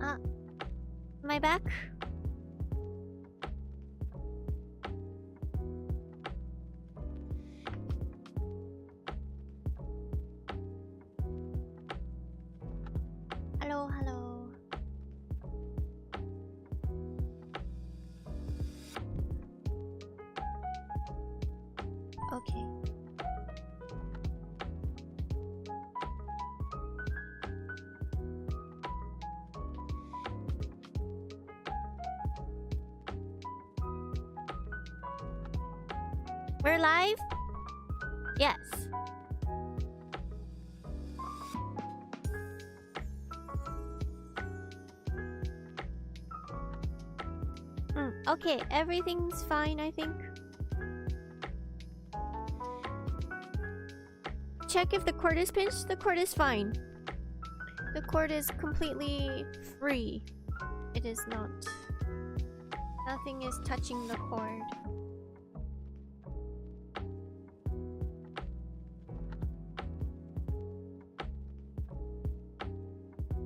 Am I back? Hello, hello. Okay. We're live? Yes. Okay, everything's fine, I think. Check if the cord is pinched. The cord is fine. The cord is completely free. It is not. Nothing is touching the cord.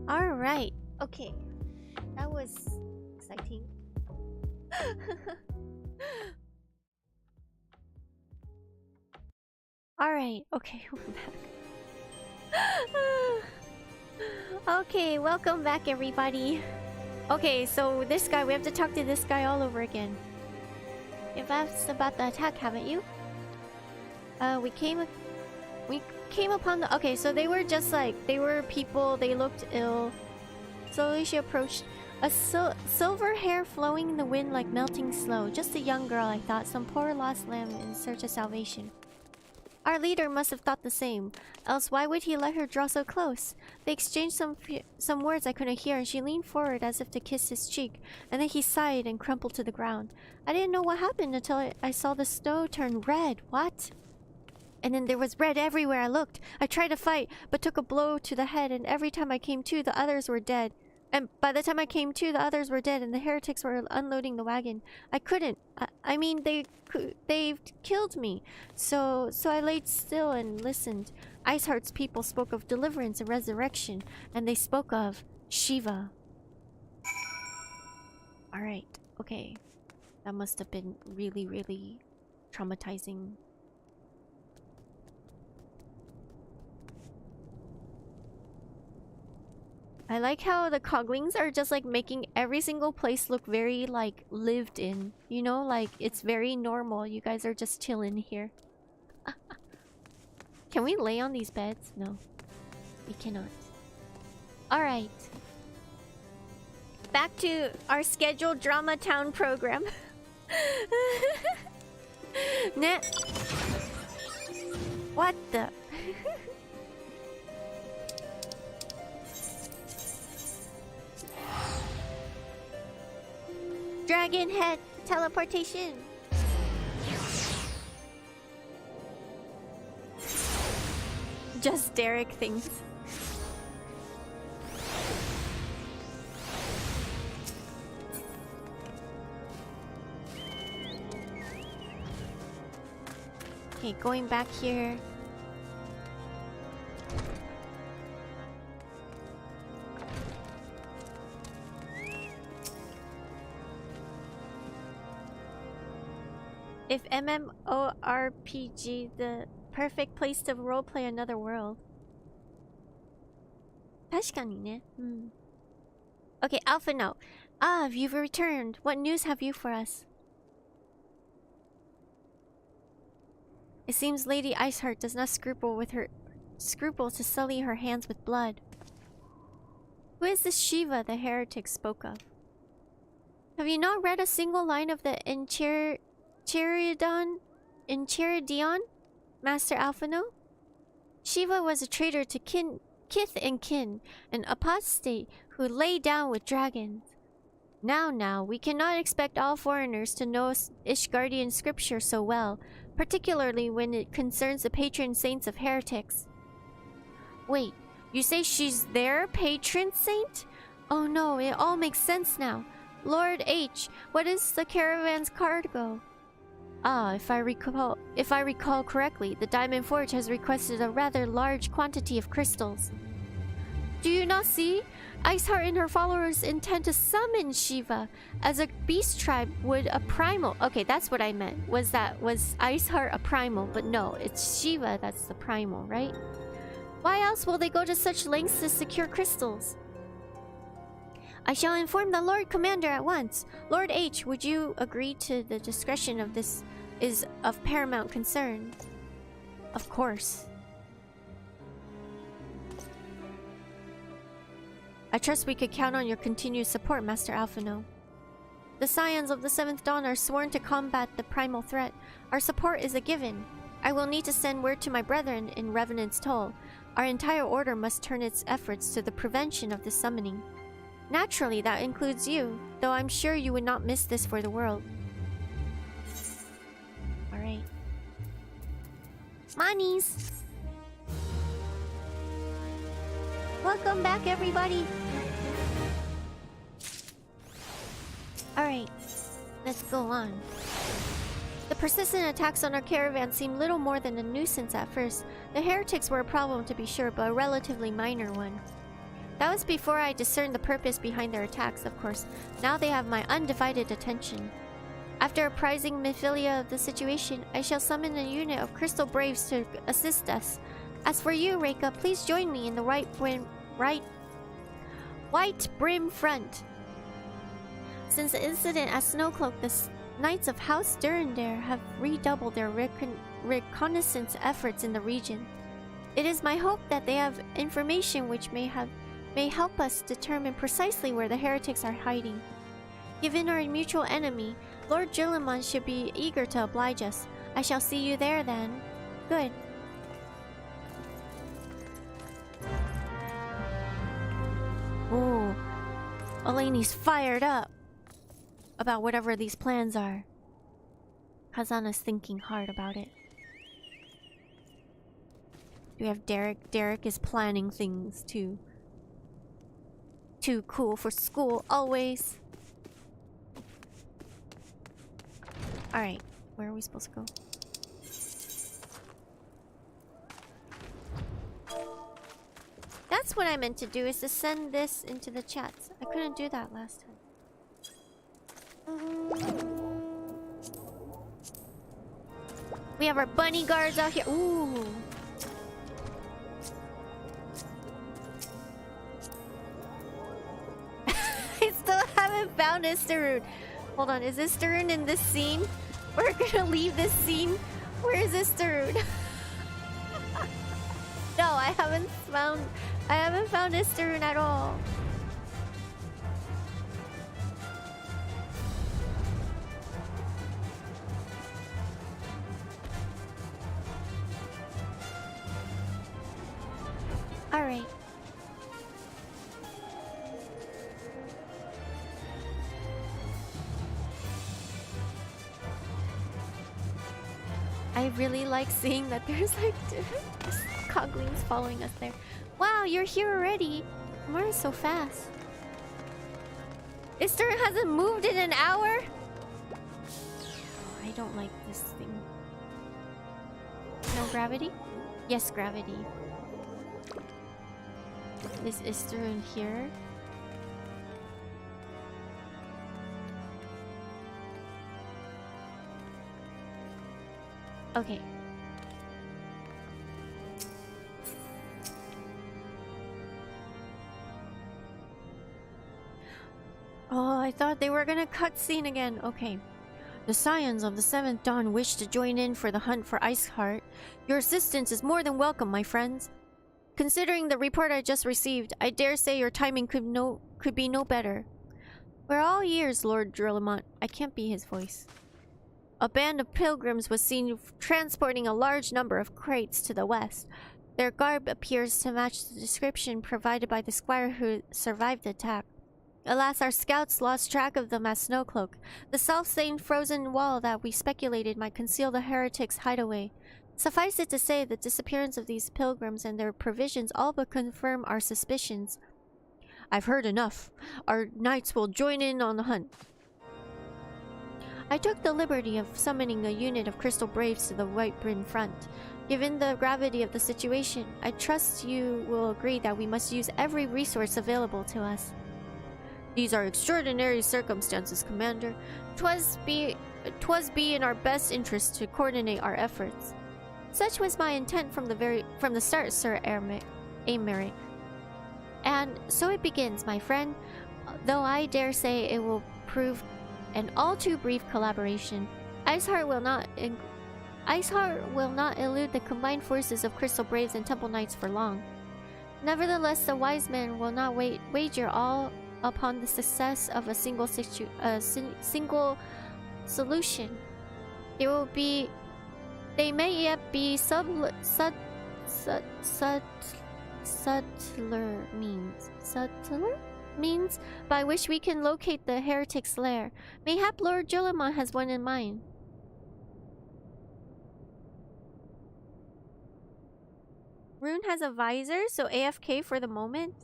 Alright. Okay. That was exciting. Alright, okay, we're back. Okay, welcome back everybody. Okay, so this guy, we have to talk to this guy all over again. You've asked about the attack, haven't you? We came upon the... Okay, so they were just like... They were people, they looked ill. Slowly she approached. A silver hair flowing in the wind like melting snow. Just a young girl, I thought. Some poor lost lamb in search of salvation. Our leader must have thought the same. Else why would he let her draw so close? They exchanged some words I couldn't hear, and she leaned forward as if to kiss his cheek. And then he sighed and crumpled to the ground. I didn't know what happened until I saw the snow turn red. What? And then there was red everywhere I looked. I tried to fight, but took a blow to the head, and every time I came to, the others were dead. And by the time I came to, the others were dead, and the heretics were unloading the wagon. I couldn't. I mean, they killed me. So I laid still and listened. Iceheart's people spoke of deliverance and resurrection, and they spoke of Shiva. Alright, okay. That must have been really, really traumatizing. I like how the Coglings are just like making every single place look very like lived in. You know, like it's very normal. You guys are just chilling here. Can we lay on these beds? No, we cannot. Alright. Back to our scheduled Drama Town program. What the? Dragon head teleportation. Just Derek things. Okay, going back here. If MMORPG, the perfect place to roleplay another world. 確かにね. Okay, Alpha now. Ah, you've returned. What news have you for us? It seems Lady Iceheart does not scruple to sully her hands with blood. Who is this Shiva the heretics spoke of? Have you not read a single line of the Enchiridion, Master Alphino? Shiva was a traitor to kith and kin, an apostate who lay down with dragons. Now, we cannot expect all foreigners to know Ishgardian scripture so well, particularly when it concerns the patron saints of heretics. Wait, you say she's their patron saint? Oh no, it all makes sense now. Lord H, what is the caravan's cargo? Ah, if I recall correctly, the Diamond Forge has requested a rather large quantity of crystals. Do you not see? Iceheart and her followers intend to summon Shiva as a beast tribe would a primal. Okay, that's what I meant. Was Iceheart a primal? But no, it's Shiva that's the primal, right? Why else will they go to such lengths to secure crystals? I shall inform the Lord Commander at once. Lord H, would you agree to the discretion of this is of paramount concern? Of course. I trust we could count on your continued support, Master Alphino. The Scions of the Seventh Dawn are sworn to combat the primal threat. Our support is a given. I will need to send word to my brethren in Revenant's Toll. Our entire order must turn its efforts to the prevention of the summoning. Naturally, that includes you, though I'm sure you would not miss this for the world. Alright. Monies! Welcome back, everybody! Alright, let's go on. The persistent attacks on our caravan seemed little more than a nuisance at first. The heretics were a problem to be sure, but a relatively minor one. That was before I discerned the purpose behind their attacks, of course. Now they have my undivided attention. After apprising Mephilia of the situation, I shall summon a unit of Crystal Braves to assist us. As for you, Reika, please join me in the White Brim Front. Since the incident at Snowcloak, the Knights of House Durandare have redoubled their reconnaissance efforts in the region. It is my hope that they have information which may help us determine precisely where the heretics are hiding. Given our mutual enemy, Lord Gilliman should be eager to oblige us. I shall see you there then. Good. Ooh. Eleni's fired up about whatever these plans are. Kazana's thinking hard about it. We have Derek. Derek is planning things too. Too cool for school, always. Alright, where are we supposed to go? That's what I meant to do, is to send this into the chats. I couldn't do that last time. We have our bunny guards out here. Ooh. I still haven't found Istaroon. Hold on, is Istaroon in this scene? We're gonna leave this scene. Where is Istaroon? No, I haven't found Istaroon at all. Alright. I really like seeing that there's like Coglings following us there. Wow, you're here already. Why so fast? Ister hasn't moved in an hour? I don't like this thing. No gravity? Yes, gravity. Is Ister in here? Okay. Oh, I thought they were gonna cutscene again. Okay. The Scions of the Seventh Dawn wish to join in for the hunt for Iceheart. Your assistance is more than welcome, my friends. Considering the report I just received, I dare say your timing could be no better. We're all ears, Lord Drillamont. I can't be his voice. A band of pilgrims was seen transporting a large number of crates to the west. Their garb appears to match the description provided by the squire who survived the attack. Alas, our scouts lost track of them at Snowcloak, the self-same frozen wall that we speculated might conceal the heretics' hideaway. Suffice it to say, the disappearance of these pilgrims and their provisions all but confirm our suspicions. I've heard enough. Our knights will join in on the hunt. I took the liberty of summoning a unit of Crystal Braves to the White Brim Front. Given the gravity of the situation, I trust you will agree that we must use every resource available to us. These are extraordinary circumstances, Commander. 'Twas be in our best interest to coordinate our efforts. Such was my intent from the start, Sir Aymeric. And so it begins, my friend. Though I dare say it will prove an all too brief collaboration, Iceheart will not elude the combined forces of Crystal Braves and Temple Knights for long. Nevertheless, the wise men will not wager all upon the success of a single solution. They may yet be subtler means by which we can locate the heretics' lair. Mayhap Lord Jolimon has one in mind. Rune has a visor, so AFK for the moment.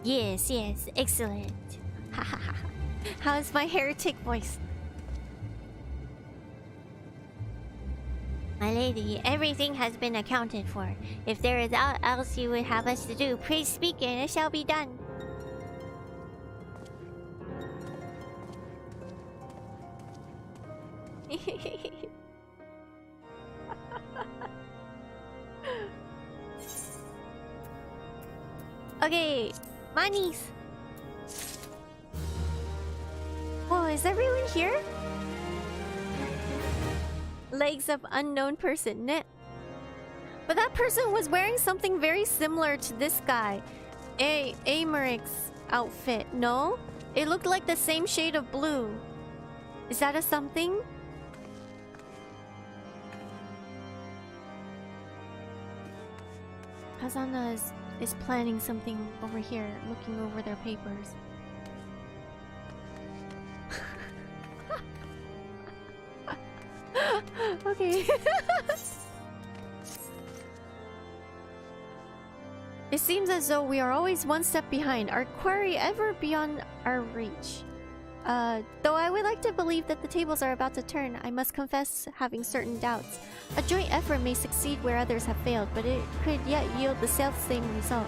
Yes, excellent. How's my heretic voice? My lady, everything has been accounted for. If there is aught else you would have us to do, please speak and it shall be done. Okay, monies. Whoa, is everyone here? Legs of unknown person. But that person was wearing something very similar to this guy. Americ's outfit. No? It looked like the same shade of blue. Is that a something? Hazana is planning something over here, looking over their papers. Okay. It seems as though we are always one step behind, our quarry ever beyond our reach. Though I would like to believe that the tables are about to turn, I must confess having certain doubts. A joint effort may succeed where others have failed, but it could yet yield the self-same result.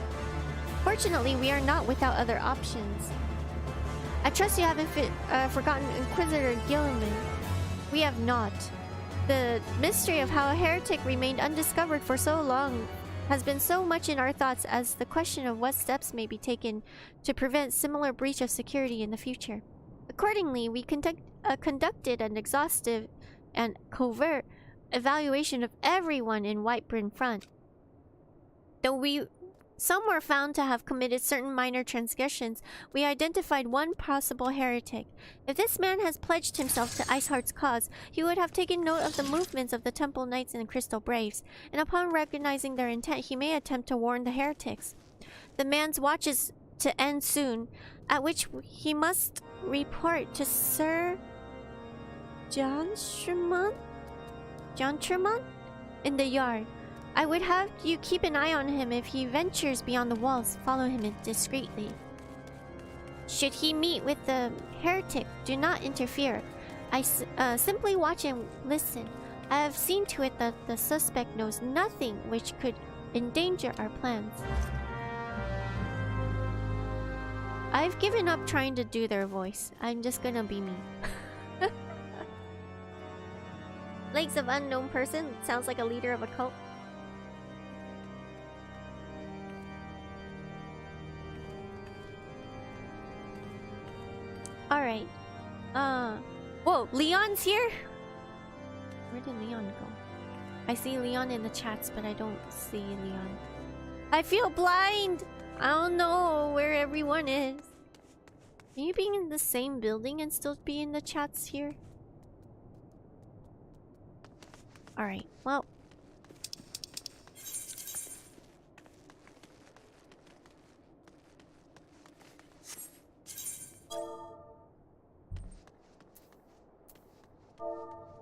Fortunately, we are not without other options. I trust you haven't forgotten Inquisitor Gilliman. We have not. The mystery of how a heretic remained undiscovered for so long has been so much in our thoughts as the question of what steps may be taken to prevent similar breach of security in the future. Accordingly, we conducted an exhaustive and covert evaluation of everyone in Whiteburn Front. Though some were found to have committed certain minor transgressions, we identified one possible heretic. If this man has pledged himself to Iceheart's cause, he would have taken note of the movements of the Temple Knights and Crystal Braves, and upon recognizing their intent, he may attempt to warn the heretics. The man's watch is to end soon, at which he must report to Sir John Tremont in the yard. I would have you keep an eye on him. If he ventures beyond the walls, follow him discreetly. Should he meet with the heretic, do not interfere. Simply watch and listen. I have seen to it that the suspect knows nothing which could endanger our plans. I've given up trying to do their voice. I'm just gonna be me. Legs of unknown person sounds like a leader of a cult. Alright. Whoa, Leon's here? Where did Leon go? I see Leon in the chats, but I don't see Leon. I feel blind! I don't know where everyone is. Can you be in the same building and still be in the chats here? Alright, well.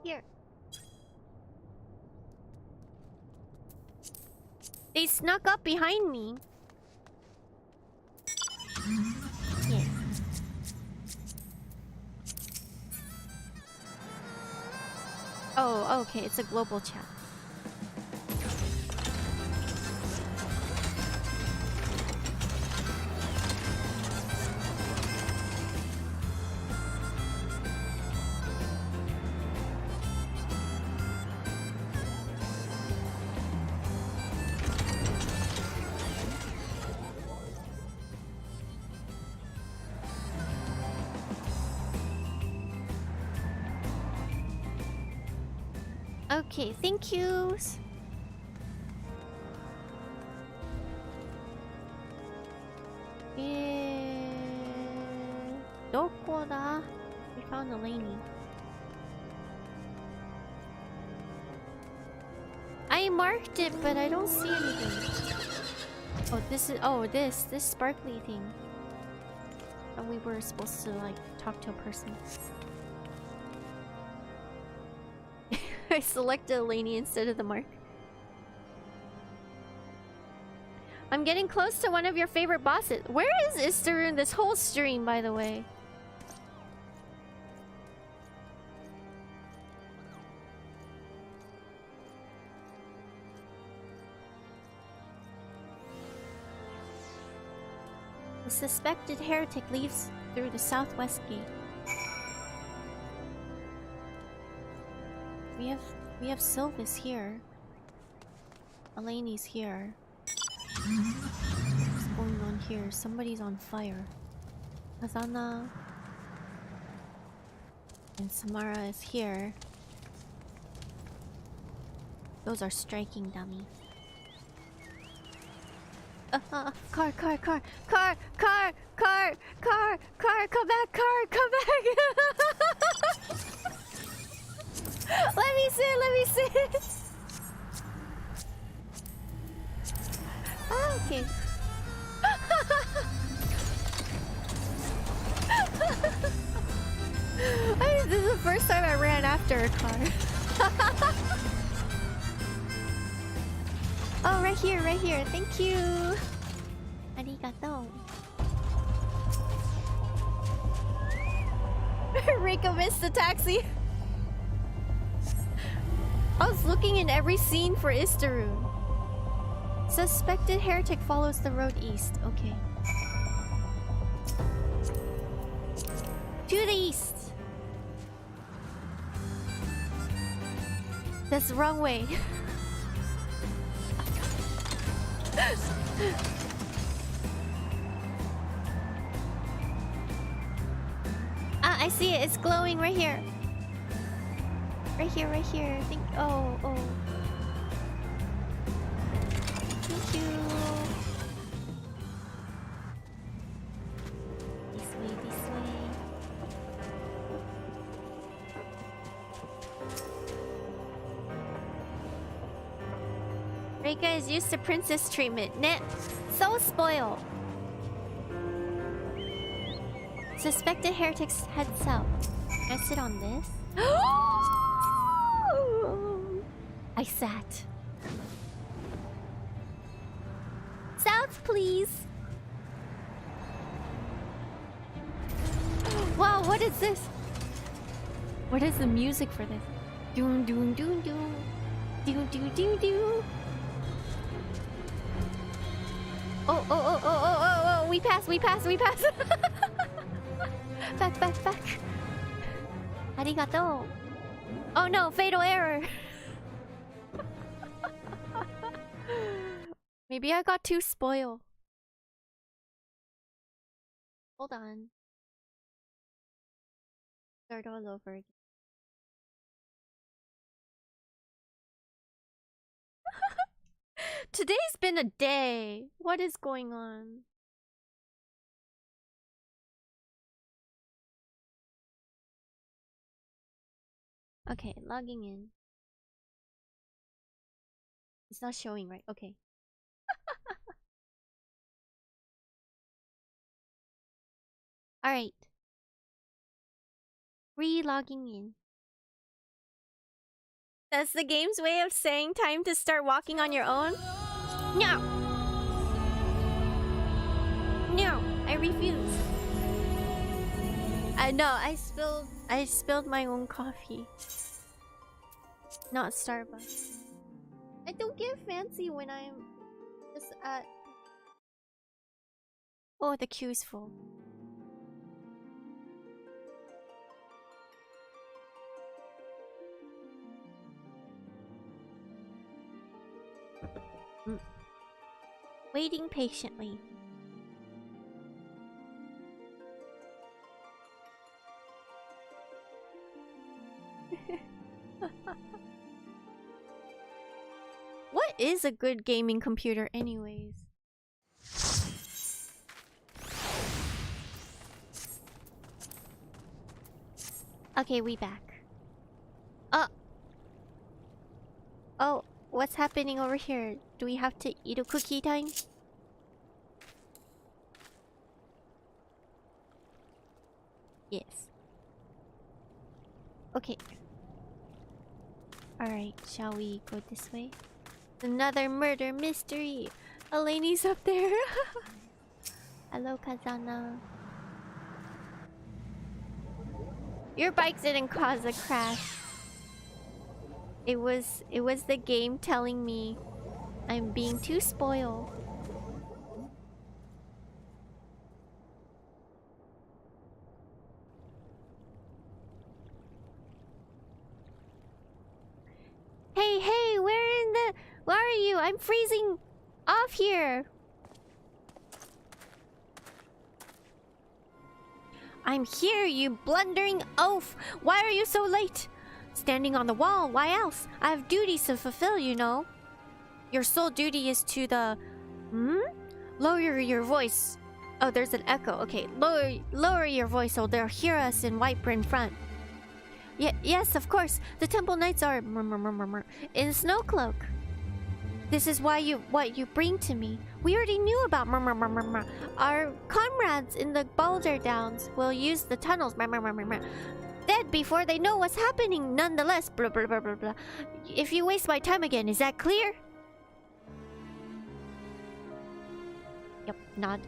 Here. They snuck up behind me. Yeah. Oh, okay. It's a global chat. Okay, thank yous. Dokoda? We found a Laney. I marked it, but I don't see anything. Oh, this is this sparkly thing. And we were supposed to like talk to a person. I selected a Laney instead of the mark. I'm getting close to one of your favorite bosses. Where is Istaroon this whole stream, by the way? The suspected heretic leaves through the southwest gate. We have Silvist here. Eleni's here. What's going on here? Somebody's on fire. Hazana and Samara is here. Those are striking dummies. Car, come back, come back. Let me sit. Ah, okay. This is the first time I ran after a car. Oh, right here. Thank you. Arigato. Reika missed the taxi. I was looking in every scene for Istaroon. Suspected heretic follows the road east. Okay. To the east. That's the wrong way. Ah, I see it. It's glowing right here. Right here. I think. Oh. Thank you. This way. Reika is used to princess treatment. Net. So spoiled. Suspected heretics head south. Can I sit on this? I sat. South, please. Wow, what is this? What is the music for this? Doom. Do. Oh, we pass. Back. Arigato. Oh no, fatal error. Maybe I got too spoiled. Hold on. Start all over again. Today's been a day. What is going on? Okay, logging in. It's not showing right. Okay. Alright. Re-logging in. That's the game's way of saying time to start walking on your own? No! No! I refuse. No, I spilled my own coffee. Not Starbucks. I don't get fancy when I'm just at... Oh, the queue's full. Waiting patiently. What is a good gaming computer anyways? Okay, we back. Oh, what's happening over here? Do we have to eat a cookie time? Yes. Okay. Alright, shall we go this way? Another murder mystery! Eleni's up there! Hello, Kazana. Your bike didn't cause a crash. It was the game telling me I'm being too spoiled. Hey, where are you? I'm freezing off here. I'm here, you blundering oaf. Why are you so late? Standing on the wall, why else? I have duties to fulfill, you know. Your sole duty is to the... Lower your voice. Oh, there's an echo. Okay, lower your so they'll hear us in Whiteburn front. Yes, of course. The temple knights are... in Snowcloak. This is what you bring to me. We already knew about our comrades in the Boulder Downs will use the tunnels dead before they know what's happening. Nonetheless, blah blah blah blah blah. If you waste my time again, is that clear? Yep, nod.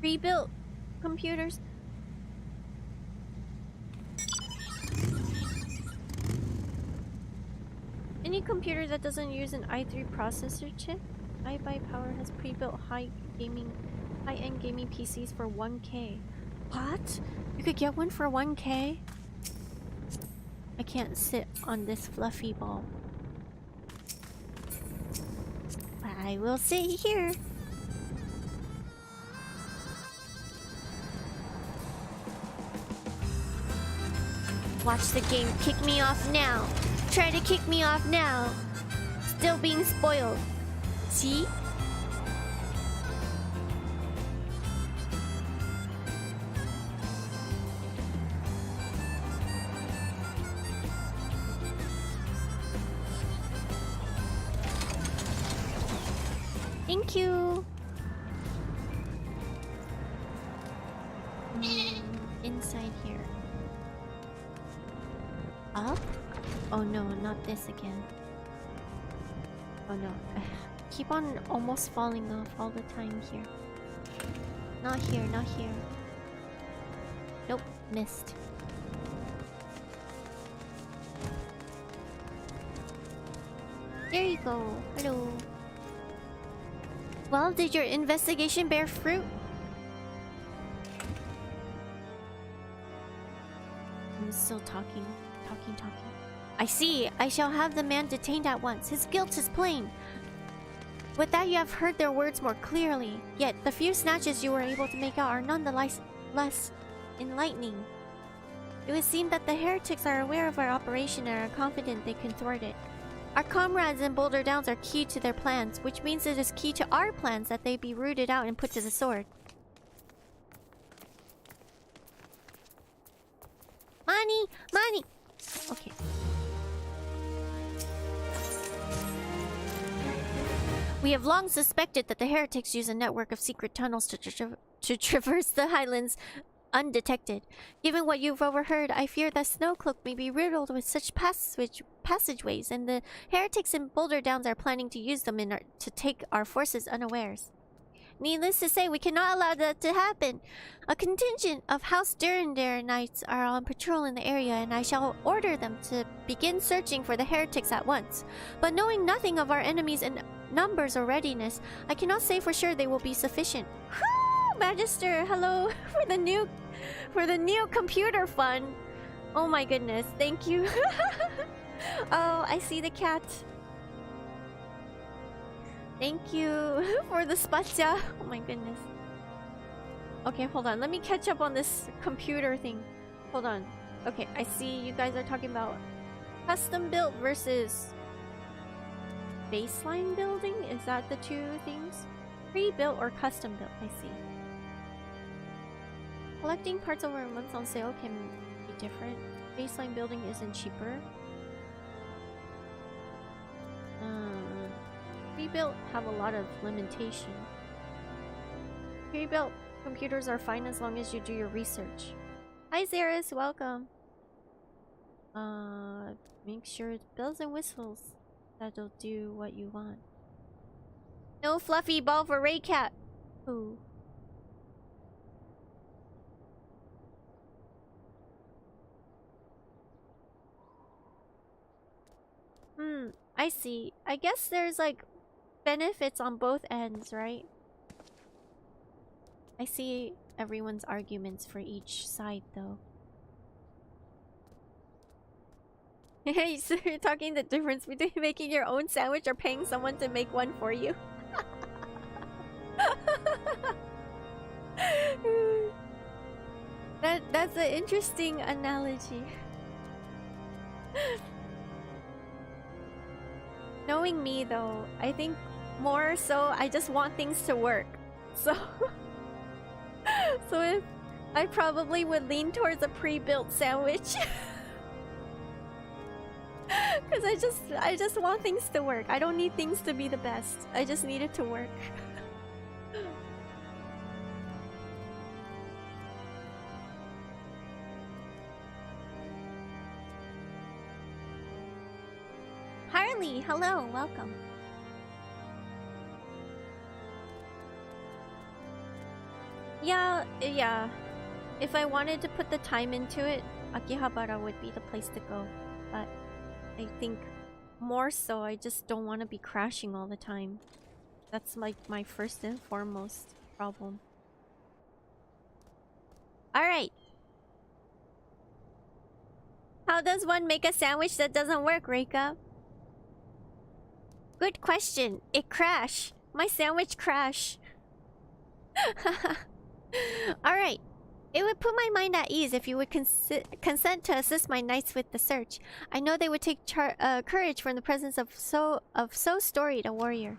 Rebuilt computers. Any computer that doesn't use an i3 processor chip, iBuy Power has pre-built high-end gaming PCs for 1K. What? You could get one for 1K? I can't sit on this fluffy ball. But I will sit here. Watch the game kick me off now. Try to kick me off now. Still being spoiled. See? Thank you. Inside here. Up? Oh no, not this again. Oh no. Keep on almost falling off all the time here. Not here, not here. Nope, missed. There you go. Hello. Well, did your investigation bear fruit? I'm still talking. I see. I shall have the man detained at once. His guilt is plain. With that, you have heard their words more clearly. Yet, the few snatches you were able to make out are nonetheless less enlightening. It would seem that the heretics are aware of our operation and are confident they can thwart it. Our comrades in Boulder Downs are key to their plans, which means it is key to our plans that they be rooted out and put to the sword. Money! Okay. We have long suspected that the heretics use a network of secret tunnels to traverse the highlands undetected. Given what you've overheard, I fear that Snowcloak may be riddled with such passageways, and the heretics in Boulder Downs are planning to use them to take our forces unawares. Needless to say, we cannot allow that to happen. A contingent of House Durandare Knights are on patrol in the area, and I shall order them to begin searching for the heretics at once. But knowing nothing of our enemies in numbers or readiness, I cannot say for sure they will be sufficient. Magister, hello for the new computer fund. Oh my goodness, thank you. Oh, I see the cat. Thank you for the spatcha. Oh my goodness. Okay, hold on. Let me catch up on this computer thing. Hold on. Okay, I see you guys are talking about custom built versus baseline building. Is that the two things? Pre-built or custom built, I see. Collecting parts over a month on sale can be different. Baseline building isn't cheaper. Pre-built have a lot of limitation. Pre-built computers are fine as long as you do your research. Hi Zeris, welcome. Make sure it's bells and whistles that'll do what you want. No fluffy ball for Raycat. Ooh. I see. I guess there's like benefits on both ends, right? I see everyone's arguments for each side though. Hey, so you're talking the difference between making your own sandwich or paying someone to make one for you? That's an interesting analogy. Knowing me though, I think more so I just want things to work. So if I probably would lean towards a pre-built sandwich. Cause I just want things to work. I don't need things to be the best. I just need it to work. Harley, hello, welcome. Yeah. If I wanted to put the time into it, Akihabara would be the place to go. But I think more so I just don't want to be crashing all the time. That's like my first and foremost problem. Alright. How does one make a sandwich that doesn't work, Reika? Good question. It crashed. My sandwich crashed. Alright. It would put my mind at ease if you would consent to assist my knights with the search. I know they would take courage from the presence of so storied a warrior.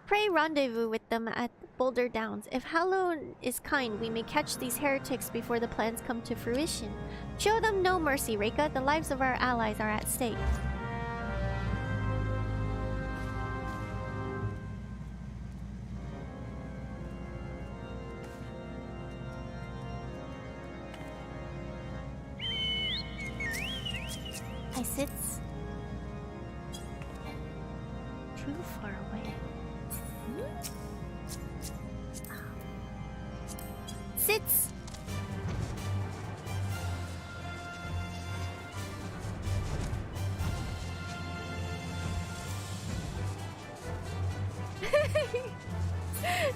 Pray rendezvous with them at Boulder Downs. If Hallow is kind, we may catch these heretics before the plans come to fruition. Show them no mercy, Reika. The lives of our allies are at stake. I sits too far away. Sits.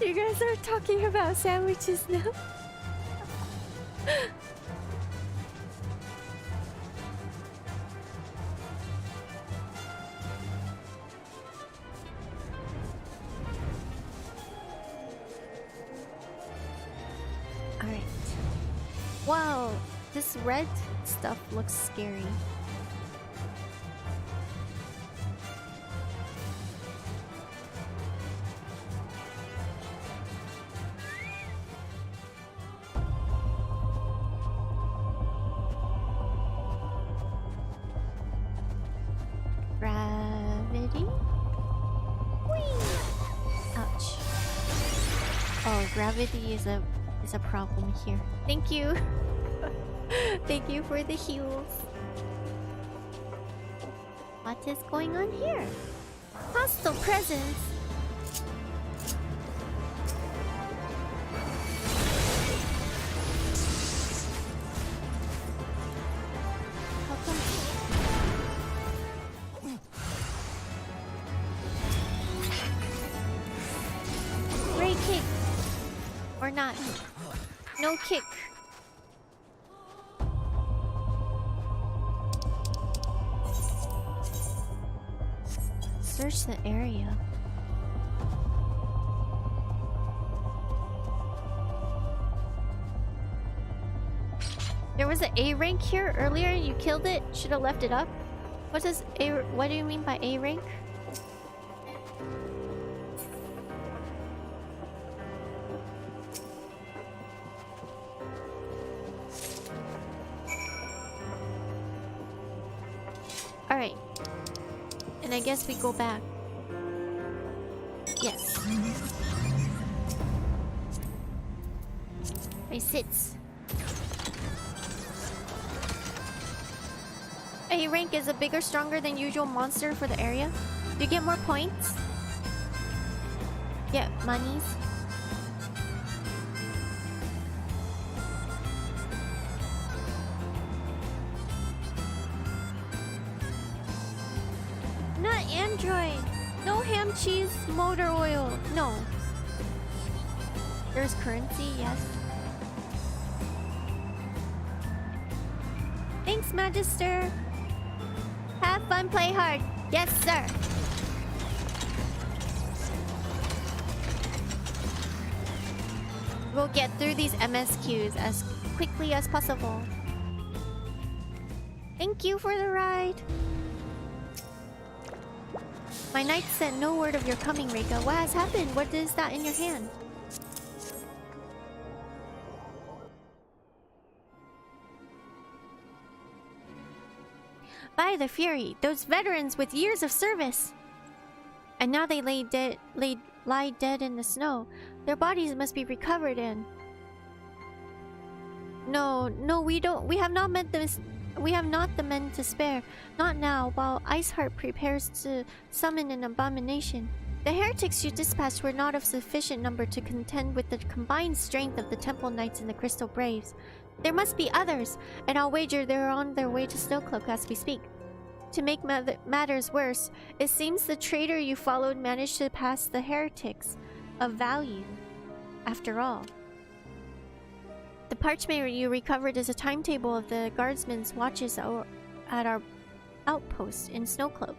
You guys are talking about sandwiches now. Alright. Wow, this red stuff looks scary. Gravity? Whee! Oh, gravity is a problem here. Thank you. Thank you for the heals. What is going on here? Hostile presence. Ray kick. Or not. No kick. Search the area. There was an A rank here earlier. You killed it. Should have left it up. What does A? What do you mean by A rank? All right. And I guess we go back. Yes. I sits. A rank is a bigger, stronger than usual monster for the area. You get more points. Get monies. Not Android. No ham, cheese, motor oil. No. There's currency, yes. Thanks, Magister. Have fun, play hard. Yes, sir. We'll get through these MSQs as quickly as possible. Thank you for the ride. My knight sent no word of your coming, Reika. What has happened? What is that in your hand? By the Fury, those veterans with years of service! And now they lie dead in the snow. Their bodies must be recovered and... No, we don't. We have not the men to spare. Not now, while Iceheart prepares to summon an abomination. The heretics you dispatched were not of sufficient number to contend with the combined strength of the Temple Knights and the Crystal Braves. There must be others, and I'll wager they're on their way to Snowcloak as we speak. To make matters worse, it seems the traitor you followed managed to pass the heretics of value. After all, the parchment you recovered is a timetable of the guardsmen's watches at our outpost in Snowcloak.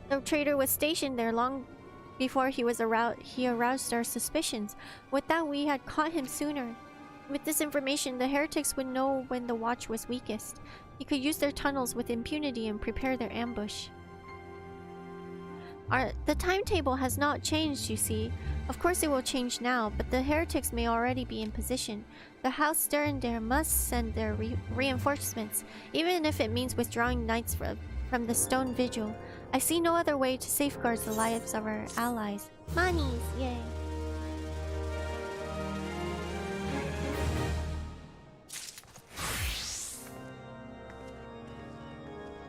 The traitor was stationed there long before he aroused our suspicions. Would that we had caught him sooner. With this information, the heretics would know when the watch was weakest. He could use their tunnels with impunity and prepare their ambush. The timetable has not changed, you see. Of course it will change now, but the heretics may already be in position. The House Durandare must send their reinforcements, even if it means withdrawing knights from the Stone Vigil. I see no other way to safeguard the lives of our allies. Monies, yay!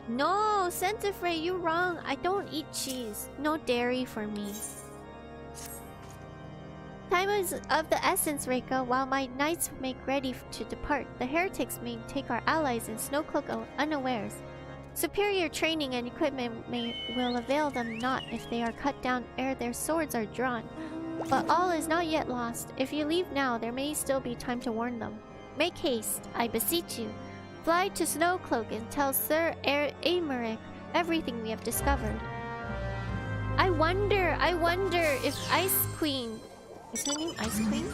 No, Centifray, you're wrong. I don't eat cheese. No dairy for me. Time is of the essence, Reika. While my knights make ready to depart, the heretics may take our allies in Snowcloak unawares. Superior training and equipment will avail them not if they are cut down ere their swords are drawn. But all is not yet lost. If you leave now, there may still be time to warn them. Make haste, I beseech you. Fly to Snowcloak and tell Sir Aymeric everything we have discovered. I wonder if Ice Queen... Is her name Ice Queen?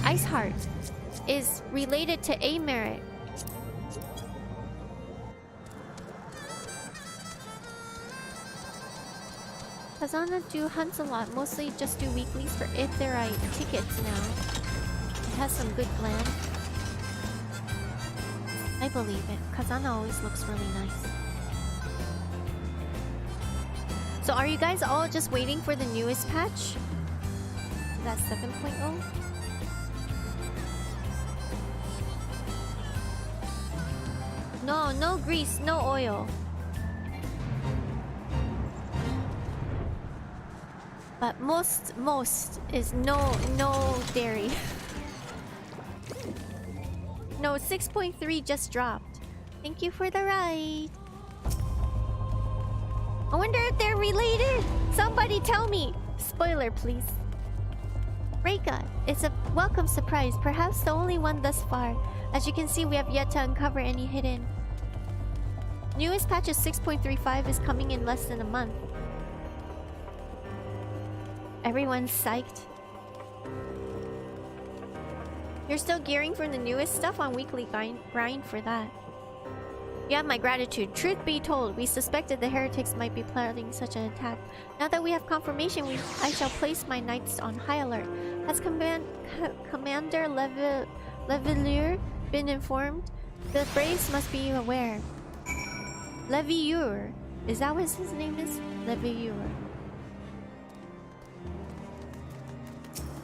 Iceheart is related to Aymeric. Kazana do hunts a lot, mostly just do weeklies for Ithorite tickets now. It has some good land. I believe it. Kazana always looks really nice. So are you guys all just waiting for the newest patch? That 7.0? No, no grease, no oil. But most is no dairy. No, 6.3 just dropped. Thank you for the ride. I wonder if they're related. Somebody tell me. Spoiler, please. Reika, it's a welcome surprise, perhaps the only one thus far. As you can see, we have yet to uncover any hidden. Newest patch of 6.35 is coming in less than a month. Everyone's psyched. You're still gearing for the newest stuff on weekly grind for that. You have my gratitude. Truth be told, we suspected the heretics might be planning such an attack. Now that we have confirmation, I shall place my knights on high alert. Has Commander Levelier been informed? The Braves must be aware. Levieur. Is that what his name is? Levieur.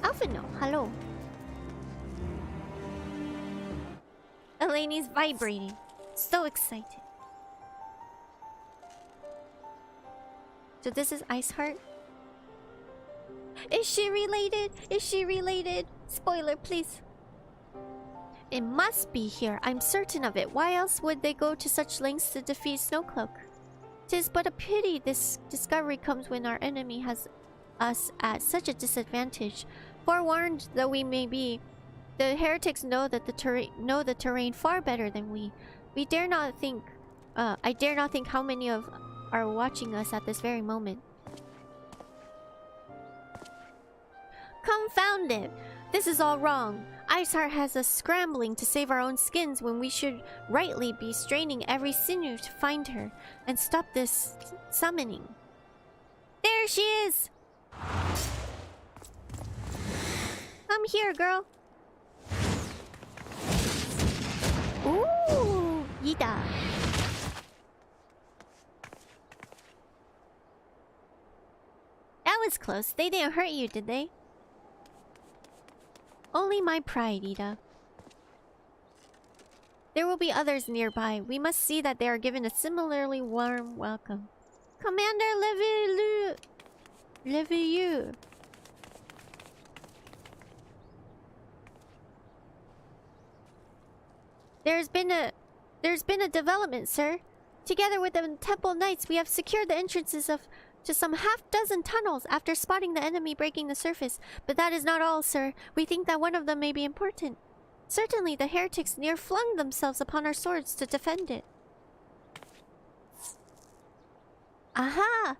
Alphino, hello. Eleni's vibrating. So excited. So this is Iceheart? Is she related? Is she related? Spoiler, please. It must be here. I'm certain of it. Why else would they go to such lengths to defeat Snowcloak? 'Tis but a pity this discovery comes when our enemy has us at such a disadvantage. Forewarned though we may be, the heretics know that the terrain far better than we. We dare not think. I dare not think how many are watching us at this very moment. Confound it! This is all wrong. Iceheart has us scrambling to save our own skins when we should rightly be straining every sinew to find her and stop this summoning. There she is! Come here, girl. Ooh, Yida. That was close. They didn't hurt you, did they? Only my pride, Ida. There will be others nearby. We must see that they are given a similarly warm welcome. Commander Levieux. There's been a development, sir. Together with the Temple Knights, we have secured the entrances to some half-dozen tunnels after spotting the enemy breaking the surface. But that is not all, sir. We think that one of them may be important. Certainly, the heretics near flung themselves upon our swords to defend it. Aha!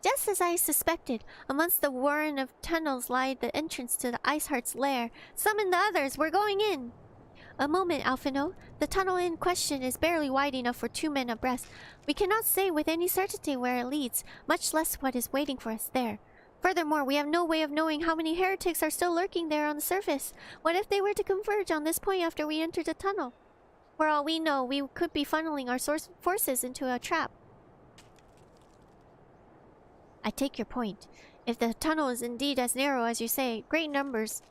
Just as I suspected, amongst the warren of tunnels lied the entrance to the Iceheart's lair. Summon the others, we're going in! A moment, Alphino. The tunnel in question is barely wide enough for 2 men abreast. We cannot say with any certainty where it leads, much less what is waiting for us there. Furthermore, we have no way of knowing how many heretics are still lurking there on the surface. What if they were to converge on this point after we enter the tunnel? For all we know, we could be funneling our forces into a trap. I take your point. If the tunnel is indeed as narrow as you say, greater numbers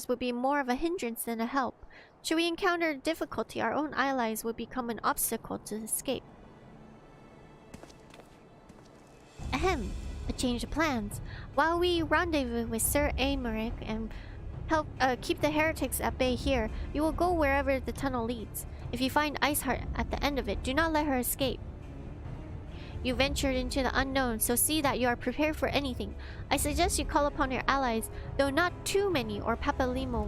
would be more of a hindrance than a help. Should we encounter difficulty, our own allies would become an obstacle to escape. Ahem. A change of plans. While we rendezvous with Sir Aymeric and help keep the heretics at bay here, you will go wherever the tunnel leads. If you find Iceheart at the end of it, do not let her escape. You ventured into the unknown, so see that you are prepared for anything. I suggest you call upon your allies, though not too many, or Papalimo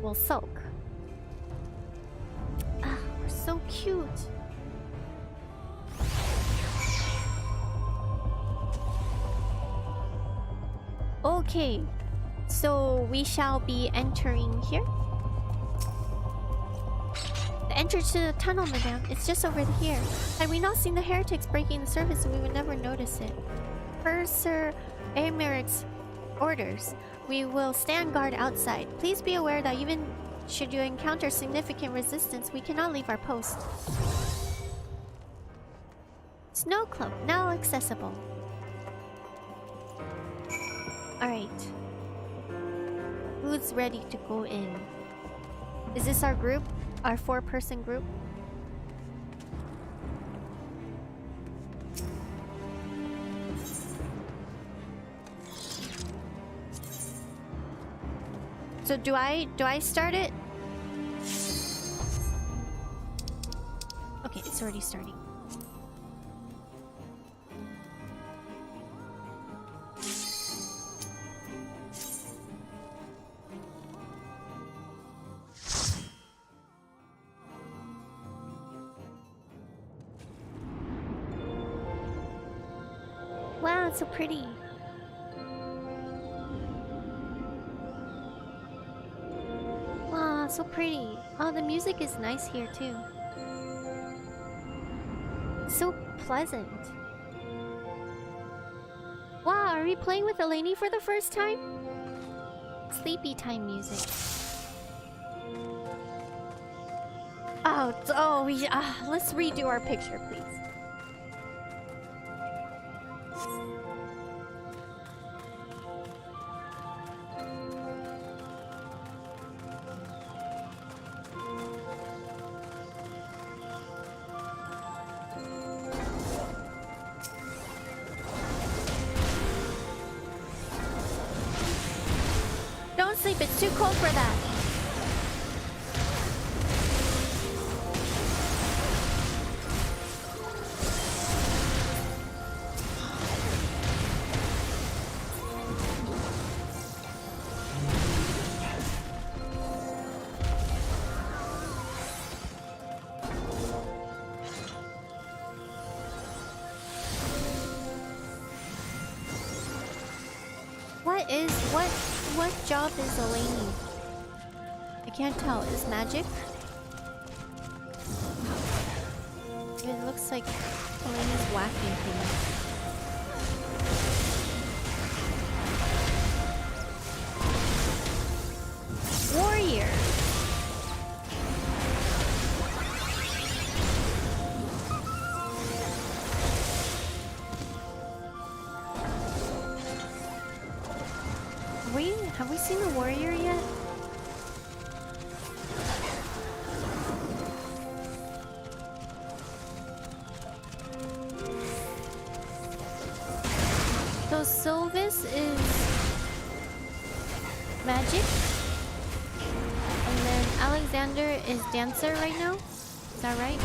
will sulk. Ah, we're so cute. Okay, so we shall be entering here. The entrance to the tunnel, madame. It's just over here. Had we not seen the heretics breaking the surface, we would never notice it. Per Sir Aymeric's orders, we will stand guard outside. Please be aware that even should you encounter significant resistance, we cannot leave our post. Snowcloak, now accessible. Alright. Who's ready to go in? Is this our group? Our 4-person group? So do I start it? Okay, it's already starting. Wow, it's so pretty. Wow, so pretty. Oh, the music is nice here too. So pleasant. Wow, are we playing with Eleni for the first time? Sleepy time music. Oh, let's redo our picture, please. Don't sleep, it's too cold for that. What job is Eleni? I can't tell. Is magic? It looks like Eleni's whacking things. Warrior! Have we seen the warrior yet? So Silvist is magic, and then Alexander is dancer right now. Is that right?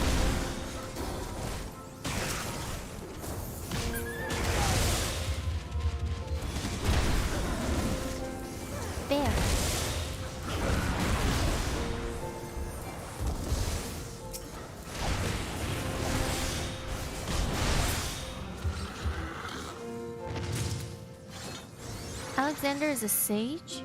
There. Alexander is a sage?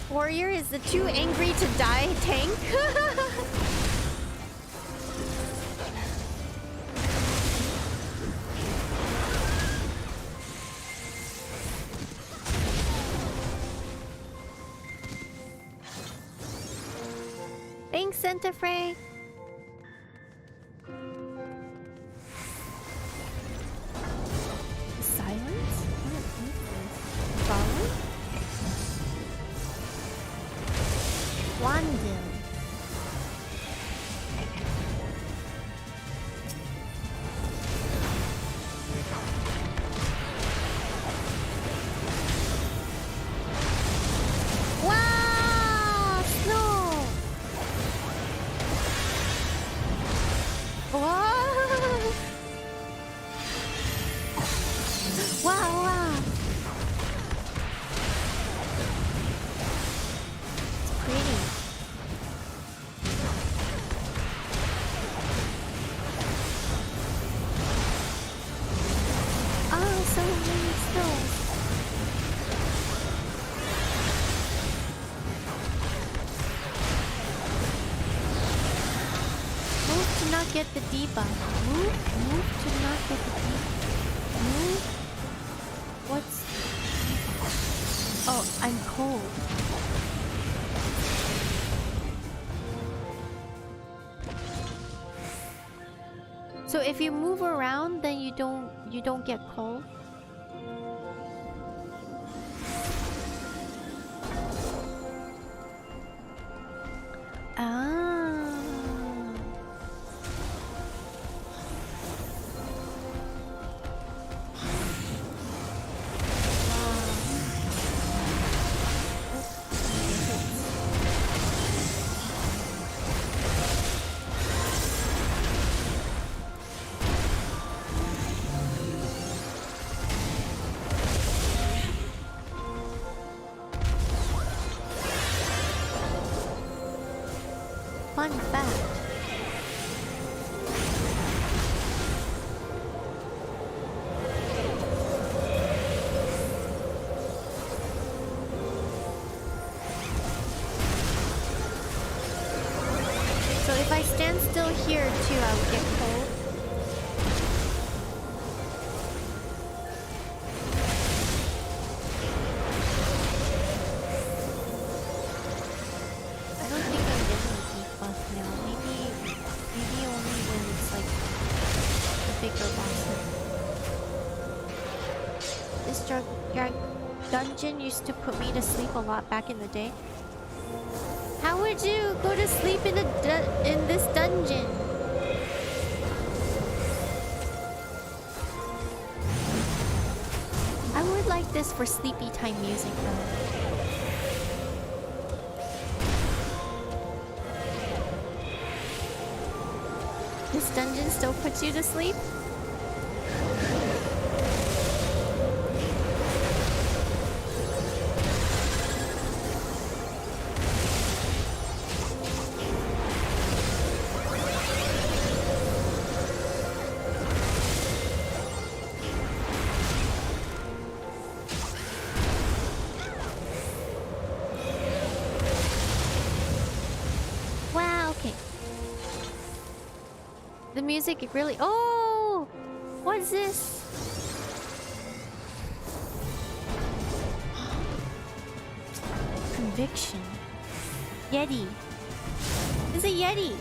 Warrior is the too angry to die tank? Thanks, Santa Frey. Silence? What is this? Follow? Wandel. Wow! Snow! Wow! Wow, wow! It's pretty. Oh, so many snows. Move to not get the debuff. Move to not get the debuff. Move. What's... Oh, I'm cold. So if you move around, then you don't get cold. Ah. fun fact. So if I stand still here too, I would get cold. I don't think I'm getting a debuff now. Maybe only when it's like the bigger bosses. This dungeon used to put me to sleep a lot back in the day. How would you go to sleep in this dungeon? I would like this for sleepy time music though. This dungeon still puts you to sleep? Music really. Oh, what is this? Conviction. Yeti. It's a Yeti.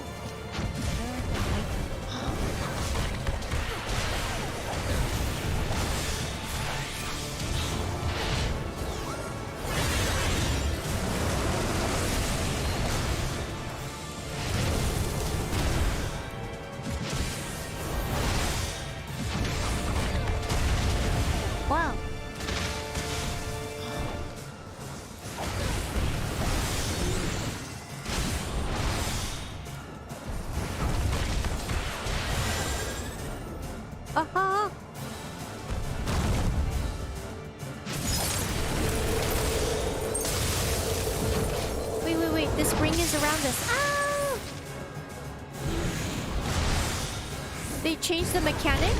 Change the mechanic?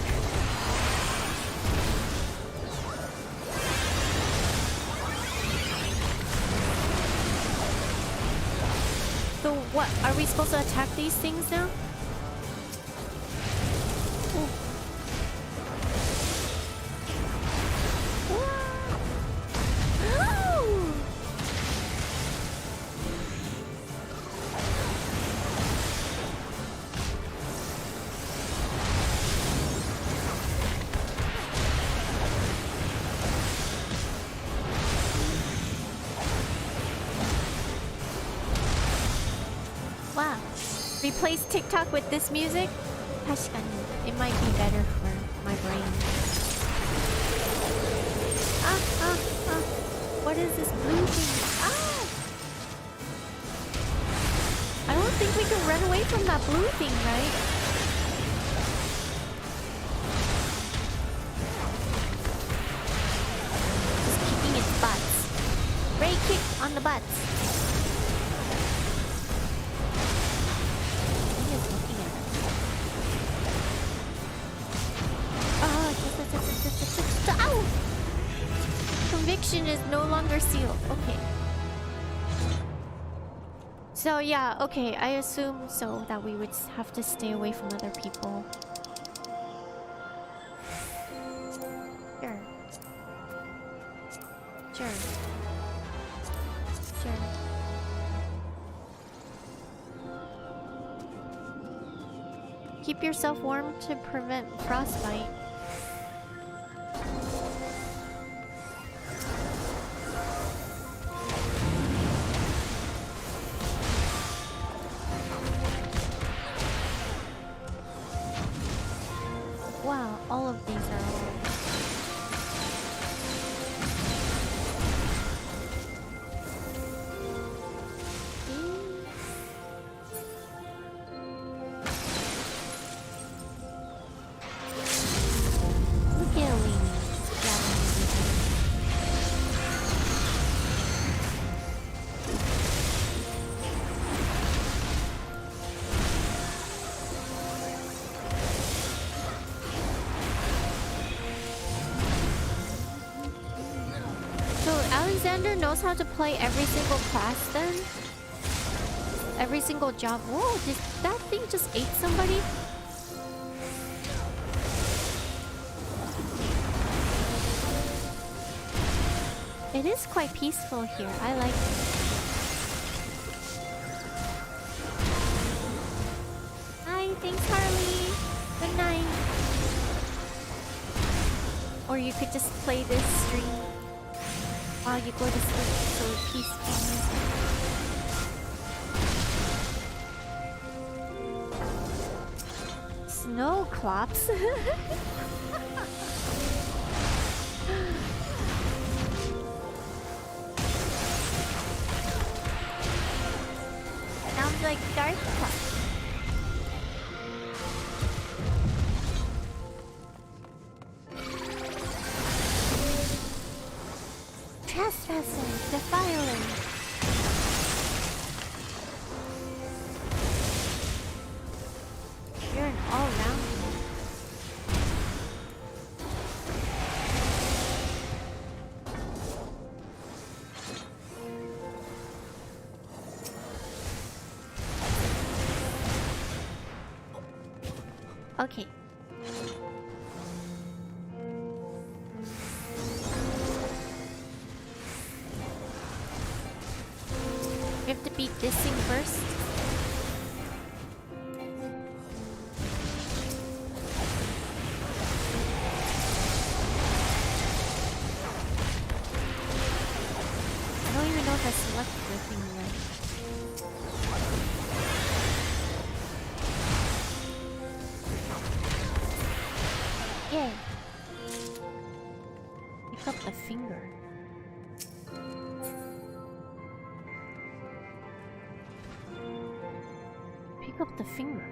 So what? Are we supposed to attack these things now? Replace TikTok with this music? It might be better for my brain. What is this blue thing? I don't think we can run away from that blue thing, right? Just kicking its butts. Ray kick on the butts. Is no longer sealed. Okay. So yeah, okay, I assume so that we would have to stay away from other people. Sure. Sure. Sure. Keep yourself warm to prevent frostbite. Xander knows how to play every single class then? Every single job. Whoa, did that thing just ate somebody? It is quite peaceful here. I like it. Hi, thanks Harley. Good night. Or you could just play this stream while you go to sleep, so peaceful music. Snowcloaks? Sounds like dark clock. Trespassing, defiling. You're an all-rounder. Okay. We have to beat this thing first. I don't even know if I selected the thing right. Yay! Pick up the finger. Pick up the finger.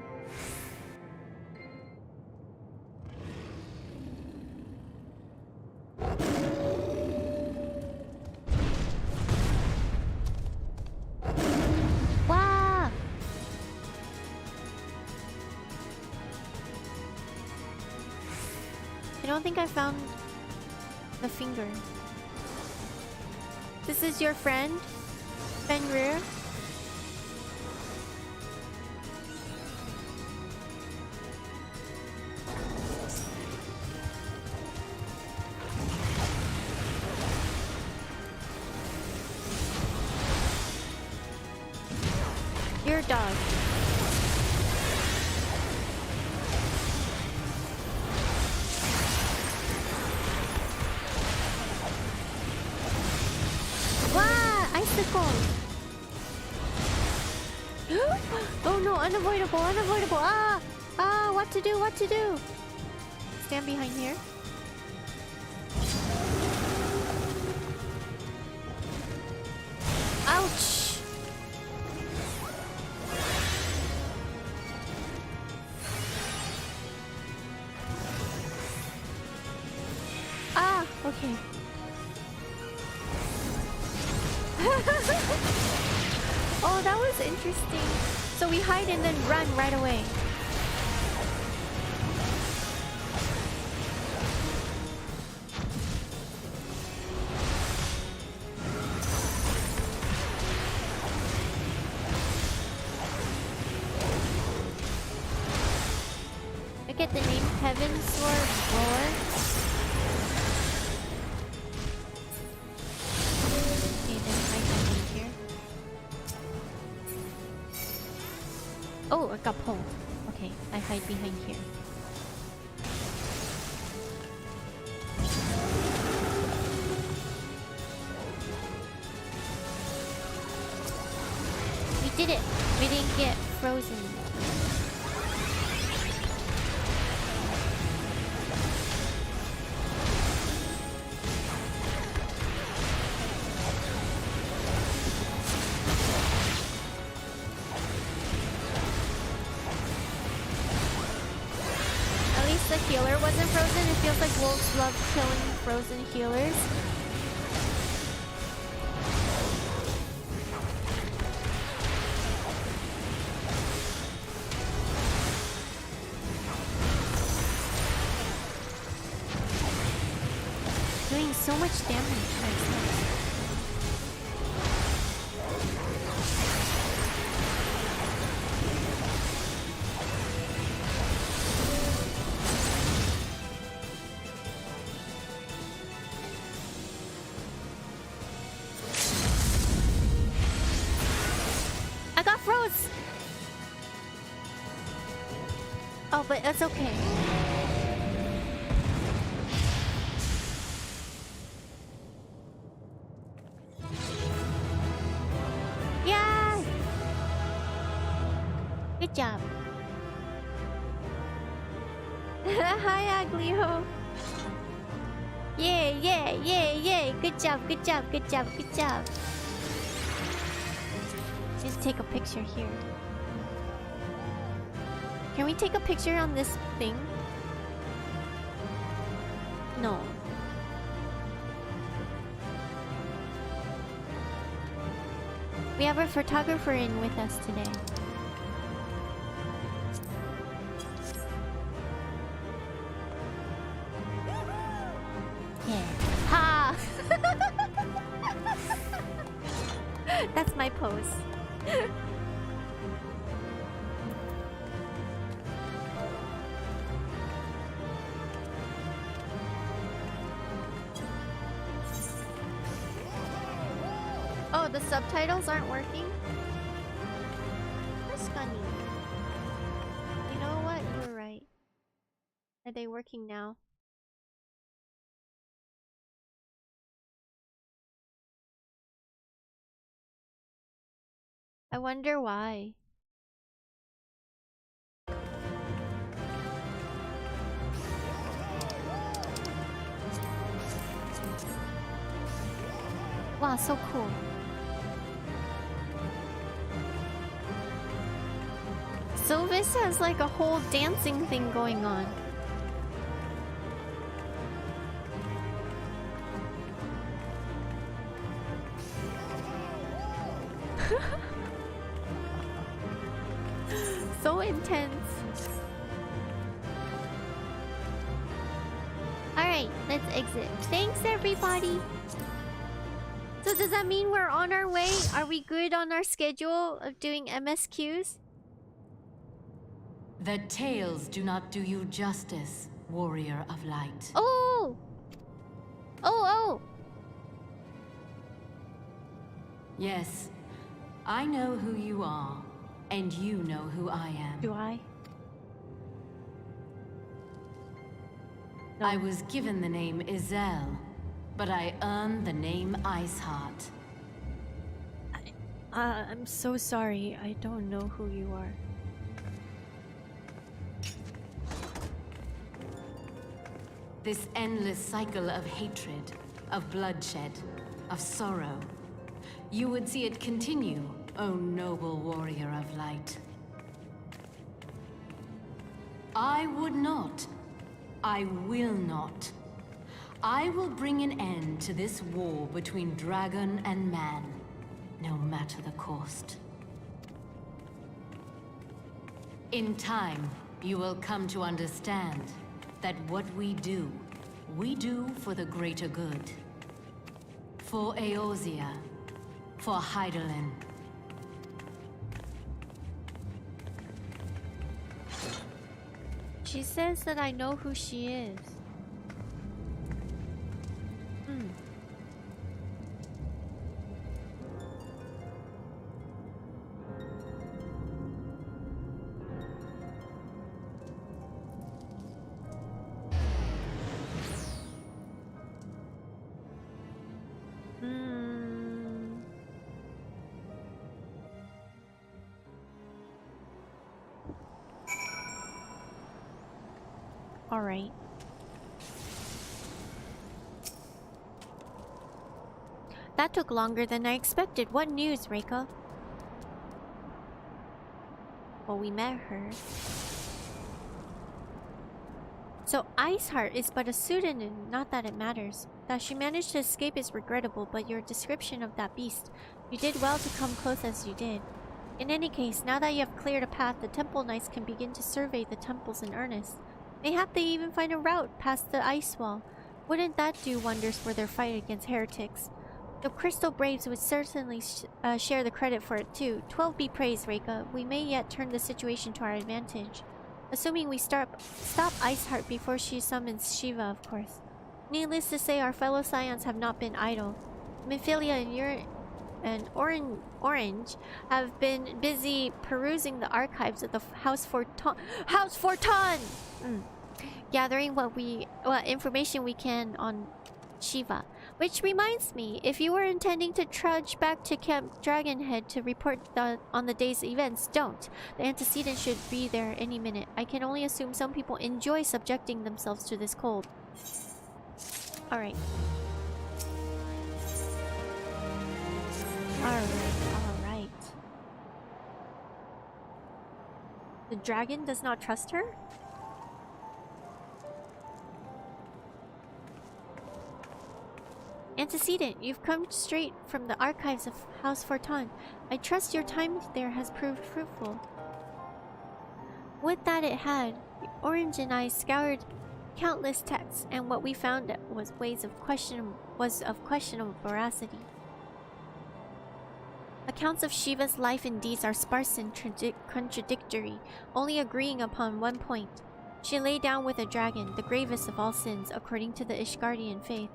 Wow! I don't think I found the finger. This is your friend, Fenrir. Your dog. Wow, icicle. Oh no, unavoidable, unavoidable. Ah, what to do, what to do? Stand behind here. Ouch. Okay. Oh, that was interesting. So we hide and then run right away. I get the name Heaven Sword Roar. Oh, I got pulled. Okay, I hide behind here. We did it! We didn't get frozen. The healer wasn't frozen. It feels like wolves love killing frozen healers. Doing so much damage. Oh, but it's okay. Yeah! Good job. Hi, Aglio. Yeah, yeah, yeah, yeah. Good job, good job, good job, good job. Just take a picture here. Can we take a picture on this thing? No. We have a photographer in with us today. Yeah. Ha! That's my pose. Oh, the subtitles aren't working? That's funny. You know what? You were right. Are they working now? I wonder why. Wow, so cool. Silvist has like a whole dancing thing going on. So intense. Alright, let's exit. Thanks everybody! So does that mean we're on our way? Are we good on our schedule of doing MSQs? The tales do not do you justice, warrior of light. Oh! Oh, oh! Yes, I know who you are, and you know who I am. Do I? No. I was given the name Izel, but I earned the name Iceheart. I'm so sorry. I don't know who you are. This endless cycle of hatred, of bloodshed, of sorrow. You would see it continue, O noble warrior of light. I would not. I will not. I will bring an end to this war between dragon and man, no matter the cost. In time, you will come to understand that what we do for the greater good. For Eorzea, for Hydaelyn. She says that I know who she is. Alright. That took longer than I expected. What news, Reika? Well, we met her. So, Iceheart is but a pseudonym, not that it matters. That she managed to escape is regrettable, but your description of that beast, you did well to come close as you did. In any case, now that you have cleared a path, the Temple Knights can begin to survey the temples in earnest. Mayhap they even find a route past the ice wall. Wouldn't that do wonders for their fight against heretics? The Crystal Braves would certainly share the credit for it too. 12 be praised, Reika. We may yet turn the situation to our advantage. Assuming we stop Iceheart before she summons Shiva, of course. Needless to say, our fellow Scions have not been idle. Minfilia, and Orange have been busy perusing the archives of the House Forton. Gathering what information we can on Shiva. Which reminds me, if you were intending to trudge back to Camp Dragonhead to report on the day's events, don't. The antecedent should be there any minute. I can only assume some people enjoy subjecting themselves to this cold. Alright. Alright. The dragon does not trust her? Antecedent, you've come straight from the archives of House Forton. I trust your time there has proved fruitful. Would that it had. Orange and I scoured countless texts, and what we found was of questionable veracity. Accounts of Shiva's life and deeds are sparse and contradictory, only agreeing upon one point. She lay down with a dragon, the gravest of all sins, according to the Ishgardian faith.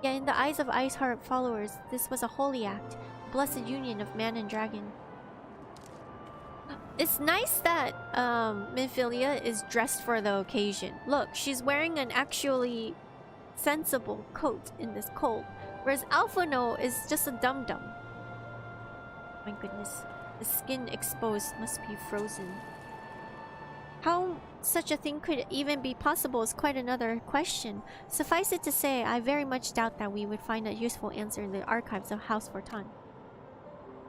Yet in the eyes of Iceheart followers, this was a holy act, a blessed union of man and dragon. It's nice that Minfilia is dressed for the occasion. Look, she's wearing an actually sensible coat in this cold, whereas Alphino is just a dum-dum. My goodness, the skin exposed must be frozen. How such a thing could even be possible is quite another question. Suffice it to say, I very much doubt that we would find a useful answer in the archives of House Forton.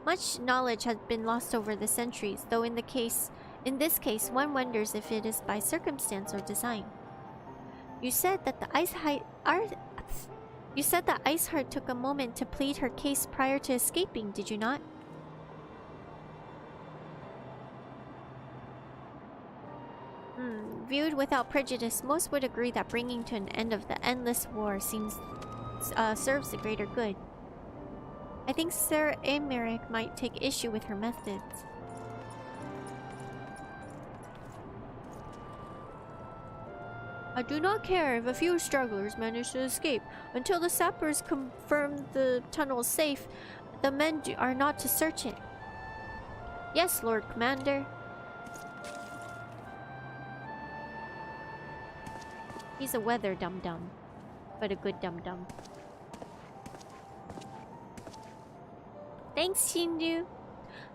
Much knowledge has been lost over the centuries, though in this case, one wonders if it is by circumstance or design. You said that Iceheart took a moment to plead her case prior to escaping, did you not? Viewed without prejudice, most would agree that bringing to an end of the endless war serves the greater good. I think Sir Emeric might take issue with her methods. I do not care if a few strugglers manage to escape. Until the sappers confirm the tunnel is safe, the men are not to search it. Yes, Lord Commander. He's a weather dum-dum, but a good dum-dum. Thanks, Shinju.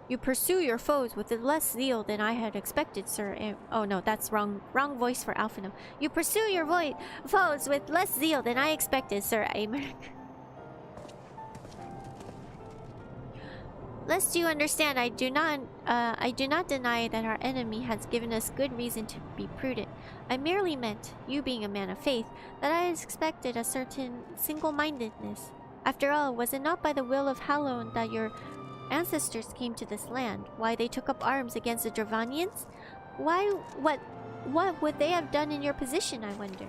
You pursue your foes with less zeal than I had expected, Sir oh no, that's wrong voice for Alphino. You pursue your foes with less zeal than I expected, Sir Emeric. Lest you understand, I do not deny that our enemy has given us good reason to be prudent. I merely meant, you being a man of faith, that I expected a certain single-mindedness. After all, was it not by the will of Halloween that your ancestors came to this land? Why they took up arms against the Dravanians? What would they have done in your position, I wonder?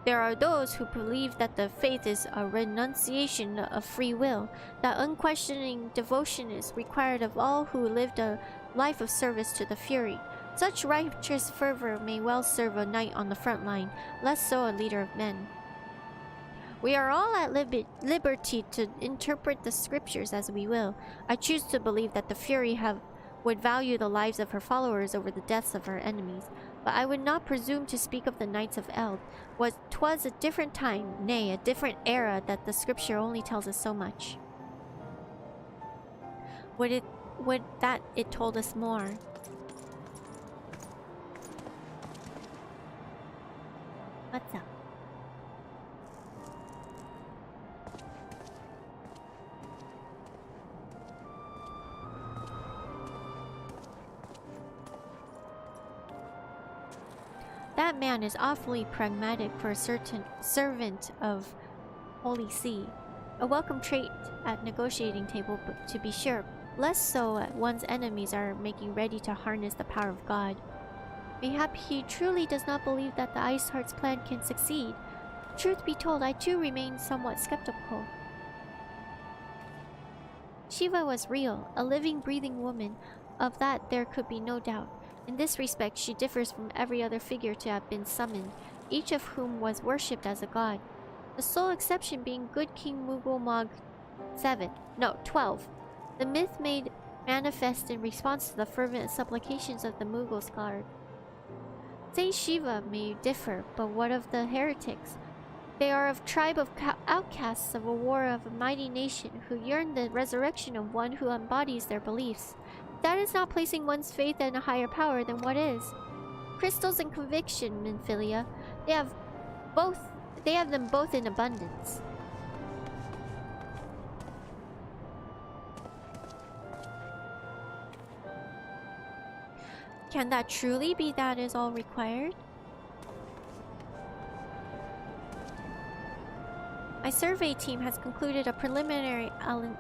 There are those who believe that the faith is a renunciation of free will, that unquestioning devotion is required of all who lived a life of service to the Fury. Such righteous fervor may well serve a knight on the front line, less so a leader of men. We are all at liberty to interpret the scriptures as we will. I choose to believe that the Fury would value the lives of her followers over the deaths of her enemies. But I would not presume to speak of the Knights of Eld. 'Twas a different time, nay, a different era, that the scripture only tells us so much. Would that it told us more. What's up? That man is awfully pragmatic for a certain servant of Holy See. A welcome trait at negotiating table, but to be sure, less so at one's enemies are making ready to harness the power of God. Mayhap he truly does not believe that the Iceheart's plan can succeed. Truth be told, I too remain somewhat skeptical. Shiva was real, a living, breathing woman. Of that there could be no doubt. In this respect, she differs from every other figure to have been summoned, each of whom was worshipped as a god. The sole exception being good King Mugulmog 7. No, 12. The myth made manifest in response to the fervent supplications of the Mughals guard. Saint Shiva may differ, but what of the heretics? They are a tribe of outcasts of a war of a mighty nation who yearn the resurrection of one who embodies their beliefs. That is not placing one's faith in a higher power than what is. Crystals and conviction, Minfilia. They have them both in abundance. Can that truly be that is all required? My survey team has concluded a preliminary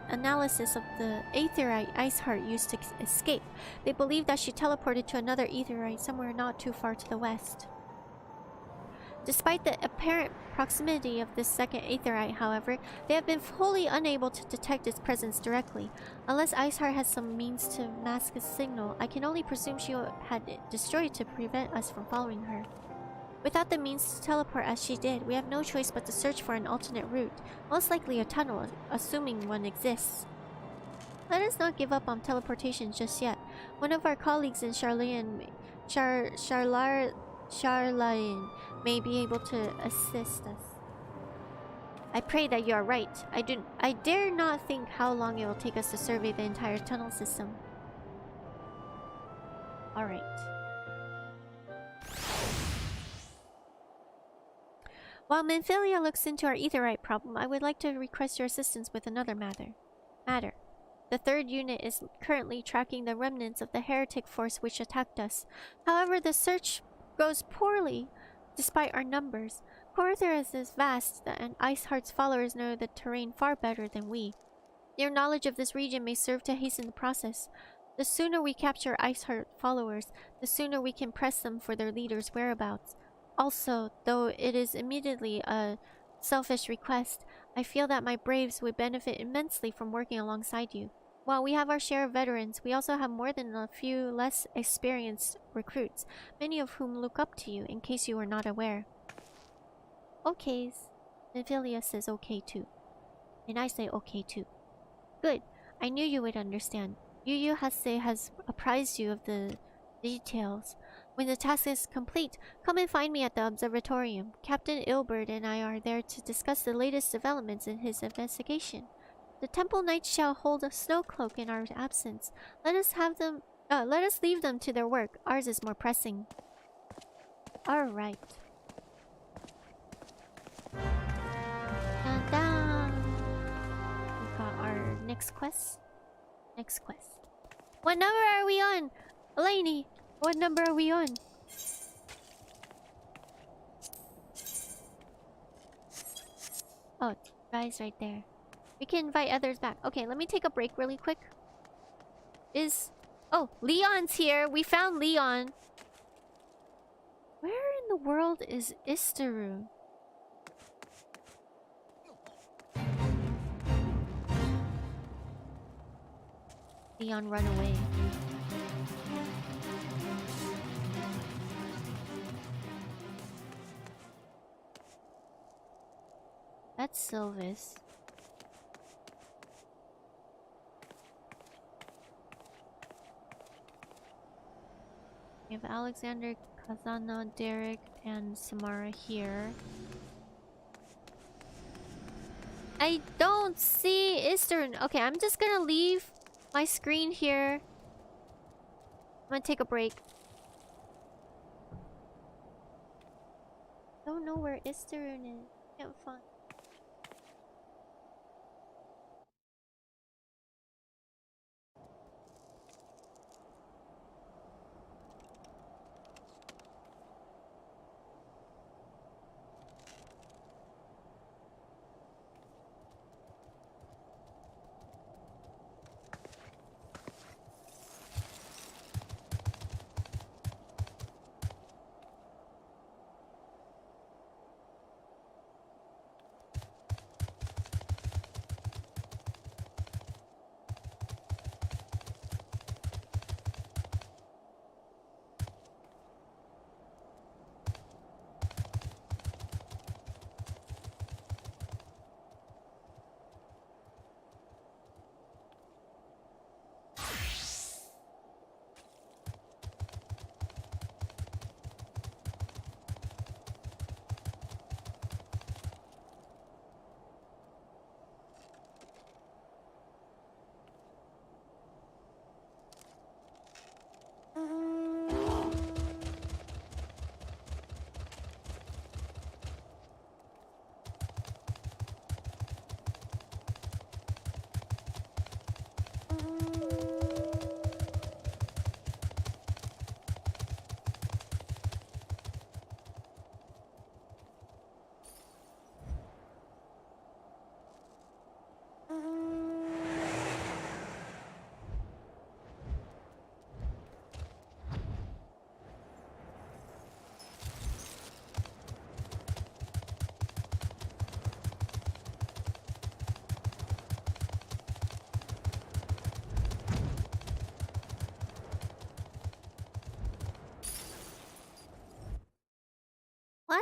analysis of the aetherite Iceheart used to escape. They believe that she teleported to another aetherite somewhere not too far to the west. Despite the apparent proximity of this second aetherite, however, they have been wholly unable to detect its presence directly. Unless Iceheart has some means to mask a signal, I can only presume she had it destroyed to prevent us from following her. Without the means to teleport as she did, we have no choice but to search for an alternate route, most likely a tunnel, assuming one exists. Let us not give up on teleportation just yet. One of our colleagues in Charlayan may be able to assist us. I pray that you are right. I dare not think how long it will take us to survey the entire tunnel system. Alright. While Minfilia looks into our aetherite problem, I would like to request your assistance with another matter. The third unit is currently tracking the remnants of the heretic force which attacked us. However, the search goes poorly despite our numbers. Korthor is vast, and Iceheart's followers know the terrain far better than we. Your knowledge of this region may serve to hasten the process. The sooner we capture Iceheart followers, the sooner we can press them for their leader's whereabouts. Also, though it is immediately a selfish request, I feel that my braves would benefit immensely from working alongside you. While we have our share of veterans, we also have more than a few less experienced recruits, many of whom look up to you, in case you were not aware. Okays. Nephilia says okay too. And I say okay too. Good. I knew you would understand. Yu Yu Hase has apprised you of the details. When the task is complete, come and find me at the observatorium. Captain Ilbert and I are there to discuss the latest developments in his investigation. The Temple Knights shall hold a Snowcloak in our absence. Let us leave them to their work. Ours is more pressing. Alright. Dun-dun. We got our next quest. What number are we on? Eleni, what number are we on? Oh, guys, right there. We can invite others back. Okay, let me take a break really quick. Oh, Leon's here. We found Leon. Where in the world is Isteru? Leon, run away. That's Silvist. We have Alexander, Kazana, Derek, and Samara here. I don't see Eastern. Okay, I'm just gonna leave my screen here. I'm gonna take a break. Don't know where Eastern is. Can't find.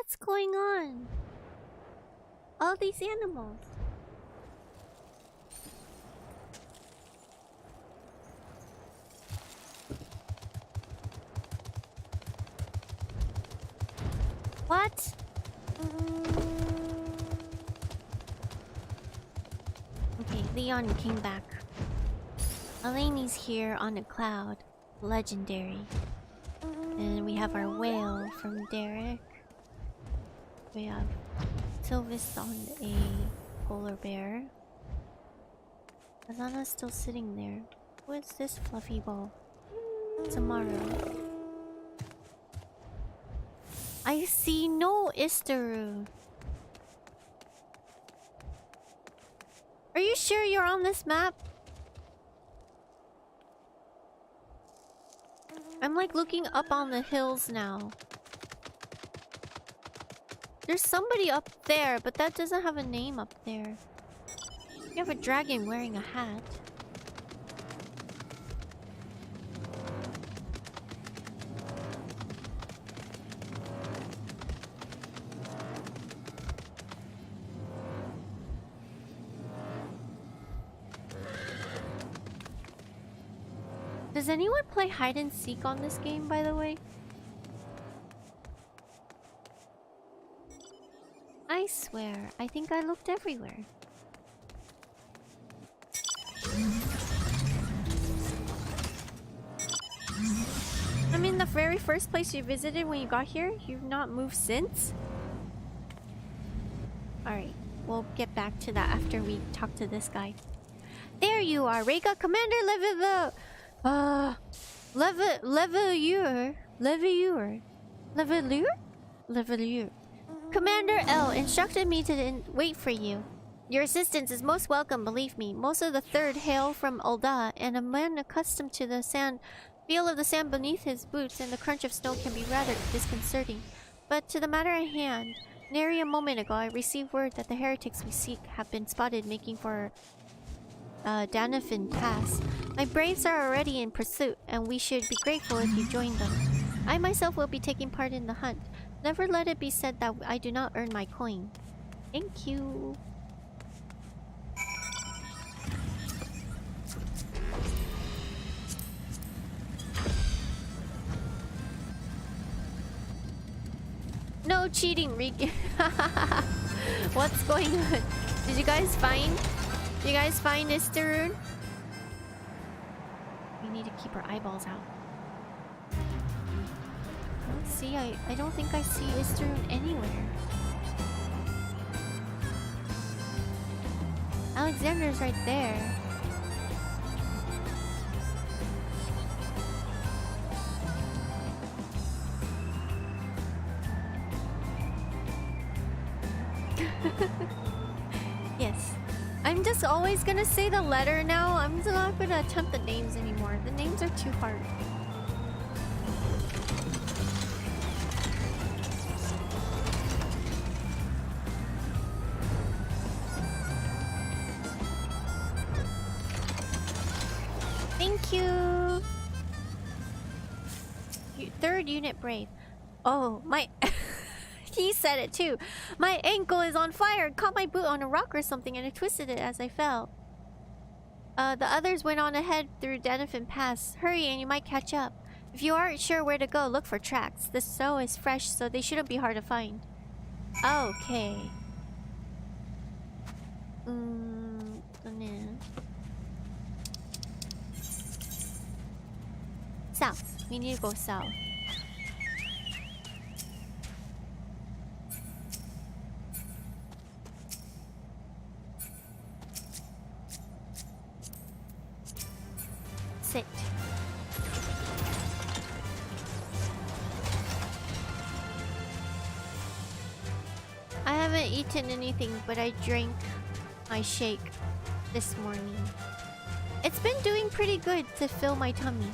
What's going on? All these animals. What? Okay, Leon came back. Eleni's here on a cloud. Legendary. And we have our whale from Derek. We have Silvist on a polar bear. Azana's still sitting there. Who is this fluffy ball? Tomorrow. I see no Isteru. Are you sure you're on this map? I'm like looking up on the hills now. There's somebody up there, but that doesn't have a name up there. You have a dragon wearing a hat. Does anyone play hide and seek on this game, by the way? I swear, I think I looked everywhere. I mean, the very first place you visited when you got here, you've not moved since? Alright, we'll get back to that after we talk to this guy. There you are, Reika, Commander Levelier. Commander L instructed me to wait for you. Your assistance is most welcome, believe me. Most of the Third hail from Ul'dah, and a man accustomed to the feel of the sand beneath his boots and the crunch of snow can be rather disconcerting. But to the matter at hand, nary a moment ago I received word that the heretics we seek have been spotted making for Danafin Pass. My braves are already in pursuit, and we should be grateful if you join them. I myself will be taking part in the hunt. Never let it be said that I do not earn my coin. Thank you. No cheating, Riki. What's going on? Did you guys find? Did you guys find Isterun? We need to keep our eyeballs out. See, I don't think I see Isterun anywhere. Alexander's right there. Yes. I'm just always gonna say the letter now. I'm not gonna attempt the names anymore. The names are too hard. Thank you. Third unit brave. Oh, my... He said it too. My ankle is on fire. Caught my boot on a rock or something and I twisted it as I fell. The others went on ahead through Danafin Pass. Hurry and you might catch up. If you aren't sure where to go, look for tracks. The snow is fresh, so they shouldn't be hard to find. Okay. South. We need to go south. Sit. I haven't eaten anything, but I drank my shake this morning. It's been doing pretty good to fill my tummy.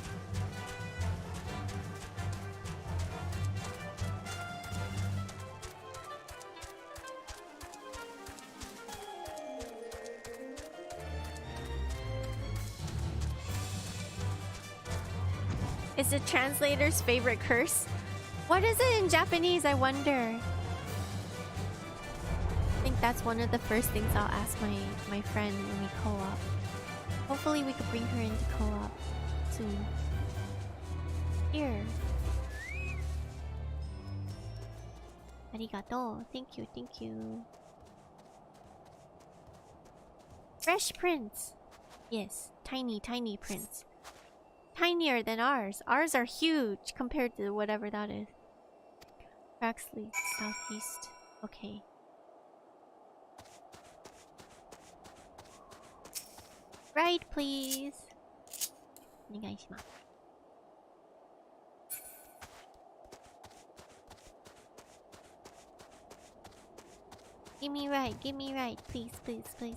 Is the translator's favorite curse? What is it in Japanese, I wonder? think that's one of the first things I'll ask my friend when we co-op. Hopefully we could bring her into co-op soon. Here. Arigato. Thank you, thank you. Fresh prints. Yes, tiny, tiny prints. Tinier than ours. Ours are huge compared to whatever that is. Craxley, southeast. Okay. Right, please. Onegaishimasu. Give me right, please, please, please.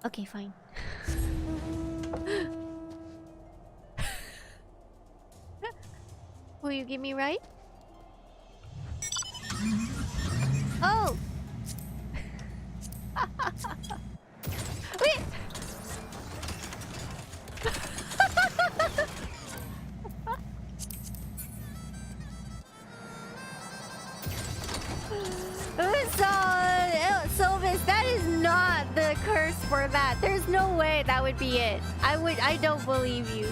Okay, fine. Will you give me right? Oh! Wait! Silvist, that is not the curse for that. There's no way that would be it. I don't believe you.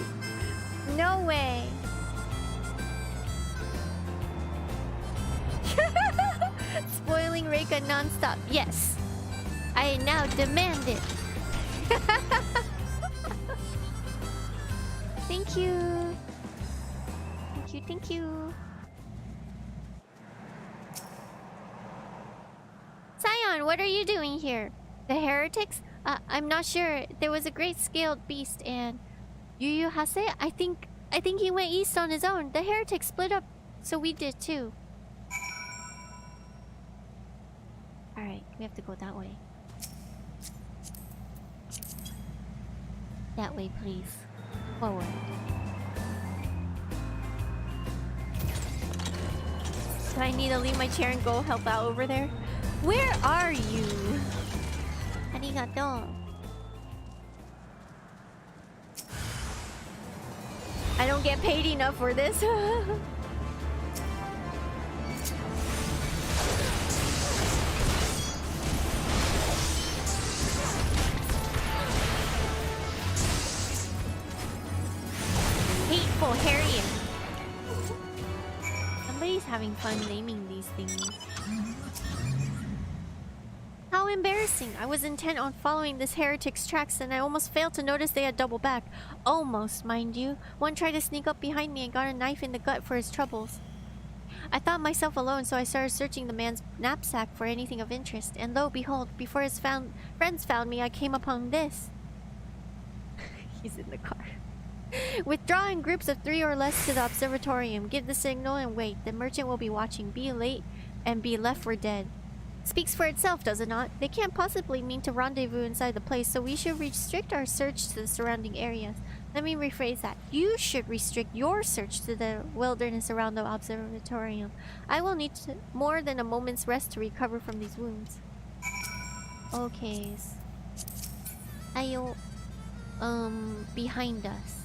No way. Spoiling Reika non-stop. Yes. I now demand it. Thank you. Thank you, thank you. Scion, what are you doing here? The heretics? I'm not sure. There was a great scaled beast and... Yu Hase? I think he went east on his own. The heretics split up, so we did too. Alright, we have to go that way. That way, please. Forward. Do I need to leave my chair and go help out over there? Where are you? Arigato. I don't get paid enough for this. Hateful Harriet. Somebody's having fun naming these things. How embarrassing. I was intent on following this heretic's tracks and I almost failed to notice they had doubled back. Almost, mind you. One tried to sneak up behind me and got a knife in the gut for his troubles. I thought myself alone, so I started searching the man's knapsack for anything of interest. And lo, behold, before his friends found me, I came upon this. He's in the car. Withdraw in groups of 3 or less to the observatorium. Give the signal and wait. The merchant will be watching. Be late and be left for dead. Speaks for itself, does it not? They can't possibly mean to rendezvous inside the place, so we should restrict our search to the surrounding areas. Let me rephrase that. You should restrict your search to the wilderness around the observatorium. I will need more than a moment's rest to recover from these wounds. Okay. Ayo. Behind us.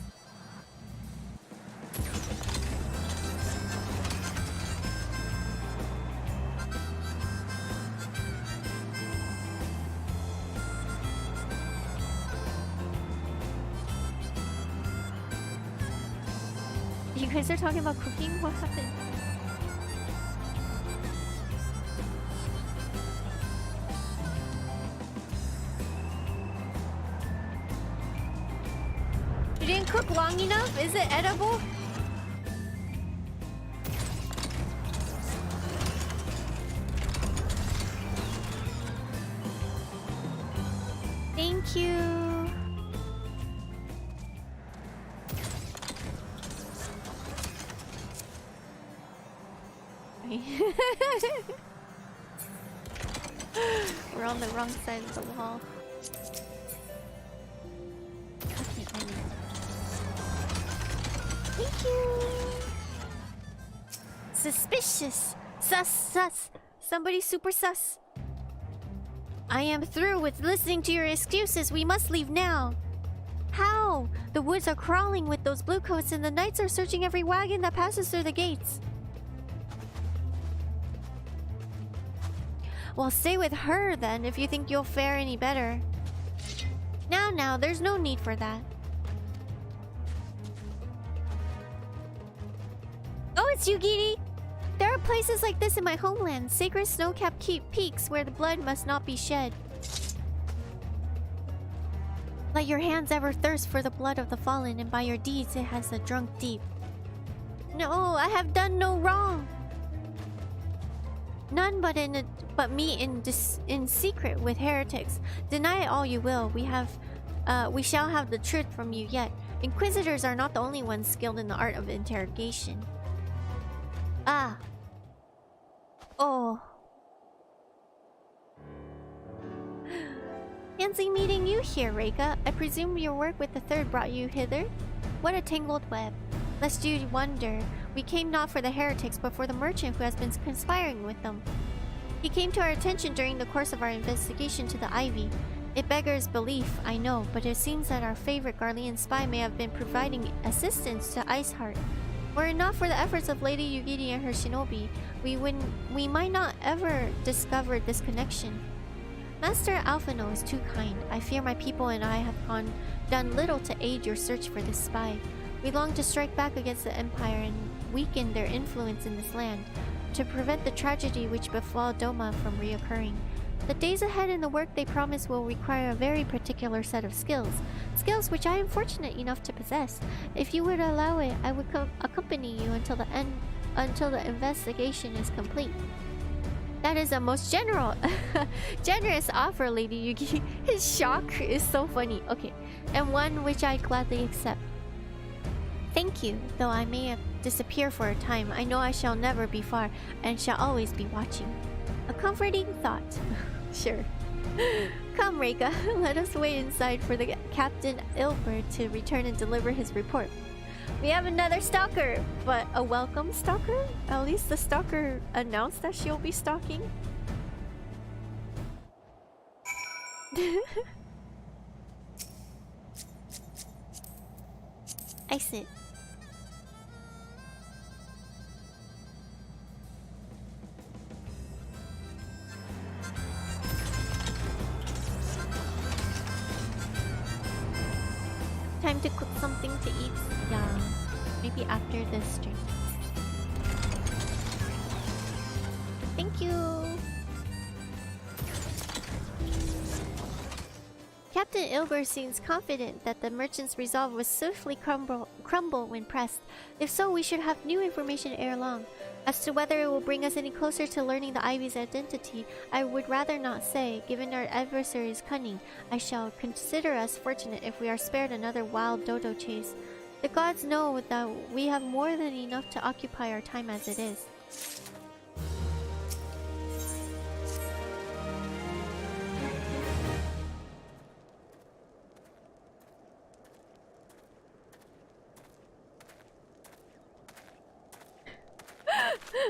You guys are talking about cooking? What happened? You didn't cook long enough? Is it edible? Thank you. We're on the wrong side of the wall. Okay, I know. Thank you. Suspicious. Sus. Somebody super sus. I am through with listening to your excuses. We must leave now. How? The woods are crawling with those bluecoats and the knights are searching every wagon that passes through the gates. Well, stay with her then if you think you'll fare any better. Now, there's no need for that. Oh, it's Yugiri! There are places like this in my homeland, sacred snow-capped peaks where the blood must not be shed. Let your hands ever thirst for the blood of the fallen, and by your deeds it has drunk deep. No, I have done no wrong. None but me in secret with heretics. Deny it all you will. We shall have the truth from you yet. Inquisitors are not the only ones skilled in the art of interrogation. Ah. Oh. Fancy meeting you here, Reika. I presume your work with the Third brought you hither? What a tangled web. Lest you wonder, we came not for the heretics, but for the merchant who has been conspiring with them. He came to our attention during the course of our investigation to the Ivy. It beggars belief, I know, but it seems that our favorite Garlean spy may have been providing assistance to Iceheart. Were it not for the efforts of Lady Yugiri and her shinobi, we might not ever discover this connection. Master Alphino is too kind. I fear my people and I have done little to aid your search for this spy. We long to strike back against the Empire and weaken their influence in this land, to prevent the tragedy which befell Doma from reoccurring. The days ahead and the work they promise will require a very particular set of skills. Skills which I am fortunate enough to possess. If you would allow it, I would accompany you until the investigation is complete. That is a most generous offer, Lady Yugi. His shock is so funny. Okay, and one which I gladly accept. Thank you, though I may disappear for a time. I know I shall never be far, and shall always be watching. A comforting thought. Sure. Come, Reika, let us wait inside for the Captain Ilbert to return and deliver his report. We have another stalker, but a welcome stalker? At least the stalker announced that she'll be stalking. I sit. Time to cook something to eat. Yeah, maybe after this stream. Thank you. Captain Ilber seems confident that the merchant's resolve will swiftly crumble when pressed. If so, we should have new information ere long. As to whether it will bring us any closer to learning the Ivy's identity, I would rather not say. Given our adversary's cunning, I shall consider us fortunate if we are spared another wild dodo chase. The gods know that we have more than enough to occupy our time as it is.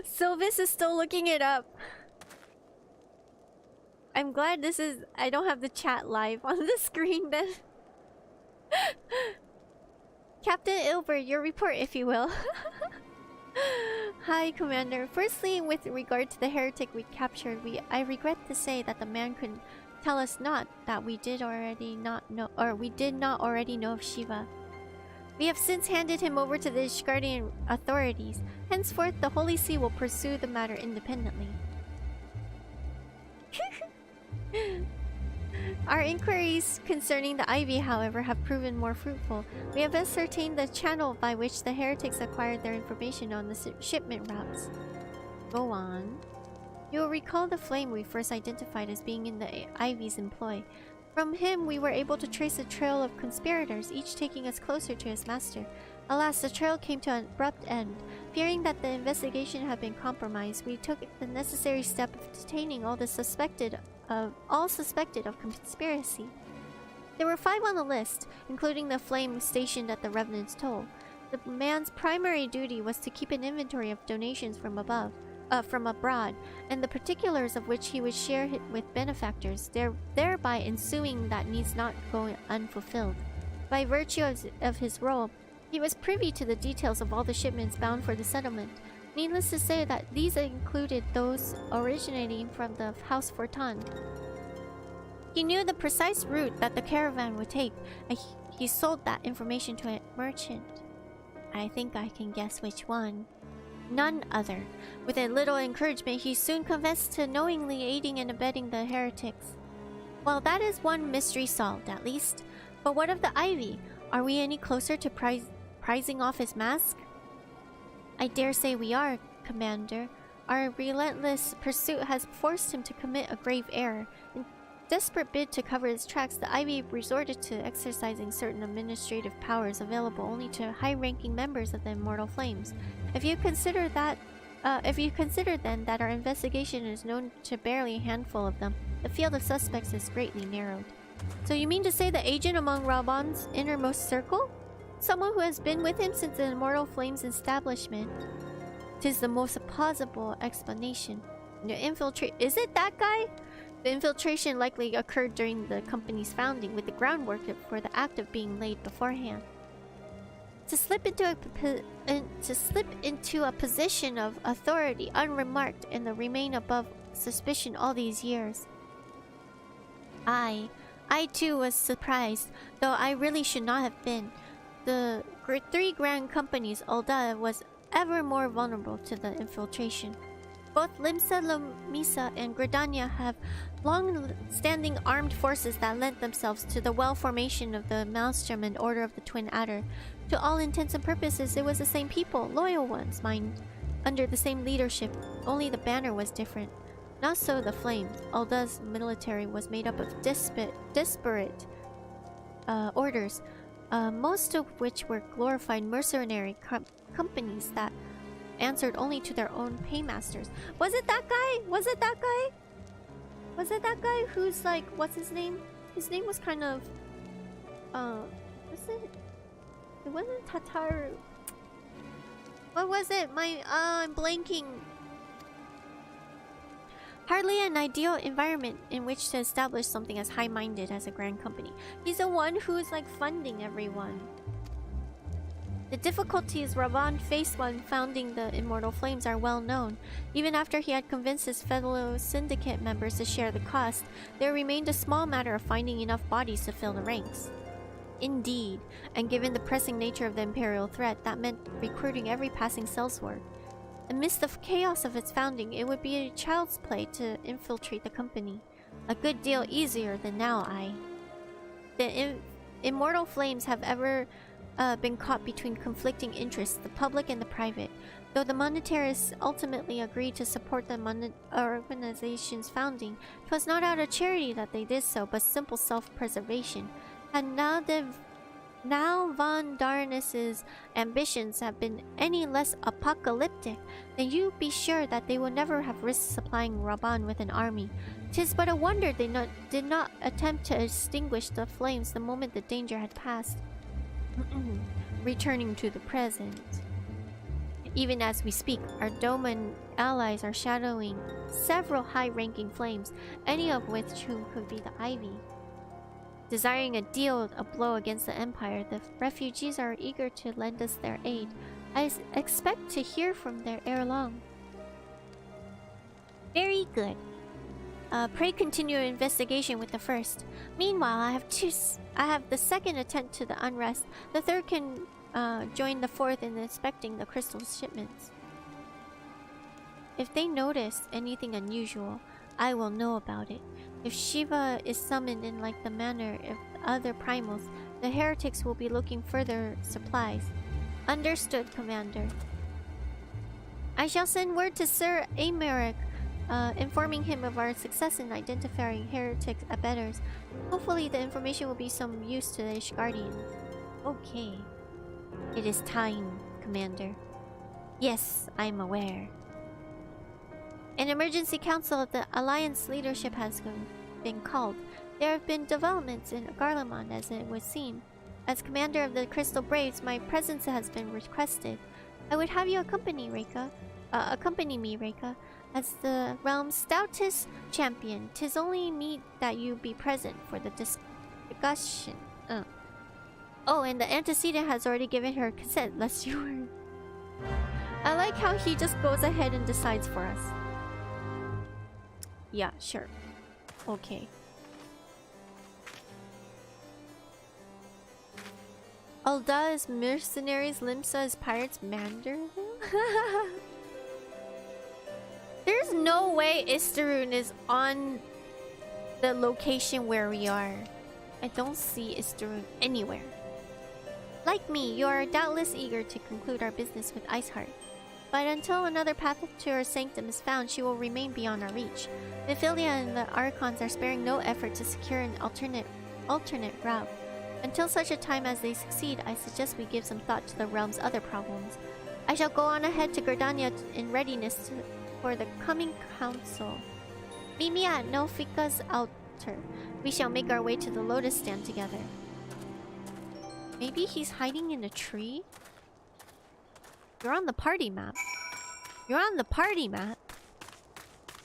Silvist is still looking it up. I'm glad this is... I don't have the chat live on the screen then. Captain Ilbert, your report, if you will. Hi, Commander. Firstly, with regard to the heretic we captured, I regret to say that the man could tell us not that we did not already know of Shiva. We have since handed him over to the Ishgardian authorities. Henceforth, the Holy See will pursue the matter independently. Our inquiries concerning the Ivy, however, have proven more fruitful. We have ascertained the channel by which the heretics acquired their information on the shipment routes. Go on. You will recall the flame we first identified as being in the Ivy's employ. From him, we were able to trace a trail of conspirators, each taking us closer to his master. Alas, the trail came to an abrupt end. Fearing that the investigation had been compromised, we took the necessary step of detaining all suspected of conspiracy. There were 5 on the list, including the flame stationed at the Revenant's Toll. The man's primary duty was to keep an inventory of donations from abroad, and the particulars of which he would share with benefactors, thereby ensuing that needs not go unfulfilled. By virtue of his role, he was privy to the details of all the shipments bound for the settlement. Needless to say that these included those originating from the House Fortan. He knew the precise route that the caravan would take, and he sold that information to a merchant. I think I can guess which one. None other. With a little encouragement, he soon confessed to knowingly aiding and abetting the heretics. Well, that is one mystery solved, at least. But what of the Ivy? Are we any closer to prizing off his mask? I dare say we are, Commander. Our relentless pursuit has forced him to commit a grave error. In desperate bid to cover his tracks, the Ivy resorted to exercising certain administrative powers available only to high-ranking members of the Immortal Flames. If you consider then that our investigation is known to barely a handful of them, the field of suspects is greatly narrowed. So you mean to say the agent among Raban's innermost circle? Someone who has been with him since the Immortal Flame's establishment? 'Tis the most plausible explanation. Is it that guy? The infiltration likely occurred during the company's founding, with the groundwork for the act of being laid beforehand. To slip into a position of authority unremarked and to remain above suspicion all these years. I too was surprised, though I really should not have been. The three grand companies Ulda was ever more vulnerable to the infiltration. Both Limsa, Lamisa, and Gridania have long-standing armed forces that lent themselves to the well-formation of the Maelstrom and Order of the Twin Adder. To all intents and purposes, it was the same people, loyal ones, mind, under the same leadership, only the banner was different. Not so the Flames. Ulda's military was made up of disparate orders, most of which were glorified mercenary companies that answered only to their own paymasters. Was it that guy? Was it that guy? Was it that guy who's like, what's his name? His name was kind of, was it? It wasn't Tatar. What was it? I'm blanking. Hardly an ideal environment in which to establish something as high-minded as a grand company. He's the one who's like funding everyone. The difficulties Raban faced when founding the Immortal Flames are well known. Even after he had convinced his fellow syndicate members to share the cost, there remained a small matter of finding enough bodies to fill the ranks. Indeed, and given the pressing nature of the Imperial threat, that meant recruiting every passing sellsword. Amidst the chaos of its founding, it would be a child's play to infiltrate the company. A good deal easier than now, The Immortal Flames have ever been caught between conflicting interests, the public and the private. Though the monetarists ultimately agreed to support the organization's founding, it was not out of charity that they did so, but simple self-preservation. And now Von Darnus's ambitions have been any less apocalyptic, then you be sure that they will never have risked supplying Raban with an army. 'Tis but a wonder they did not attempt to extinguish the flames the moment the danger had passed. Returning to the present. Even as we speak, our Doman allies are shadowing several high-ranking flames, any of which whom could be the Ivy. Desiring a blow against the Empire, the refugees are eager to lend us their aid. I expect to hear from them ere long. Very good. Pray continue your investigation with the first. Meanwhile, I have the second attempt to the unrest. The third can join the fourth in inspecting the crystal shipments. If they notice anything unusual, I will know about it. If Shiva is summoned in like the manner of other primals, the heretics will be looking further supplies. Understood, Commander. I shall send word to Sir Americ, informing him of our success in identifying heretic abettors. Hopefully the information will be some use to the Ishgardians. Okay. It is time, Commander. Yes, I am aware. An emergency council of the Alliance leadership has been called. There have been developments in Garlemald, as it would seem. As commander of the Crystal Braves, my presence has been requested. I would have you accompany me, Reika, as the realm's stoutest champion. 'Tis only meet that you be present for the discussion. Oh, and the antecedent has already given her consent, lest you were... I like how he just goes ahead and decides for us. Yeah, sure. Okay. Alda is mercenaries, Limsa is pirates, Mander? There's no way Isterun is on the location where we are. I don't see Isterun anywhere. Like me, you are doubtless eager to conclude our business with Iceheart. But until another path to her sanctum is found, she will remain beyond our reach. Nephilia and the Archons are sparing no effort to secure an alternate route. Until such a time as they succeed, I suggest we give some thought to the realm's other problems. I shall go on ahead to Gerdania in readiness for the coming council. Meet me at Nofika's altar. We shall make our way to the lotus stand together. Maybe he's hiding in a tree? You're on the party map. You're on the party map.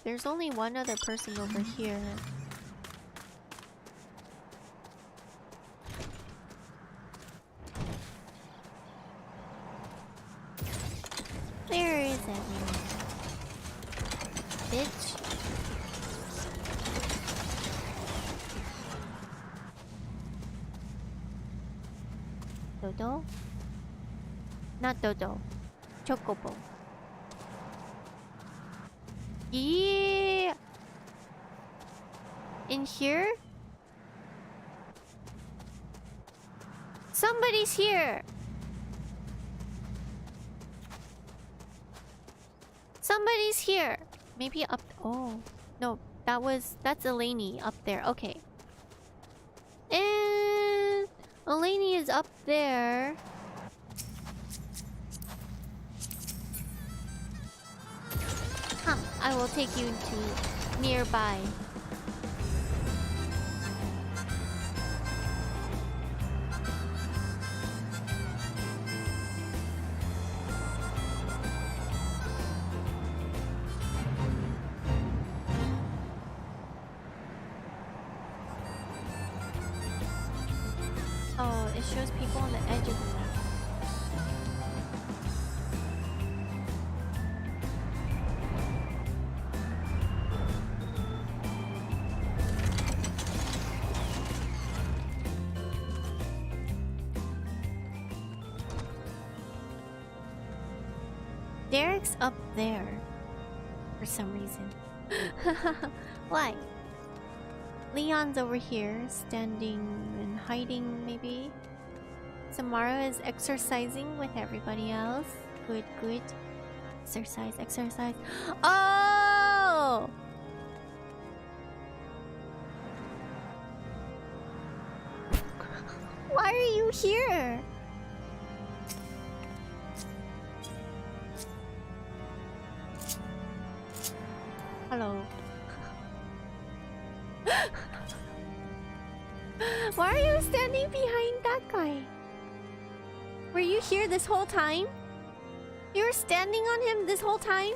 There's only one other person over here. Where is everyone? Bitch. Dodo? Not Dodo. Chocobo. Yeah! In here? Somebody's here! Somebody's here! Maybe up... Oh. No, that's Eleni up there. Okay. And... Eleni is up there. Come, I will take you to nearby. Oh, it shows people on the edge of the map. Derek's up there for some reason. Why? Leon's over here, standing and hiding, maybe. Samara is exercising with everybody else. Good, good. Exercise, exercise. Oh! Why are you here? Hello. Why are you standing behind that guy? Were you here this whole time? You were standing on him this whole time?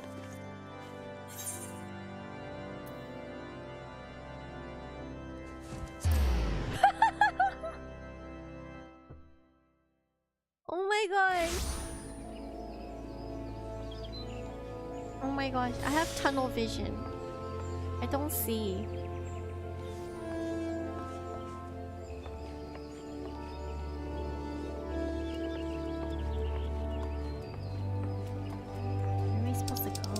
Oh my gosh. Oh my gosh, I have tunnel vision. I don't see. Where am I supposed to go?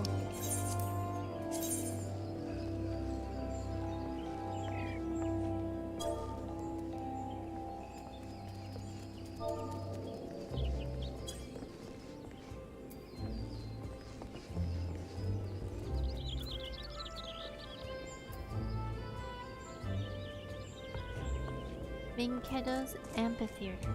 Minkeda's amphitheater.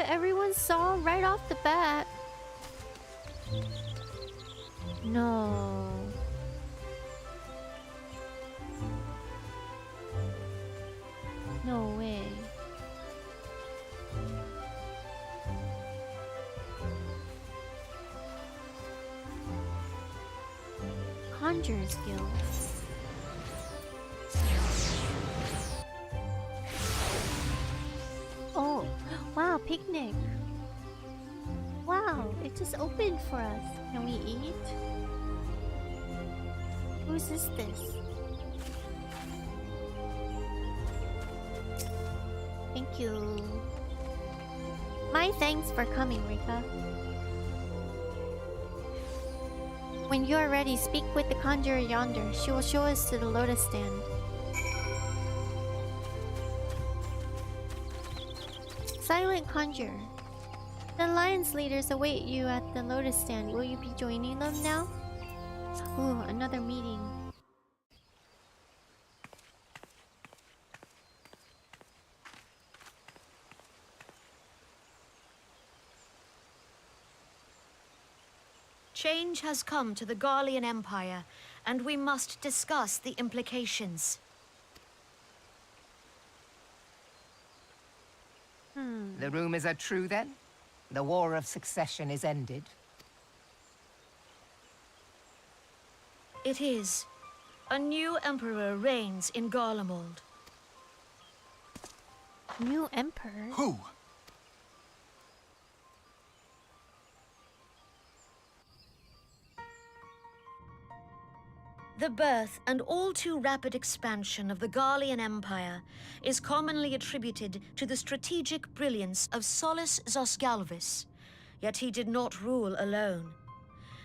Everyone saw right off the bat. No. No way. Conjurer's Guild. Oh, wow, picnic. Wow, it just opened for us. Can we eat? Whose is this? Thank you. My thanks for coming, Reika. When you are ready, speak with the conjurer yonder. She will show us to the lotus stand. Silent conjurer. The alliance leaders await you at the lotus stand. Will you be joining them now? Ooh, another meeting. Change has come to the Garlean Empire, and we must discuss the implications. The rumors are true, then? The War of Succession is ended? It is. A new emperor reigns in Garlemald. New emperor? Who? The birth and all too rapid expansion of the Garlean Empire is commonly attributed to the strategic brilliance of Solus Zosgalvis, yet he did not rule alone.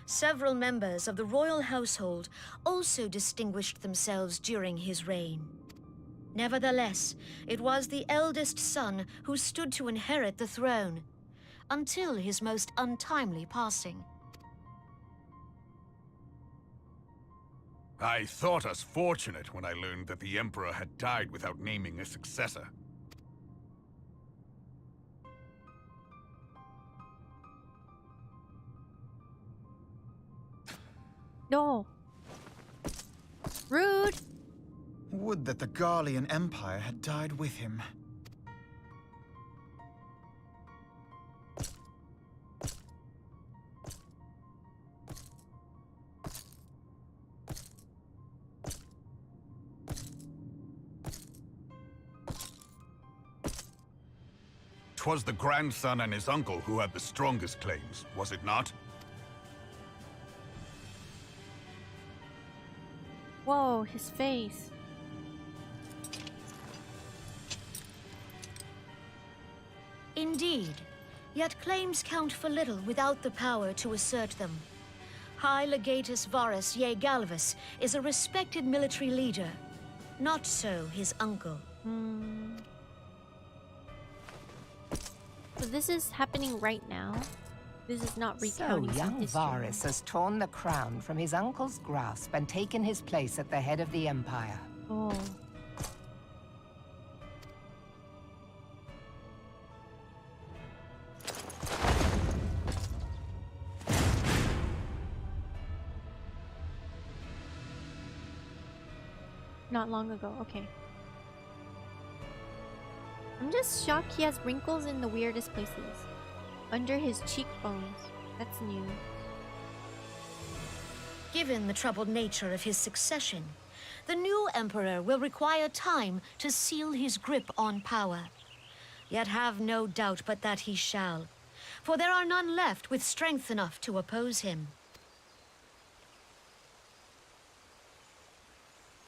Several members of the royal household also distinguished themselves during his reign. Nevertheless, it was the eldest son who stood to inherit the throne, until his most untimely passing. I thought us fortunate when I learned that the Emperor had died without naming a successor. No. Rude. Would that the Garlean Empire had died with him. 'Twas the grandson and his uncle who had the strongest claims, was it not? Whoa, his face. Indeed, yet claims count for little without the power to assert them. High Legatus Varus Ye Galvus is a respected military leader. Not so his uncle. So this is happening right now. This is not So recounting some young history. Varus has torn the crown from his uncle's grasp and taken his place at the head of the Empire. Oh. Not long ago, okay. I'm just shocked he has wrinkles in the weirdest places. Under his cheekbones. That's new. Given the troubled nature of his succession, the new emperor will require time to seal his grip on power. Yet have no doubt but that he shall, for there are none left with strength enough to oppose him.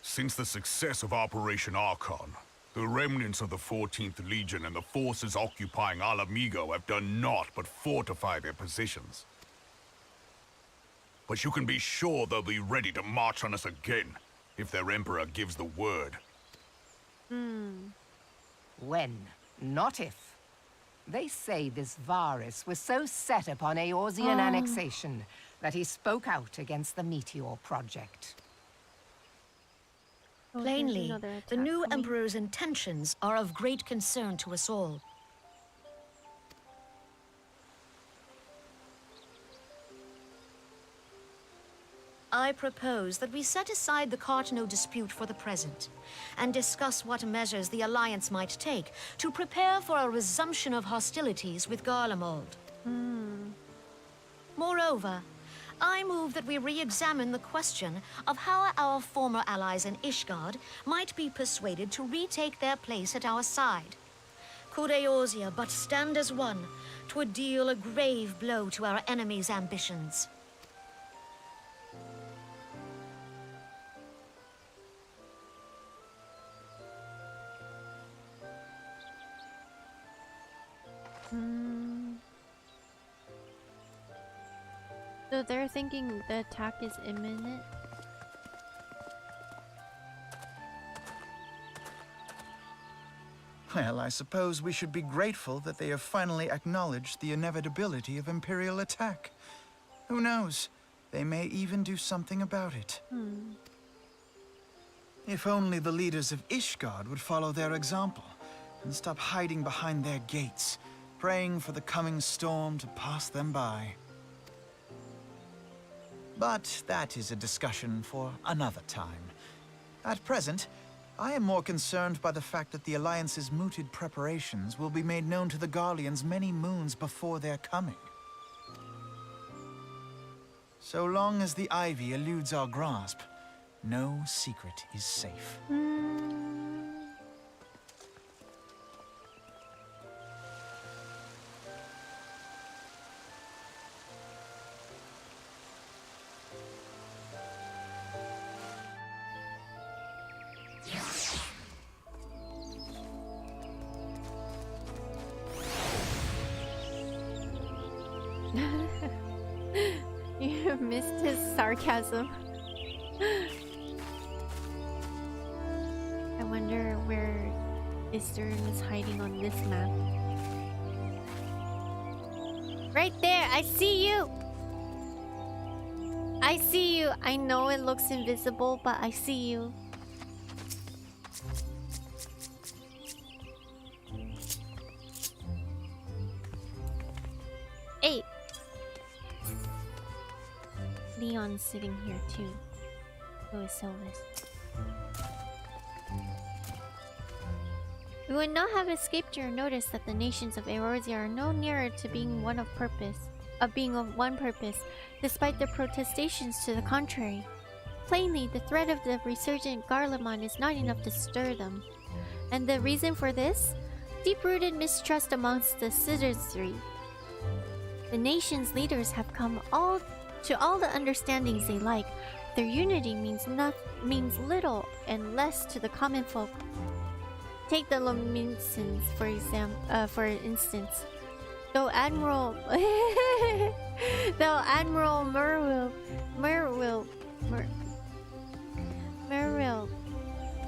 Since the success of Operation Archon, the remnants of the 14th Legion and the forces occupying Alamigo have done naught but fortify their positions. But you can be sure they'll be ready to march on us again, if their Emperor gives the word. When, not if. They say this Varus was so set upon Eorzean annexation that he spoke out against the Meteor Project. Oh, there's Plainly, another the attack new coming. emperor's intentions are of great concern to us all. I propose that we set aside the Cartno dispute for the present, and discuss what measures the Alliance might take to prepare for a resumption of hostilities with Garlemald. Moreover, I move that we re-examine the question of how our former allies in Ishgard might be persuaded to retake their place at our side. Could Eorzea but stand as one, 'twould deal a grave blow to our enemies' ambitions. So they're thinking the attack is imminent? Well, I suppose we should be grateful that they have finally acknowledged the inevitability of Imperial attack. Who knows? They may even do something about it. If only the leaders of Ishgard would follow their example and stop hiding behind their gates, praying for the coming storm to pass them by. But that is a discussion for another time. At present, I am more concerned by the fact that the Alliance's mooted preparations will be made known to the Garleans many moons before their coming. So long as the ivy eludes our grasp, no secret is safe. You missed his sarcasm. I wonder where Eastern is hiding on this map. Right there! I see you! I see you! I know it looks invisible, but I see you. Hey! Leon's sitting here too. So is Silvist. We would not have escaped your notice that the nations of Eorzea are no nearer to being of one purpose, despite their protestations to the contrary. Plainly, the threat of the resurgent Garlemald is not enough to stir them. And the reason for this? Deep-rooted mistrust amongst the citizenry. The nation's leaders have come to all the understandings they like. Their unity means little and less to the common folk. Take the Lominsons, for instance. Though Admiral Merwill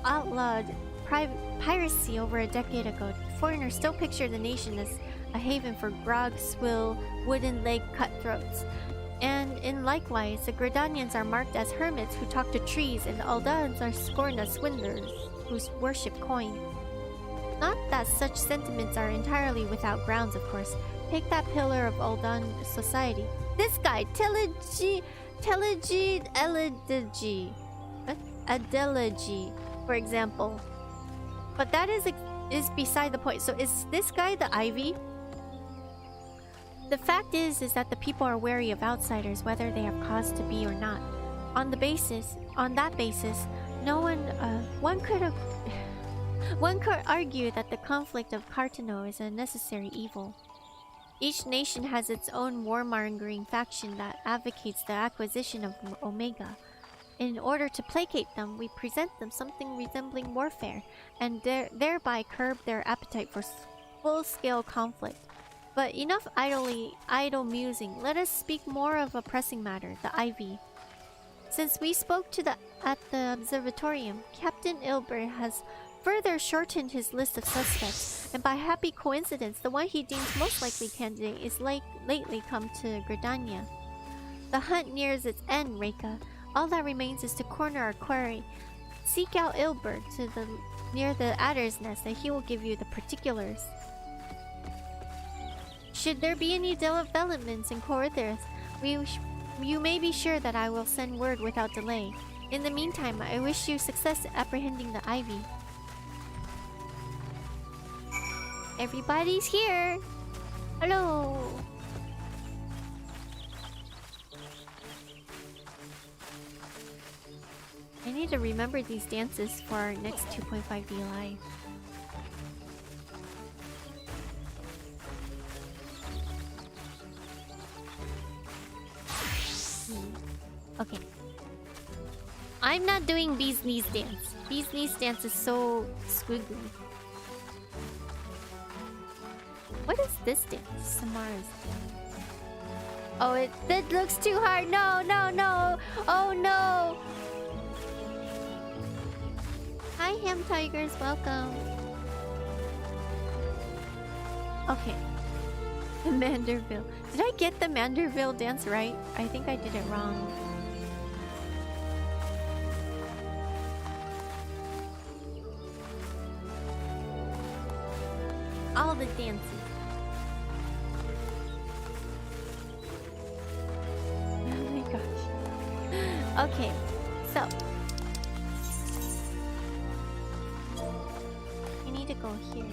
outlawed piracy over a decade ago, foreigners still picture the nation as a haven for grog, swill, wooden leg cutthroats. And in likewise, the Gridanians are marked as hermits who talk to trees, and the Aldans are scorned as swindlers who worship coin. Not that such sentiments are entirely without grounds, of course. Take that pillar of Aldan society. This guy, Telegy Adelegy, for example. But that is beside the point. So is this guy the Ivy? The fact is that the people are wary of outsiders, whether they have cause to be or not. On that basis, one could argue that the conflict of Cartano is a necessary evil. Each nation has its own warmongering faction that advocates the acquisition of Omega. In order to placate them, we present them something resembling warfare, and thereby curb their appetite for full-scale conflict. But enough idle musing. Let us speak more of a pressing matter, the Ivy. Since we spoke at the observatorium, Captain Ilbert has further shortened his list of suspects, and by happy coincidence, the one he deems most likely candidate is lately come to Gridania. The hunt nears its end, Reika. All that remains is to corner our quarry. Seek out Ilbert near the Adder's Nest, and he will give you the particulars. Should there be any developments in Corridors, you may be sure that I will send word without delay. In the meantime, I wish you success apprehending the Ivy. Everybody's here! Hello! need to remember these dances for our next 2.5 DLI. Okay. I'm not doing Bee's Knees dance. Bee's Knees dance is so squiggly. What is this dance? Samara's dance. Oh, that looks too hard. No, no, no. Oh, no. Hi, Ham Tigers. Welcome. Okay. The Manderville. Did I get the Manderville dance right? I think I did it wrong. All the dances. Oh my gosh. Okay, so I need to go here.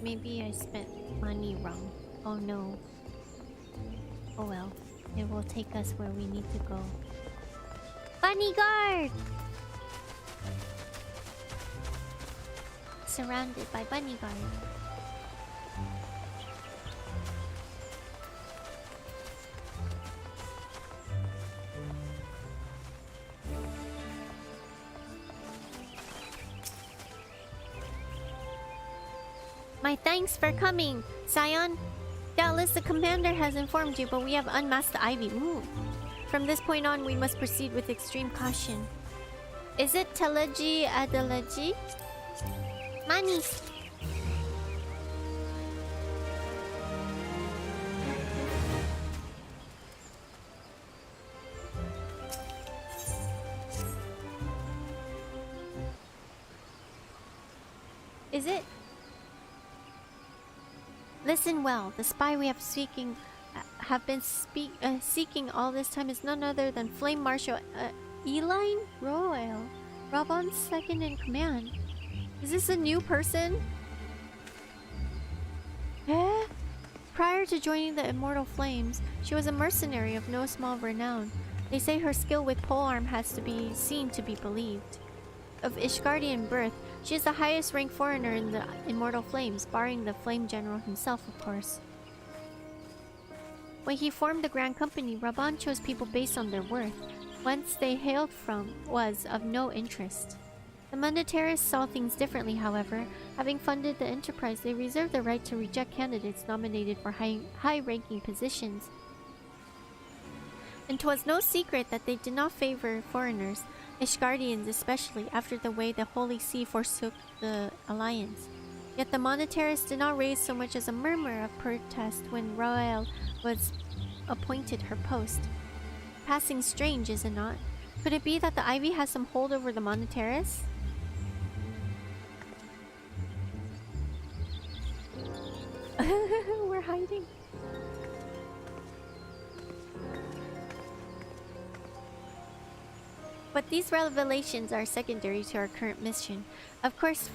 Maybe I spent money wrong. Oh no. Oh well. It will take us where we need to go. Bunny guard! Surrounded by bunny guard. My thanks for coming, Scion. Doubtless the commander has informed you, but we have unmasked the Ivy. Ooh. From this point on, we must proceed with extreme caution. Is it Telegy Adelegy? Money. Is it? Listen well. The spy we have been seeking all this time is none other than Flame Marshal Eline Royal, Rabon's second in command. Is this a new person? Eh? Prior to joining the Immortal Flames, she was a mercenary of no small renown. They say her skill with polearm has to be seen to be believed. Of Ishgardian birth, she is the highest ranked foreigner in the Immortal Flames, barring the Flame General himself, of course. When he formed the Grand Company, Rabon chose people based on their worth. Whence they hailed from was of no interest. The monetarists saw things differently, however. Having funded the enterprise, they reserved the right to reject candidates nominated for high-ranking positions. And 'twas no secret that they did not favor foreigners, Ishgardians especially, after the way the Holy See forsook the Alliance. Yet the monetarists did not raise so much as a murmur of protest when Royal was appointed her post. Passing strange, is it not? Could it be that the Ivy has some hold over the monetarists? We're hiding. But these revelations are secondary to our current mission. Of course,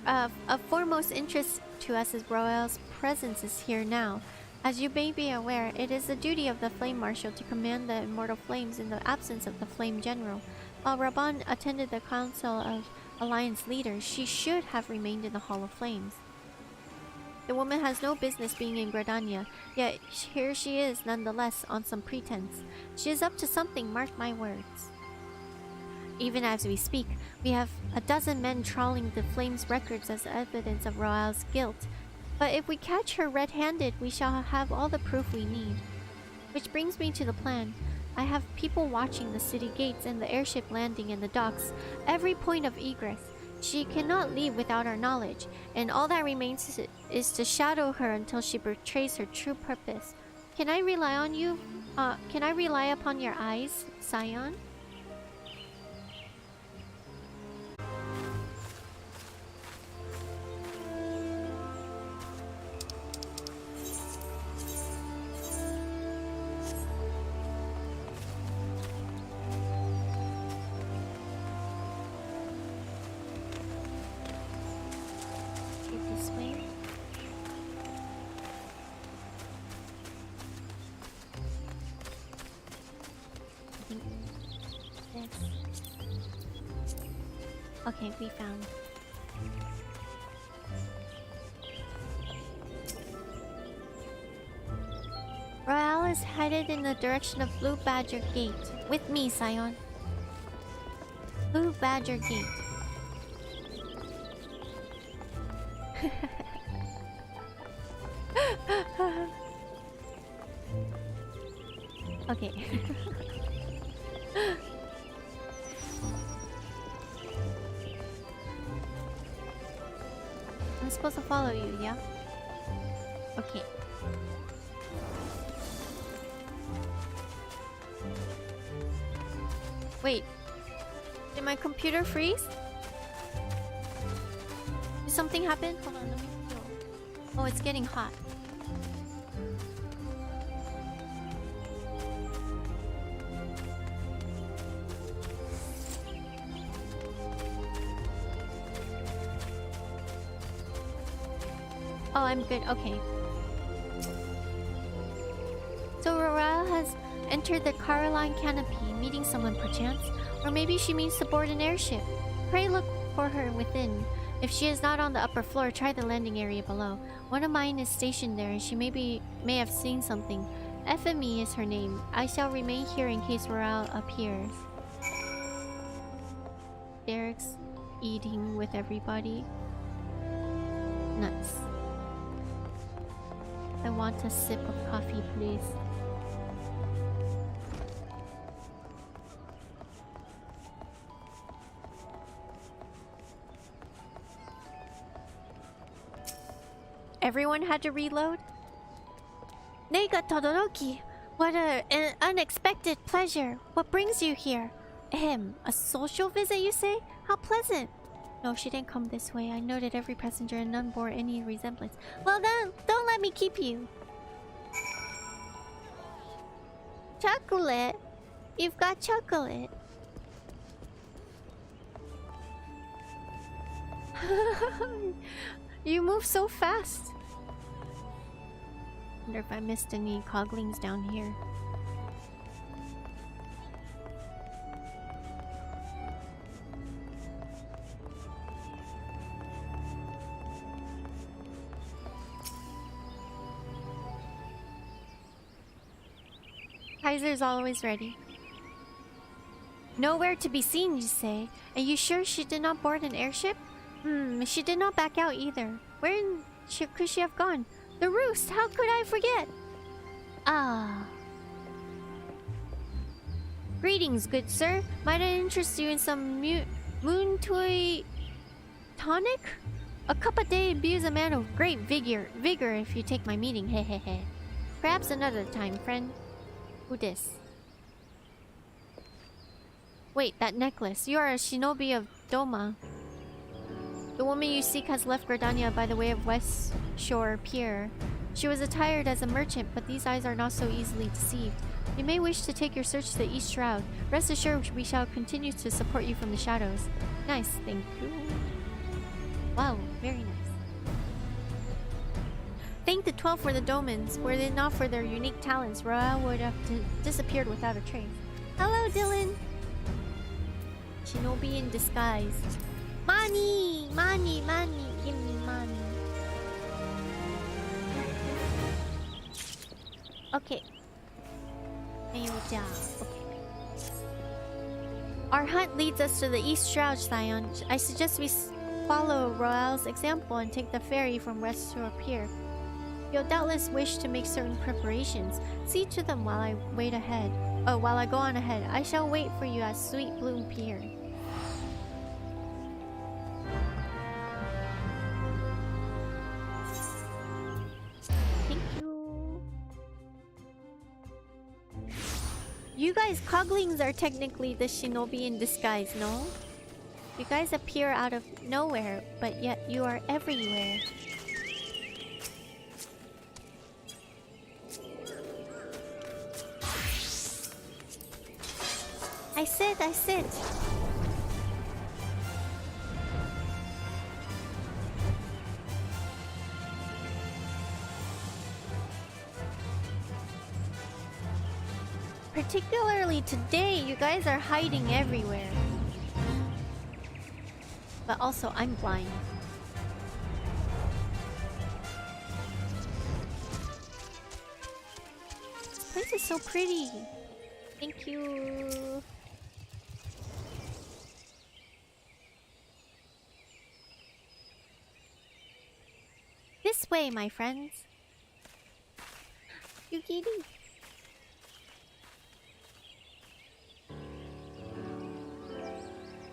of foremost interest to us is Royal's presence is here now. As you may be aware, it is the duty of the Flame Marshal to command the Immortal Flames in the absence of the Flame General. While Rabon attended the Council of Alliance Leaders, she should have remained in the Hall of Flames. The woman has no business being in Gradania, yet here she is nonetheless on some pretense. She is up to something, mark my words. Even as we speak, we have a dozen men trawling the Flames' records as evidence of Royal's guilt. But if we catch her red-handed, we shall have all the proof we need. Which brings me to the plan. I have people watching the city gates and the airship landing and the docks, every point of egress. She cannot leave without our knowledge, and all that remains is to shadow her until she betrays her true purpose. Can I rely on you? Can I rely upon your eyes, Scion? This way. I think this. Okay, we found. Royale is headed in the direction of Blue Badger Gate. With me, Scion. Blue Badger Gate. Okay. I'm supposed to follow you, yeah? Okay. Wait. Did my computer freeze? Did something happen? Hold on, let me feel. Oh, it's getting hot. Oh, I'm good. Okay. So Royale has entered the Caroline canopy, meeting someone perchance. Or maybe she means to board an airship. Pray look for her within. If she is not on the upper floor, try the landing area below. One of mine is stationed there, and she may have seen something. FME is her name. I shall remain here in case Royale appears. Derek's eating with everybody. Nuts. I want a sip of coffee, please. Everyone had to reload? Nega Todoroki! What an unexpected pleasure! What brings you here? Ahem, a social visit, you say? How pleasant! No, she didn't come this way. I noted every passenger and none bore any resemblance. Well then, don't let me keep you. Chocolate? You've got chocolate. You move so fast. Wonder if I missed any coglings down here. Kaiser's always ready. Nowhere to be seen, you say? Are you sure she did not board an airship? She did not back out either. Where could she have gone? The roost! How could I forget? Ah. Greetings, good sir. Might I interest you in some moon toy tonic? A cup a day imbues a man of great vigor if you take my meaning, hehehe. Perhaps another time, friend. Who dis? Wait, that necklace. You are a shinobi of Doma. The woman you seek has left Gridania by the way of West Shore Pier. She was attired as a merchant, but these eyes are not so easily deceived. You may wish to take your search to the East Shroud. Rest assured we shall continue to support you from the shadows. Nice, thank you. Wow, very nice. Thank the 12 for the Domans. Were it not for their unique talents, Royale would have disappeared without a trace. Hello, Dylan! Shinobi in disguise. Money! Money, money, give me money. Okay. Okay. Our hunt leads us to the East Shroud, Scion. I suggest we follow Royale's example and take the ferry from West Shore Pier. You'll doubtless wish to make certain preparations. See to them while I wait ahead. Oh, while I go on ahead. I shall wait for you at Sweet Bloom Pier. You guys, Coglings are technically the shinobi in disguise, no? You guys appear out of nowhere, but yet you are everywhere. I sit. Particularly today, you guys are hiding everywhere. But also, I'm blind. This place is so pretty. Thank you. This way, my friends. Yukiri.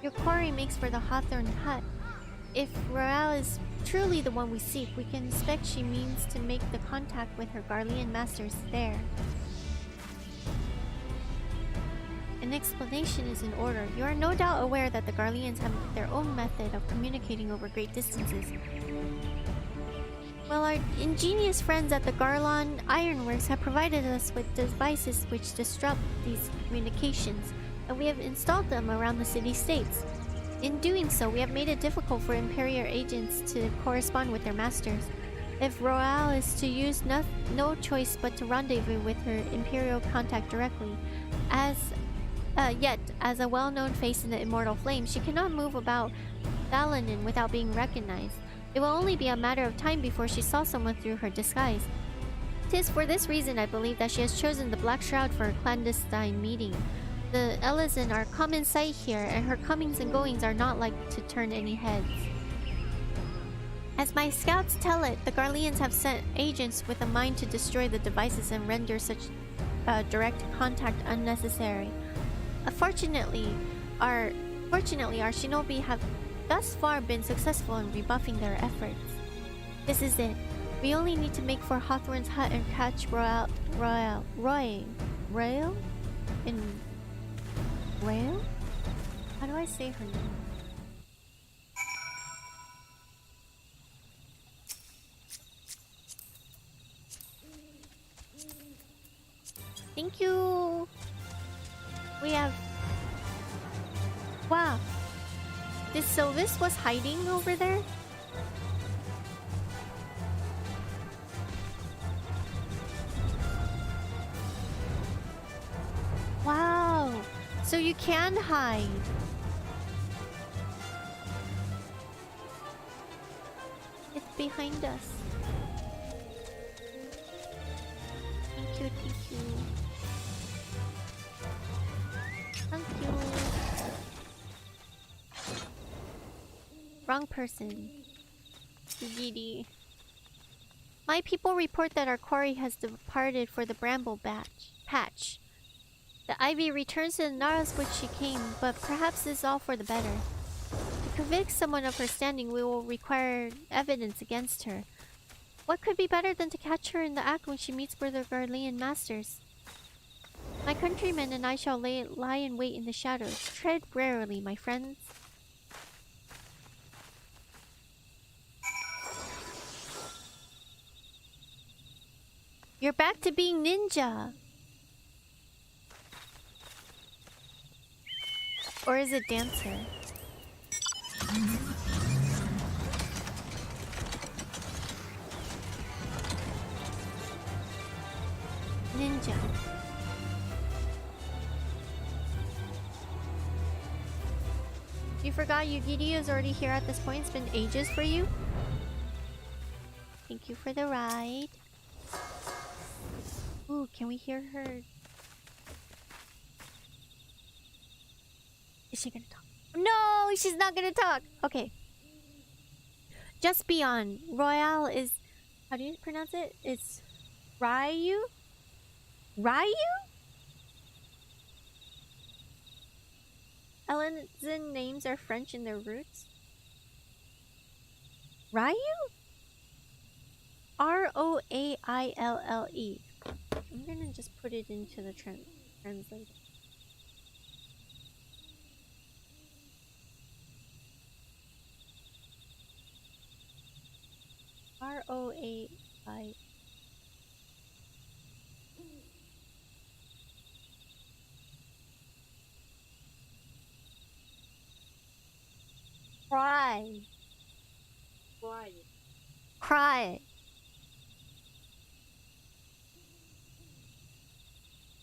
Your quarry makes for the Hawthorne hut. If Royale is truly the one we seek, we can suspect she means to make the contact with her Garlean masters there. An explanation is in order. You are no doubt aware that the Garleans have their own method of communicating over great distances. Well, our ingenious friends at the Garlon Ironworks have provided us with devices which disrupt these communications, and we have installed them around the city-states. In doing so, we have made it difficult for Imperial agents to correspond with their masters. If Royale is to use no choice but to rendezvous with her Imperial contact directly, yet, as a well-known face in the Immortal Flame, she cannot move about Thalanin without being recognized. It will only be a matter of time before she saw someone through her disguise. 'Tis for this reason, I believe, that she has chosen the Black Shroud for a clandestine meeting. The Elezen are common sight here, and her comings and goings are not like to turn any heads. As my scouts tell it, the Garleans have sent agents with a mind to destroy the devices and render such direct contact unnecessary. Fortunately, our shinobi have thus far been successful in rebuffing their efforts. This is it. We only need to make for Hawthorne's hut and catch Royal? How do I say her name? Thank you. We have... Wow. This Silvist was hiding over there? Wow. So you can hide. It's behind us. Thank you, thank you. Thank you. Wrong person. Giddy. My people report that our quarry has departed for the bramble patch. The ivy returns to the Naras which she came, but perhaps this is all for the better. To convict someone of her standing, we will require evidence against her. What could be better than to catch her in the act when she meets with her Garlean masters? My countrymen and I shall lie in wait in the shadows. Tread warily, my friends. You're back to being ninja! Or is it dancer? Ninja. You forgot Yugiri is already here at this point. It's been ages for you. Thank you for the ride. Ooh, can we hear her? Is she gonna talk? No, she's not gonna talk. Okay. Just beyond. Royale is... How do you pronounce it? It's... Ryu? Ryu? Elezen names are French in their roots. Ryu? R-O-A-I-L-L-E. I'm gonna just put it into the translator. R-O-A-I. Cry. Cry.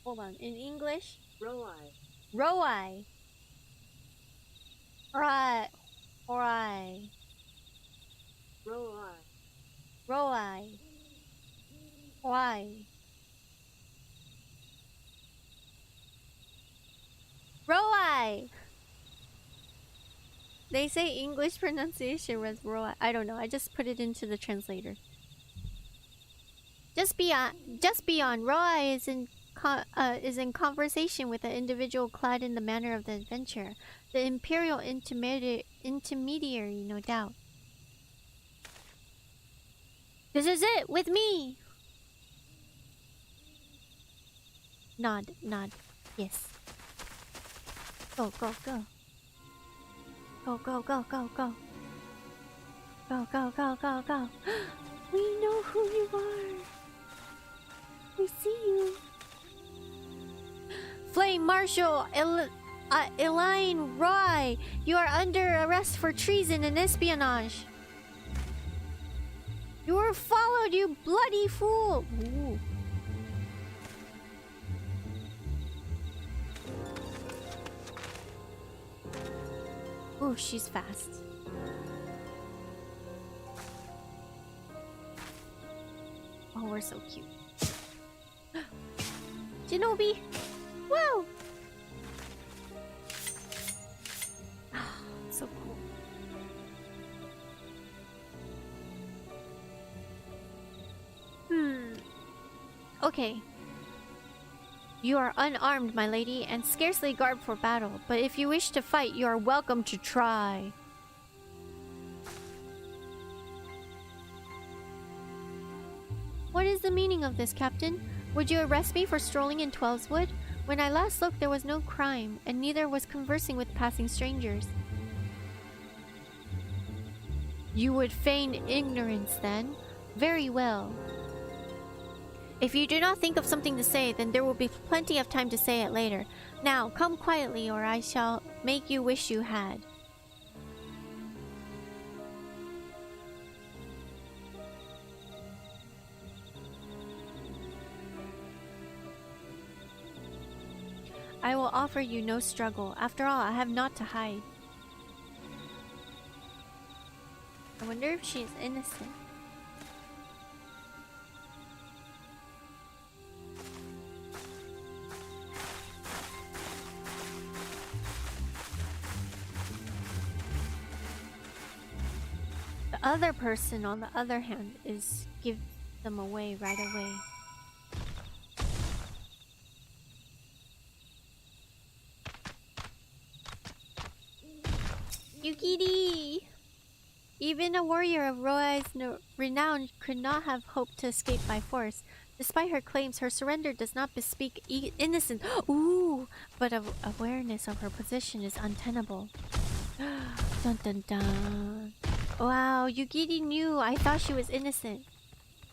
Hold on. In English? Roi. Cry. Cry. Roi. Cry. Roi. They say English pronunciation was Roi. I don't know. I just put it into the translator. Just beyond. Roi is in conversation with an individual clad in the manner of the adventure. The imperial intermediary, no doubt. This is it with me. Nod. Yes. Go. Go. We know who you are. We see you. Flame Marshal Elaine Roy, you are under arrest for treason and espionage. You were followed, you bloody fool. Ooh. Ooh, she's fast. Oh, we're so cute. Shinobi! Wow! So cool. Okay. You are unarmed, my lady, and scarcely garbed for battle. But if you wish to fight, you are welcome to try. What is the meaning of this, Captain? Would you arrest me for strolling in Twelveswood? When I last looked, there was no crime, and neither was conversing with passing strangers. You would feign ignorance, then? Very well. If you do not think of something to say, then there will be plenty of time to say it later. Now, come quietly, or I shall make you wish you had. I will offer you no struggle. After all, I have naught to hide. I wonder if she's innocent. The other person, on the other hand, is give them away right away. Yukiri! Even a warrior of Roi's renown could not have hoped to escape by force. Despite her claims, her surrender does not bespeak innocence. Ooh! But awareness of her position is untenable. Dun dun dun. Wow, Yukiri knew. I thought she was innocent.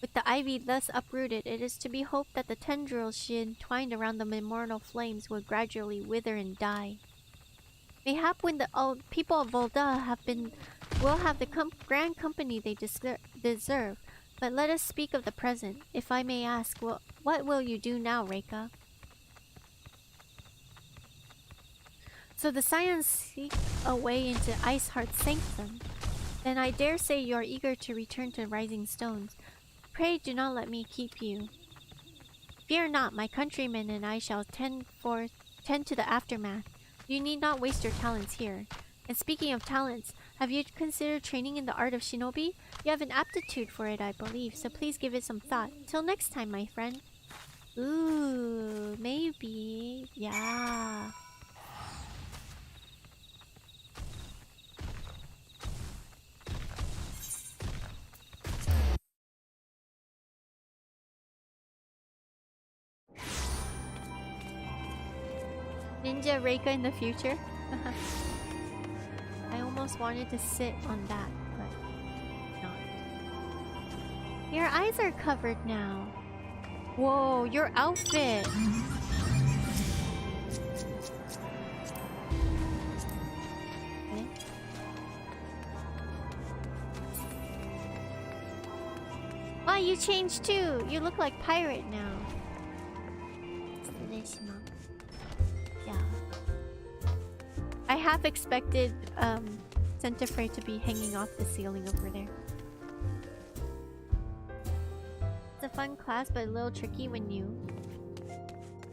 With the ivy thus uprooted, it is to be hoped that the tendrils she entwined around the immortal flames will gradually wither and die. Mayhap when the people of Volda will have the grand company they deserve. But let us speak of the present. If I may ask, what will you do now, Reika? So the Scions seek a way into Iceheart's sanctum. Then I dare say you are eager to return to Rising Stones. Pray do not let me keep you. Fear not, my countrymen and I shall tend to the aftermath. You need not waste your talents here. And speaking of talents, have you considered training in the art of shinobi? You have an aptitude for it, I believe, so please give it some thought. Till next time, my friend. Ooh, maybe. Yeah. Ninja Reika in the future? I almost wanted to sit on that, but not. Your eyes are covered now. Whoa, your outfit. Okay. Wow, you changed too. You look like pirate now. Yeah. I half expected Centifray to be hanging off the ceiling over there. It's a fun class, but a little tricky when new.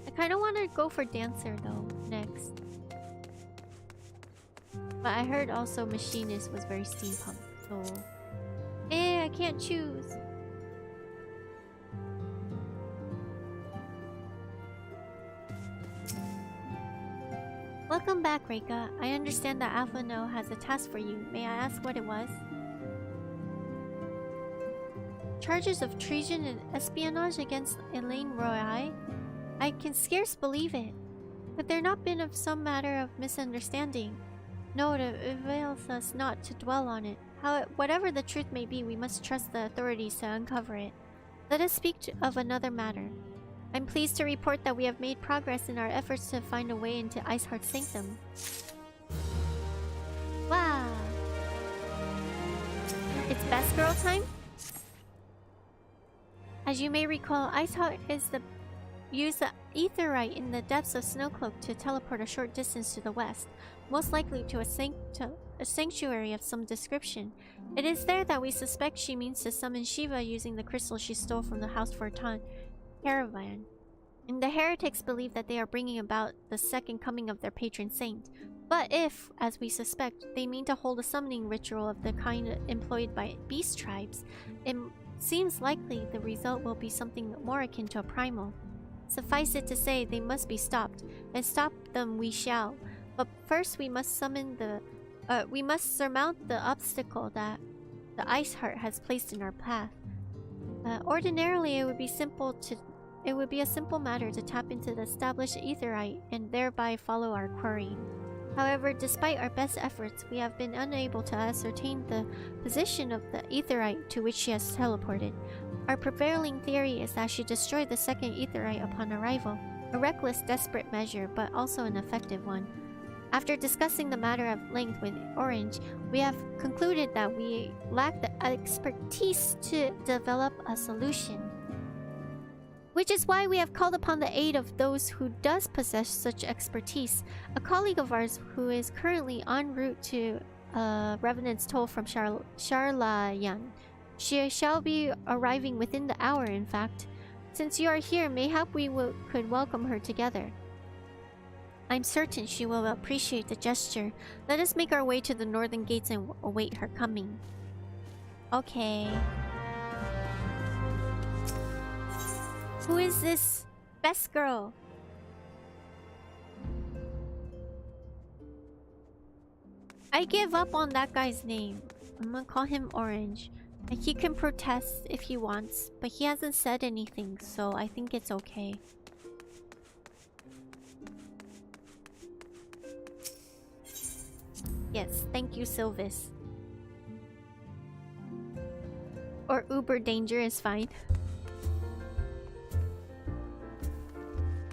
I kind of want to go for Dancer though, next. But I heard also Machinist was very steampunk, so... I can't choose. Welcome back, Reika. I understand that Alpha No has a task for you. May I ask what it was? Charges of treason and espionage against Elaine Roy. I can scarce believe it. Could there not been of some matter of misunderstanding? No, it avails us not to dwell on it. Whatever the truth may be, we must trust the authorities to uncover it. Let us speak of another matter. I'm pleased to report that we have made progress in our efforts to find a way into Iceheart's sanctum. Wow! It's best girl time? As you may recall, Iceheart used the aetherite in the depths of Snowcloak to teleport a short distance to the west, most likely to a sanctuary of some description. It is there that we suspect she means to summon Shiva using the crystal she stole from the House Fortan caravan. And the heretics believe that they are bringing about the second coming of their patron saint. But if, as we suspect, they mean to hold a summoning ritual of the kind employed by beast tribes, it seems likely the result will be something more akin to a primal. Suffice it to say, they must be stopped, and stop them we shall. But first we must surmount the obstacle that the Iceheart has placed in our path. Ordinarily, it would be a simple matter to tap into the established aetherite and thereby follow our quarry. However, despite our best efforts, we have been unable to ascertain the position of the aetherite to which she has teleported. Our prevailing theory is that she destroyed the second aetherite upon arrival, a reckless, desperate measure, but also an effective one. After discussing the matter at length with Orange, we have concluded that we lack the expertise to develop a solution. Which is why we have called upon the aid of those who does possess such expertise. A colleague of ours who is currently en route to Revenant's Toll from Sharlayan. She shall be arriving within the hour, in fact. Since you are here, mayhap we could welcome her together. I'm certain she will appreciate the gesture. Let us make our way to the northern gates and await her coming. Okay. Who is this best girl? I give up on that guy's name. I'm gonna call him Orange. He can protest if he wants, but he hasn't said anything, so I think it's okay. Yes, thank you, Silvist. Or Uber Danger is fine.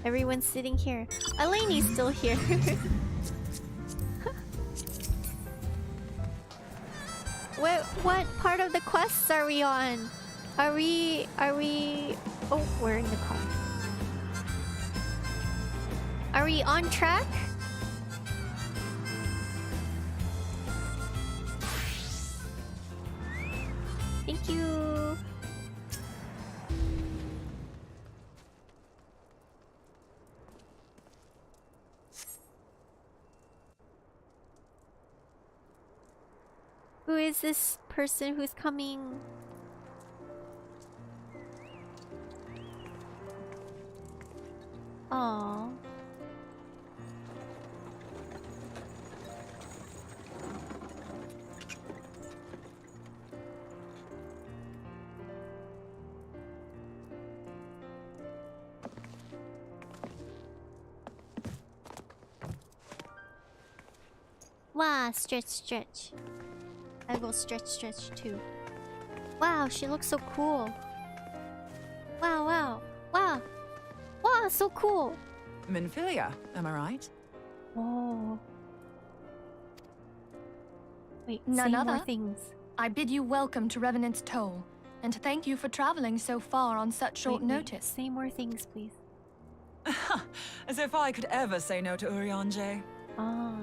Everyone's sitting here. Eleni's still here. What part of the quests are we on? Are we... Oh, we're in the car. Are we on track? Thank you. Who is this person who's coming? Aww. Wow, stretch, stretch. I will stretch, stretch too. Wow, she looks so cool. Wow, wow, wow. Wow, so cool. Minfilia, am I right? Oh. Wait, None say more other. things. I bid you welcome to Revenant's Toll, and to thank you for traveling so far on such short Wait, notice. say more things, please. As if I could ever say no to Urianger. Ah.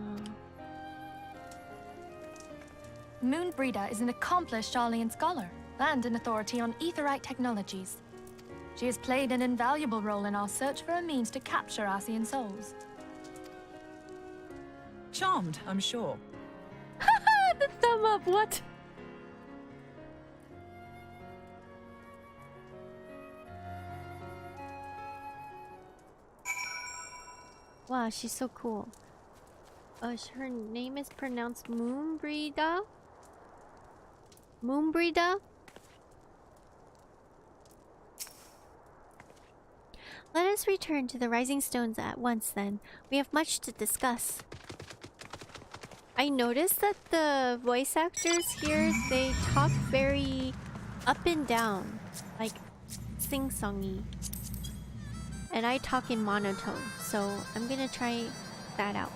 Moonbreeder is an accomplished Sharlayan scholar and an authority on aetherite technologies. She has played an invaluable role in our search for a means to capture Ascian souls. Charmed, I'm sure. The thumb up, what? Wow, she's so cool. Her name is pronounced Moonbreeder? Moonbreeder? Let us return to the Rising Stones at once then. We have much to discuss. I noticed that the voice actors here, they talk very up and down. Like sing-songy. And I talk in monotone, so I'm gonna try that out.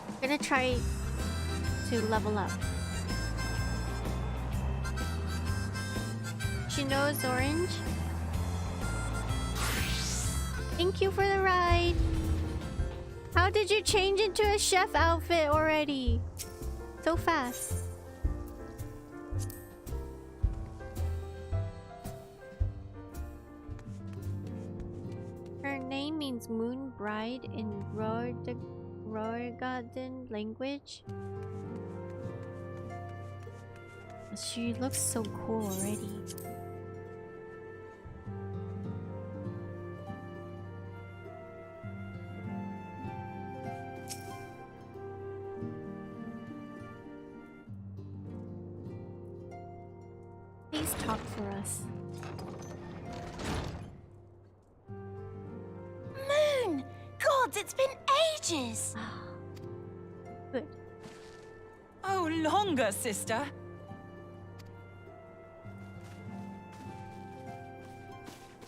I'm gonna try to level up. She knows orange. Thank you for the ride. How did you change into a chef outfit already? So fast. Her name means moon bride in Rorgadan language. She looks so cool already. Please talk for us. Moon! Gods, it's been ages! Good. Oh, longer, sister.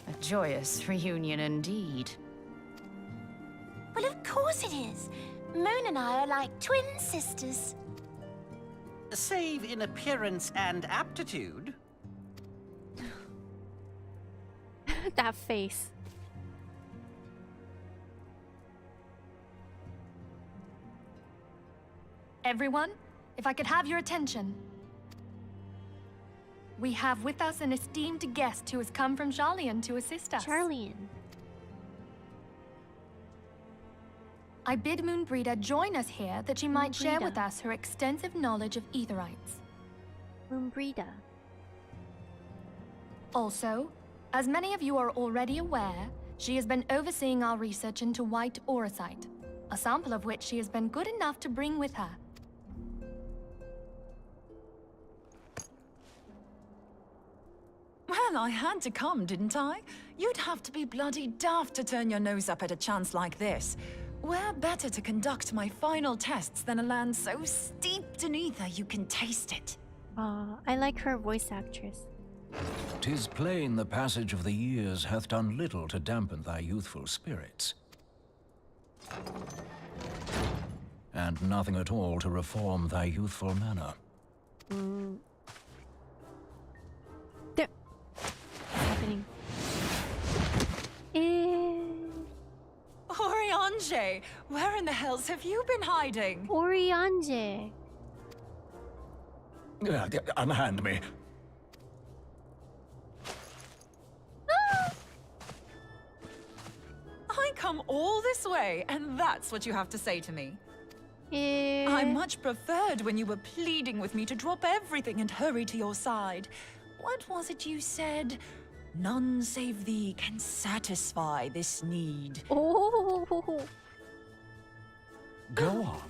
A joyous reunion indeed. Well, of course it is. Moon and I are like twin sisters. Save in appearance and aptitude. That face. Everyone, if I could have your attention. We have with us an esteemed guest who has come from Sharlayan to assist us. Sharlayan. I bid Moonbreeder join us here that she might share with Moonbreeder. us her extensive knowledge of aetherites. Moonbreeder. Also, as many of you are already aware, she has been overseeing our research into white auracite, a sample of which she has been good enough to bring with her. Well, I had to come, didn't I? You'd have to be bloody daft to turn your nose up at a chance like this. Where better to conduct my final tests than a land so steeped in ether you can taste it? I like her voice actress. 'Tis plain the passage of the years hath done little to dampen thy youthful spirits. And nothing at all to reform thy youthful manner. There. What's happening? Urianger, where in the hells have you been hiding? Urianger. Unhand me. I come all this way, and that's what you have to say to me. Eh. I much preferred when you were pleading with me to drop everything and hurry to your side. What was it you said? None save thee can satisfy this need. Oh. Go on.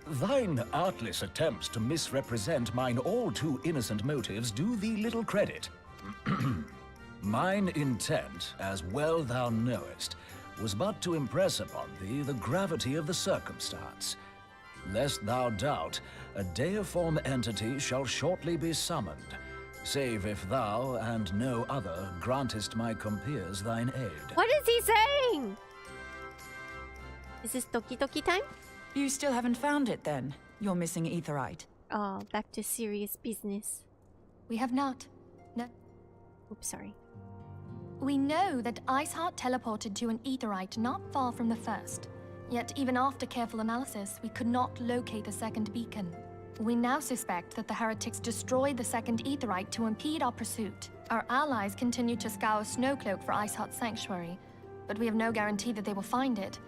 Thine artless attempts to misrepresent mine all too innocent motives do thee little credit. Mine intent, as well thou knowest, was but to impress upon thee the gravity of the circumstance. Lest thou doubt, a deiform entity shall shortly be summoned, save if thou and no other grantest my compeers thine aid. What is he saying? Is this Doki Doki time? You still haven't found it then? You're missing Aetherite. Oh, back to serious business. We have not. No. Oops, sorry. We know that Iceheart teleported to an Aetherite not far from the first. Yet even after careful analysis, we could not locate the second beacon. We now suspect that the heretics destroyed the second Aetherite to impede our pursuit. Our allies continue to scour Snowcloak for Iceheart's sanctuary, but we have no guarantee that they will find it.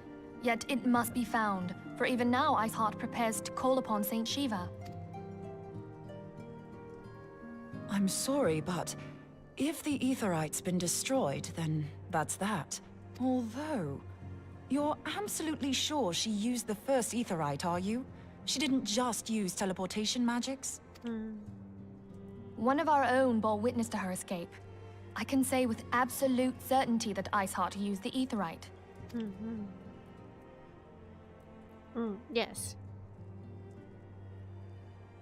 Yet it must be found, for even now Iceheart prepares to call upon Saint Shiva. I'm sorry, but if the Aetherite's been destroyed, then that's that. Although, you're absolutely sure she used the first Aetherite, are you? She didn't just use teleportation magics? One of our own bore witness to her escape. I can say with absolute certainty that Iceheart used the Aetherite. Yes.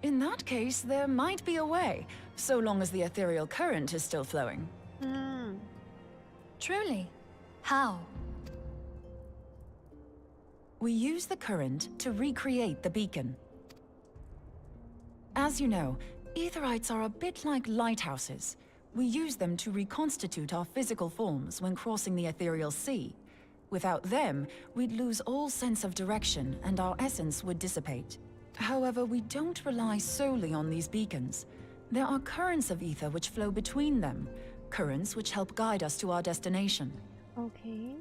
In that case, there might be a way, so long as the ethereal current is still flowing. Truly? How? We use the current to recreate the beacon. As you know, Aetherites are a bit like lighthouses. We use them to reconstitute our physical forms when crossing the ethereal sea. Without them, we'd lose all sense of direction and our essence would dissipate. However, we don't rely solely on these beacons. There are currents of ether which flow between them, currents which help guide us to our destination. Okay.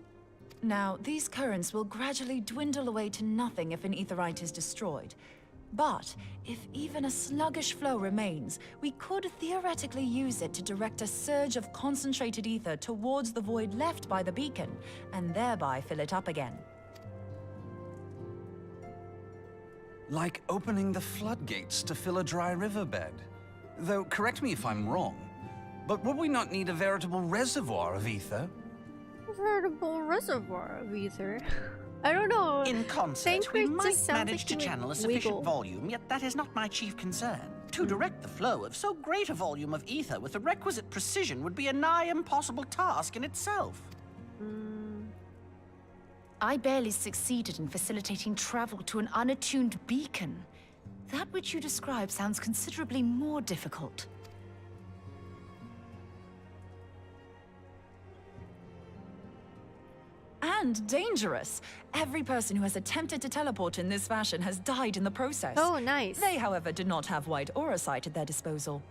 Now, these currents will gradually dwindle away to nothing if an Aetherite is destroyed. But if even a sluggish flow remains, we could theoretically use it to direct a surge of concentrated ether towards the void left by the beacon, and thereby fill it up again. Like opening the floodgates to fill a dry riverbed. Though, correct me if I'm wrong, but would we not need a veritable reservoir of ether? A veritable reservoir of ether. I don't know. In concert, Thancred we just might sounds manage like to he would channel a sufficient wiggle. volume, yet that is not my chief concern. To direct the flow of so great a volume of ether with the requisite precision would be a nigh impossible task in itself. I barely succeeded in facilitating travel to an unattuned beacon. That which you describe sounds considerably more difficult. And dangerous. Every person who has attempted to teleport in this fashion has died in the process. Oh, nice. They, however, did not have wide aura sight at their disposal.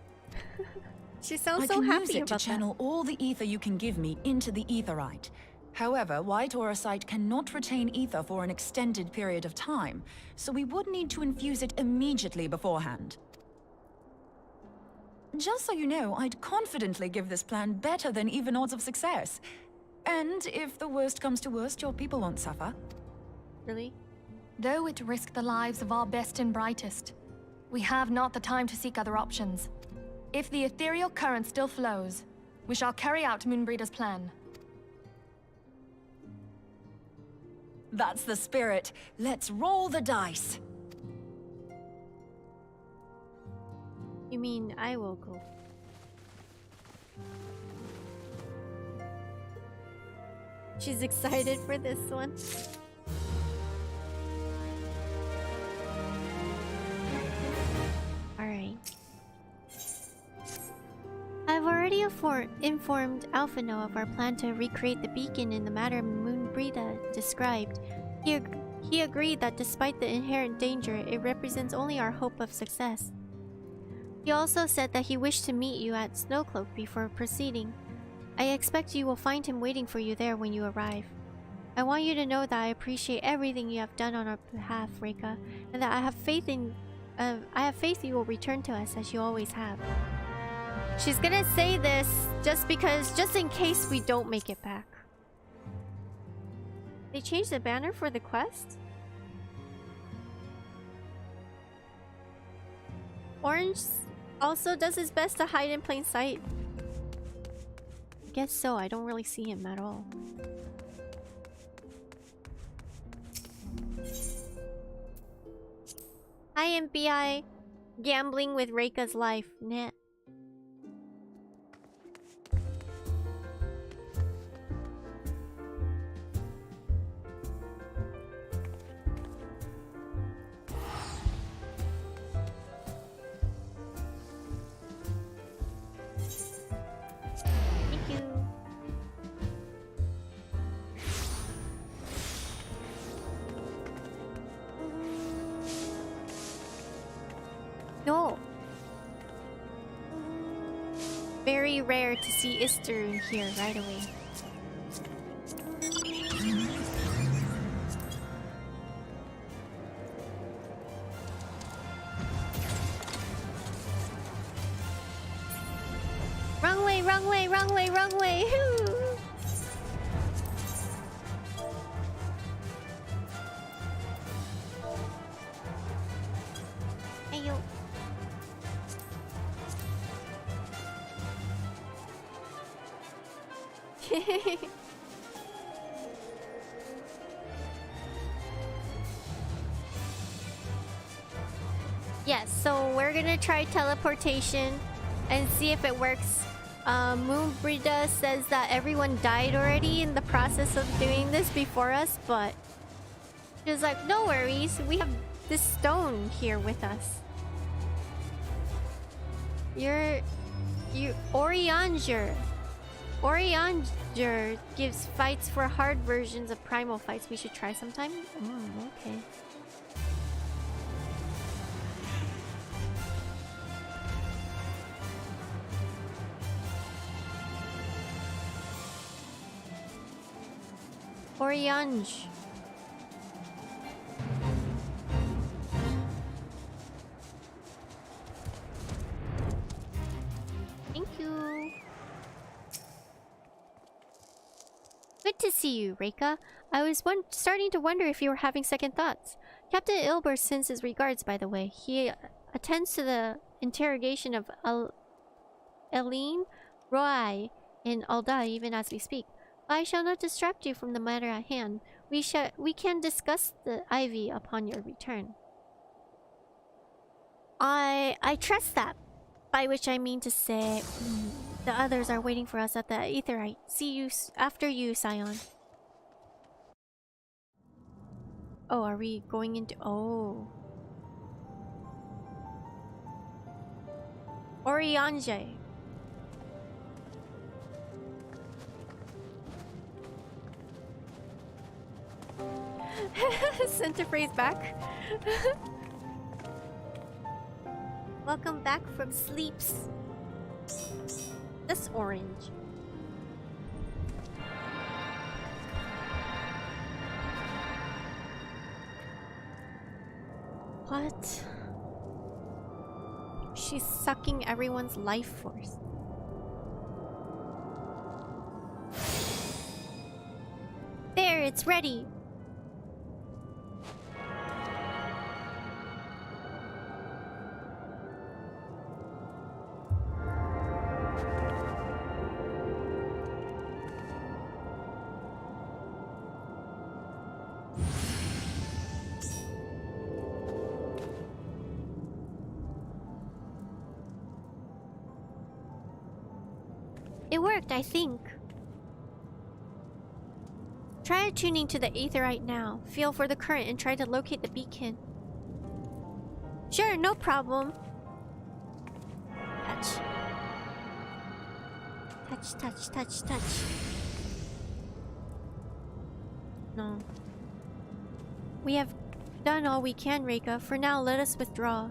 She sounds I so can happy use it to about channel all the ether you can give me into the Aetherite. However, white aura sight cannot retain ether for an extended period of time, so we would need to infuse it immediately beforehand. Just so you know, I'd confidently give this plan better than even odds of success. And if the worst comes to worst, your people won't suffer. that. Really? Though it risked the lives of our best and brightest, we have not the time to seek other options. If the ethereal current still flows, we shall carry out Moonbreeder's plan. That's the spirit. Let's roll the dice. You mean I will go? She's excited for this one. Alright. I've already informed Alphino of our plan to recreate the beacon in the manner Moonbreeda described. He agreed that despite the inherent danger, it represents only our hope of success. He also said that he wished to meet you at Snowcloak before proceeding. I expect you will find him waiting for you there when you arrive. I want you to know that I appreciate everything you have done on our behalf, Reika, and that I have faith you will return to us as you always have. She's gonna say this just in case we don't make it back. They changed the banner for the quest? Orange also does his best to hide in plain sight. I guess so, I don't really see him at all. Hi, MPI. Gambling with Reika's life. Nah. Thank you. No. Very rare to see Easter here right away. Wrong way, wrong way, wrong way, wrong way. Hey yo. Yes, so we're gonna try teleportation and see if it works. Moonbrida says that everyone died already in the process of doing this before us, but she's like, no worries, we have this stone here with us. Orianger gives fights for hard versions of primal fights we should try sometime. Okay. Oriange. Thank you. Good to see you, Reika. I was starting to wonder if you were having second thoughts. Captain Ilber sends his regards, by the way. He attends to the interrogation of Eileen, Roy, and Alda even as we speak. I shall not distract you from the matter at hand. We can discuss the ivy upon your return. I trust that. By which I mean to say, the others are waiting for us at the Aetheryte. See you after you, Scion. Oh, are we going into... Oh. Oriange. Centiphrase back. Welcome back from sleeps. This orange. What? She's sucking everyone's life force. There, it's ready. It worked, I think. Try attuning to the Aetheryte now. Feel for the current and try to locate the beacon. Sure, no problem. Touch. Touch, touch, touch, touch. No. We have done all we can, Reika. For now, let us withdraw.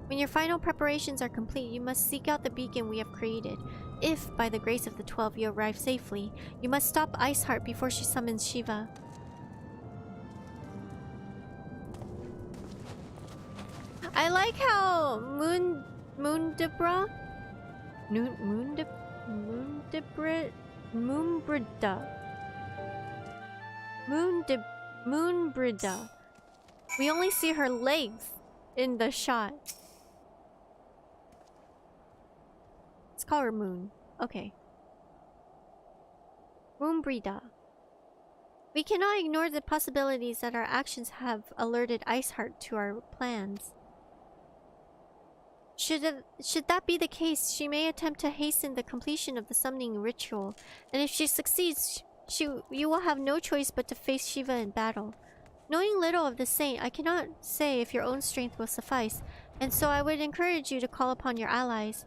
When your final preparations are complete, you must seek out the beacon we have created. If, by the grace of the 12, you arrive safely, you must stop Iceheart before she summons Shiva. I like how Moonbrida we only see her legs in the shot. Let's call her Moon. Okay. Moonbrida. We cannot ignore the possibilities that our actions have alerted Iceheart to our plans. Should that be the case, she may attempt to hasten the completion of the summoning ritual, and if she succeeds, you will have no choice but to face Shiva in battle. Knowing little of the saint, I cannot say if your own strength will suffice, and so I would encourage you to call upon your allies.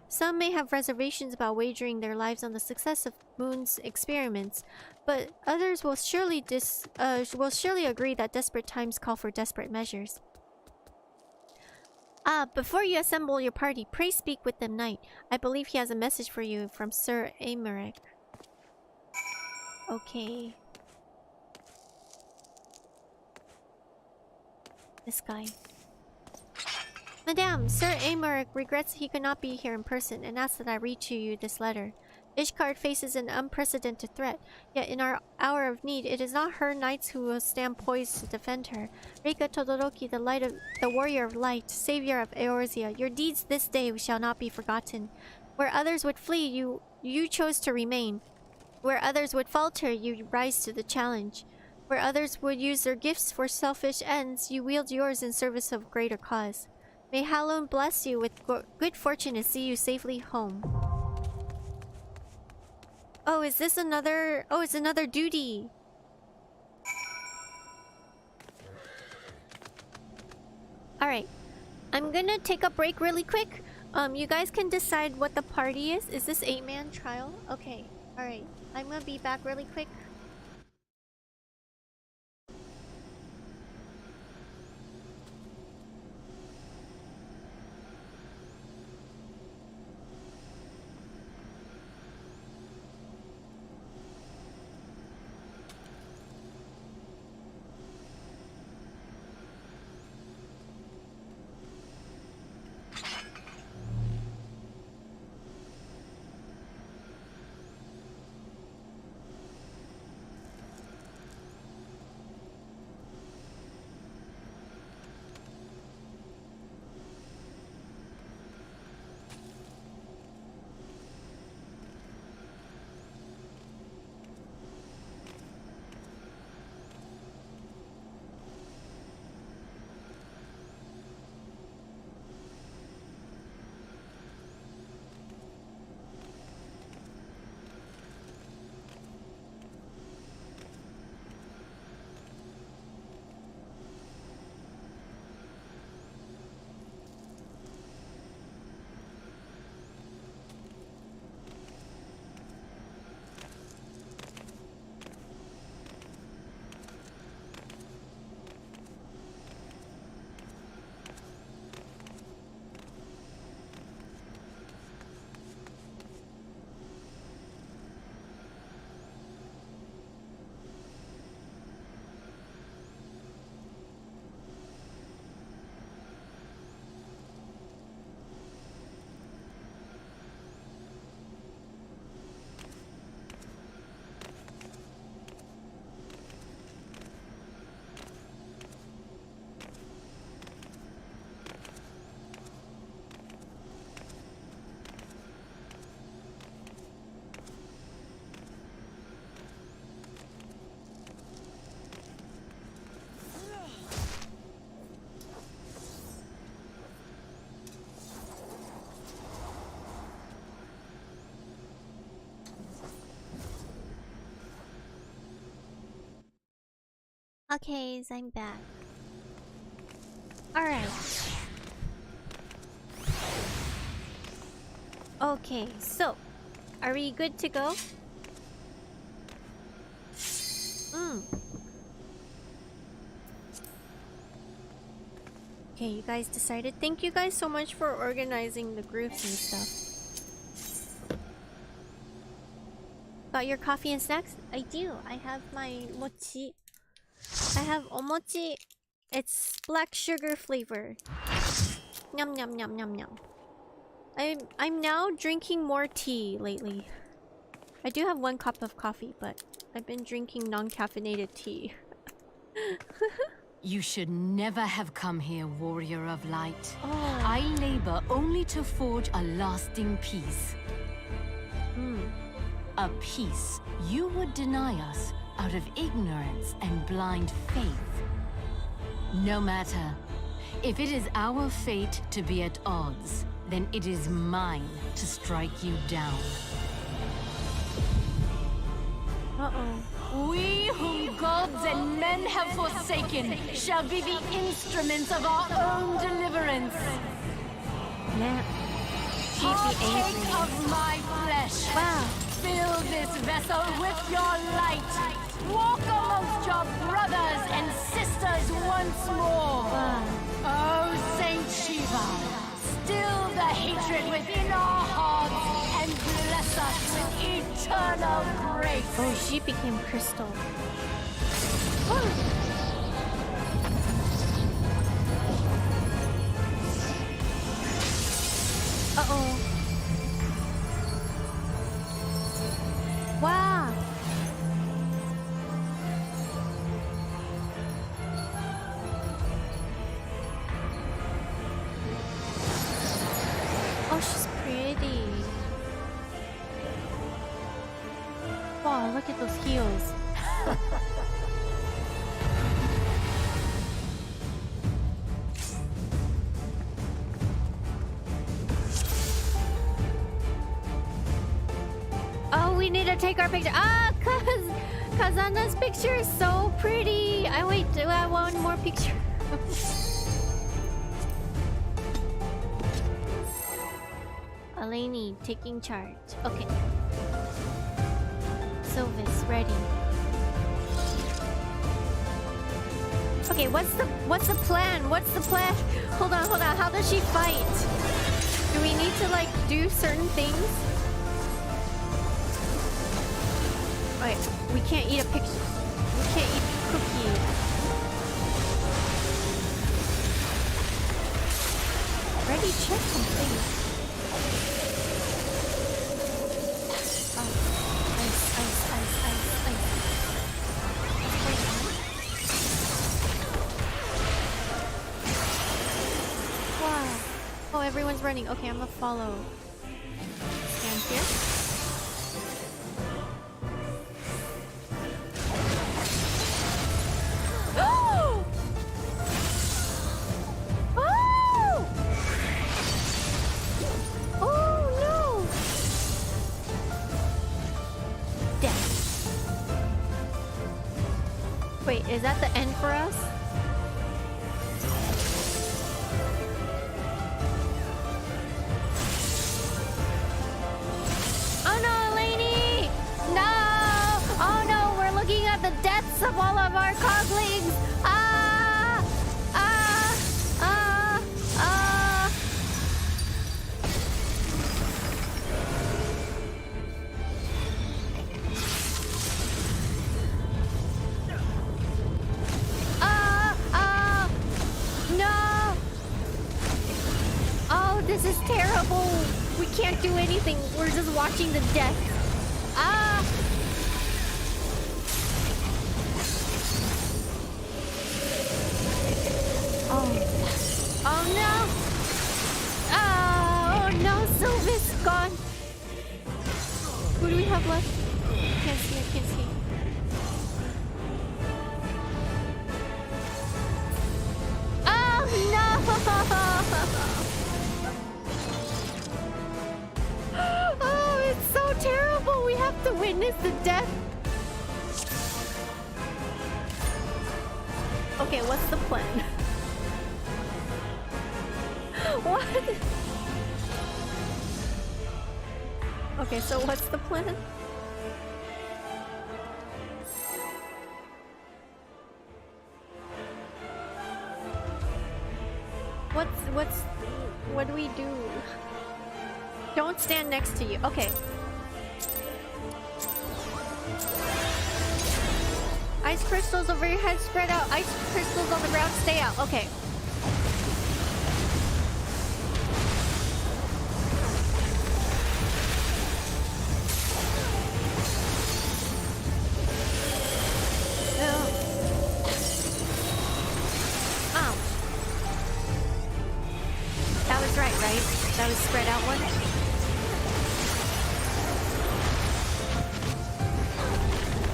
Some may have reservations about wagering their lives on the success of Moon's experiments, but others will surely agree that desperate times call for desperate measures. Before you assemble your party, pray speak with the knight. I believe he has a message for you from Sir Aymeric. Okay. This guy. Madame, Sir Aymeric regrets he could not be here in person and asks that I read to you this letter. Ishgard faces an unprecedented threat, yet in our hour of need, it is not her knights who will stand poised to defend her. Reika Todoroki, the warrior of light, savior of Eorzea, your deeds this day shall not be forgotten. Where others would flee, you chose to remain. Where others would falter, you rise to the challenge. Where others would use their gifts for selfish ends, you wield yours in service of greater cause. May Hallown bless you with good fortune and see you safely home. Oh, is this another... Oh, it's another duty. Alright. I'm gonna take a break really quick. You guys can decide what the party is. Is this 8-man trial? Okay. Alright. I'm gonna be back really quick. Okay, I'm back. Alright. Okay, so are we good to go? Okay, you guys decided. Thank you guys so much for organizing the groups and stuff. Got your coffee and snacks? I do. I have my mochi. I have omochi. It's black sugar flavor. Yum yum yum yum yum. I'm now drinking more tea lately. I do have 1 cup of coffee, but I've been drinking non-caffeinated tea. You should never have come here, warrior of light. Oh. I labor only to forge a lasting peace. A peace you would deny us out of ignorance and blind faith. No matter. If it is our fate to be at odds, then it is mine to strike you down. Uh-oh. We whom gods and men have forsaken shall be the instruments of our own deliverance. Man. She'd be Partake angry. of my flesh. Wow. Fill this vessel with your light. Walk amongst your brothers and sisters once more. Wow. Oh, Saint Shiva, still the hatred within our hearts and bless us with eternal grace. Oh, she became crystal. Uh-oh. Wow. Oh, she's pretty. Wow, look at those heels. Oh, we need to take our picture. Ah, cause Anna's picture is so pretty. I want more picture. Eleni taking charge. Okay. Silvist ready. Okay, what's the plan? What's the plan? Hold on. How does she fight? Do we need to like do certain things? Wait, we can't eat a picture. We can't eat a cookie. Ready, check complete. Oh, ice. Wow. Oh, everyone's running. Okay, I'm gonna follow. Stand here. Oh! Oh no! Death. Wait, is that the end for us? Oh no, Eleni! No! Oh no, we're looking at the deaths of all of our coglings! Ah! Ah! Ah! Ah! Ah! Ah! No! Oh, this is terrible! We can't do anything. We're just watching the death. Ah! Oh. Oh no! Oh no, Silvist gone. Who do we have left? Can't see, I can't see. Oh no! Oh, it's so terrible. We have to witness the death. Okay, what's the plan? What? Okay, so what's the plan? What do we do? Don't stand next to you. Okay. Ice crystals over your head, spread out. Ice crystals on the ground, stay out. Okay. No. Oh. That was right? That was spread out one?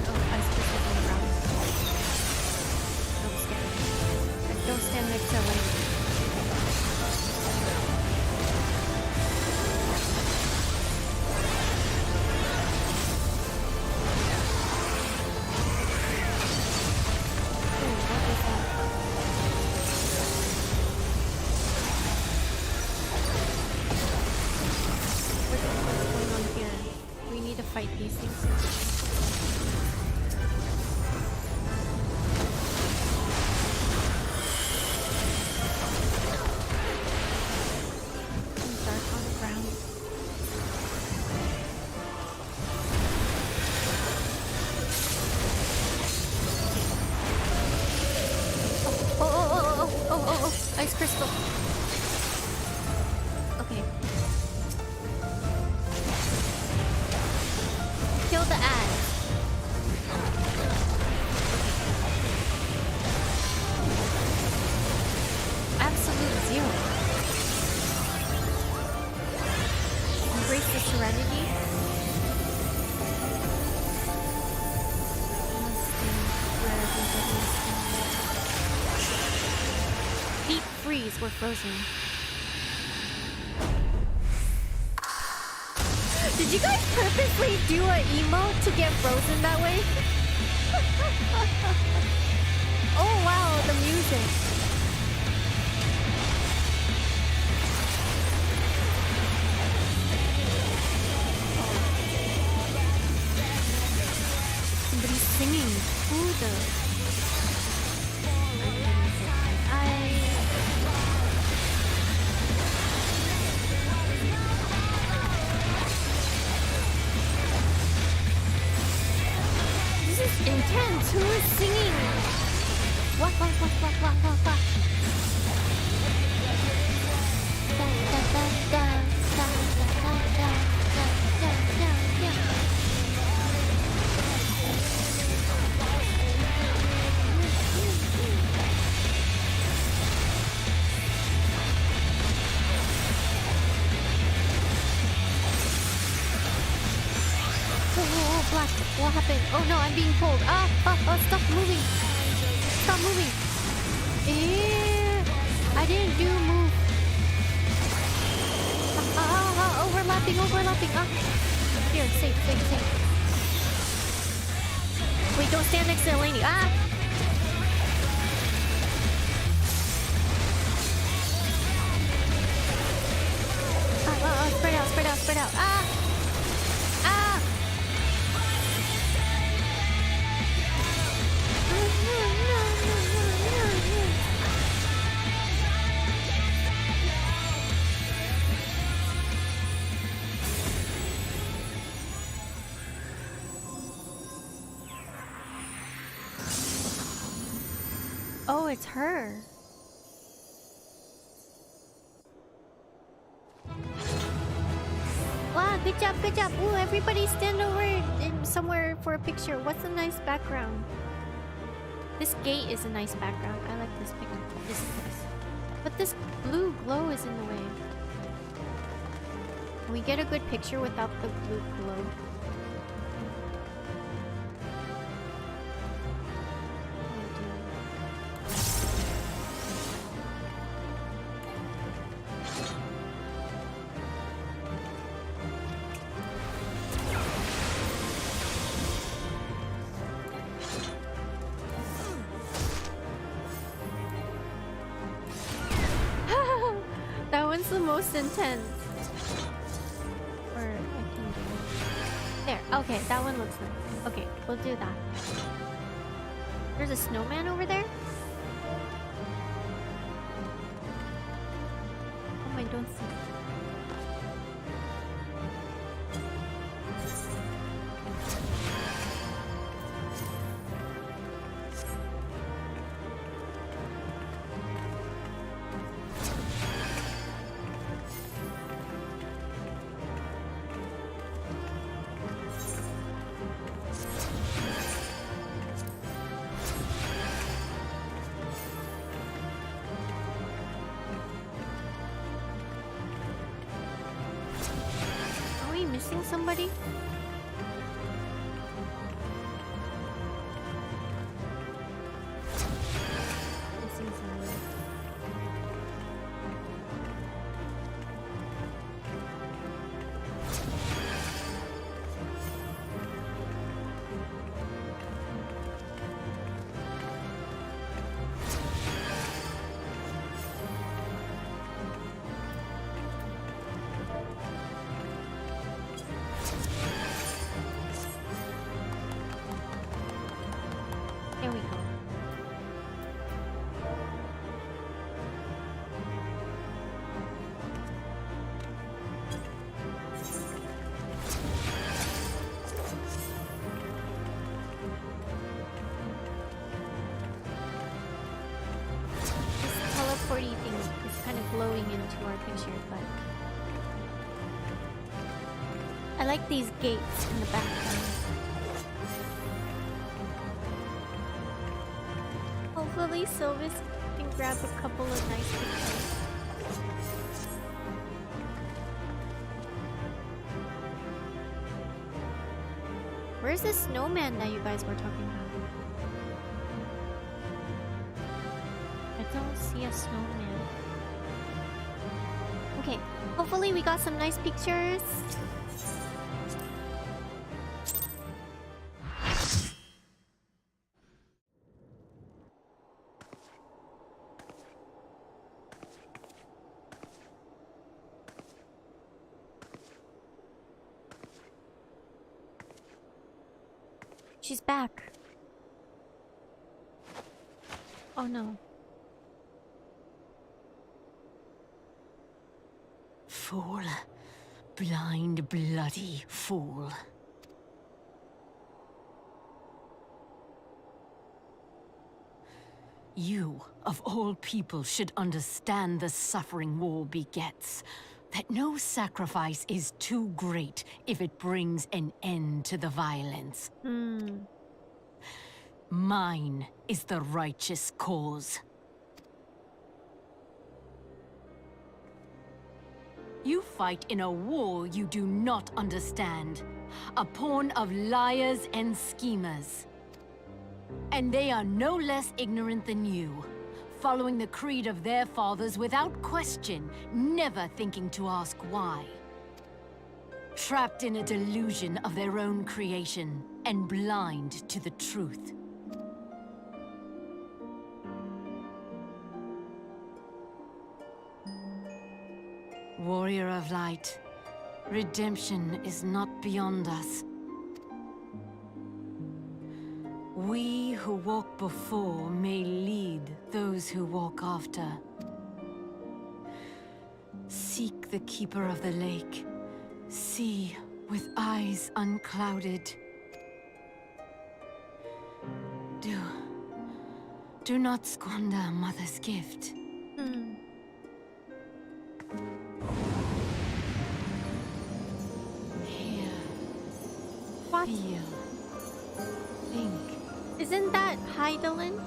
Oh, ice crystals on the Ice crystal. Okay. Kill the ants. Absolute zero. Embrace the serenity. Deep freeze, we're frozen. Did you guys purposely do an emote to get frozen that way? Oh wow, the music. Somebody's singing. Who the? This is intense. Who is singing? What? Da, da, da, da, da, da, da, da, da. Oh, black. What happened? Oh no, I'm being pulled. Stop moving. Stop moving. I didn't do move. Overlapping. Here, safe. Wait, don't stand next to Eleni. Spread out. Oh, it's her. Wow, good job. Ooh, everybody stand over somewhere for a picture. What's a nice background? This gate is a nice background. I like this picture. This is nice. But this blue glow is in the way. Can we get a good picture without the blue glow? That one's the most intense. Or I can do it. There. Okay, that one looks nice. Okay, we'll do that. There's a snowman over there? Oh, I don't see it. Missing somebody? Missing somebody. flowing into our picture, but I like these gates in the background. Hopefully Silvist can grab a couple of nice pictures. Where's the snowman that you guys were talking about? I don't see a snowman. Okay, hopefully we got some nice pictures. She's back. Oh no. Fool. Blind, bloody fool. You, of all people, should understand the suffering war begets. That no sacrifice is too great if it brings an end to the violence. Mine is the righteous cause. You fight in a war you do not understand. A pawn of liars and schemers. And they are no less ignorant than you. Following the creed of their fathers without question, never thinking to ask why. Trapped in a delusion of their own creation, and blind to the truth. Warrior of light, redemption is not beyond us. We who walk before may lead those who walk after. Seek the keeper of the lake. See with eyes unclouded. Do not squander a mother's gift. Hear. What? Feel. Think. Isn't that Heidelin?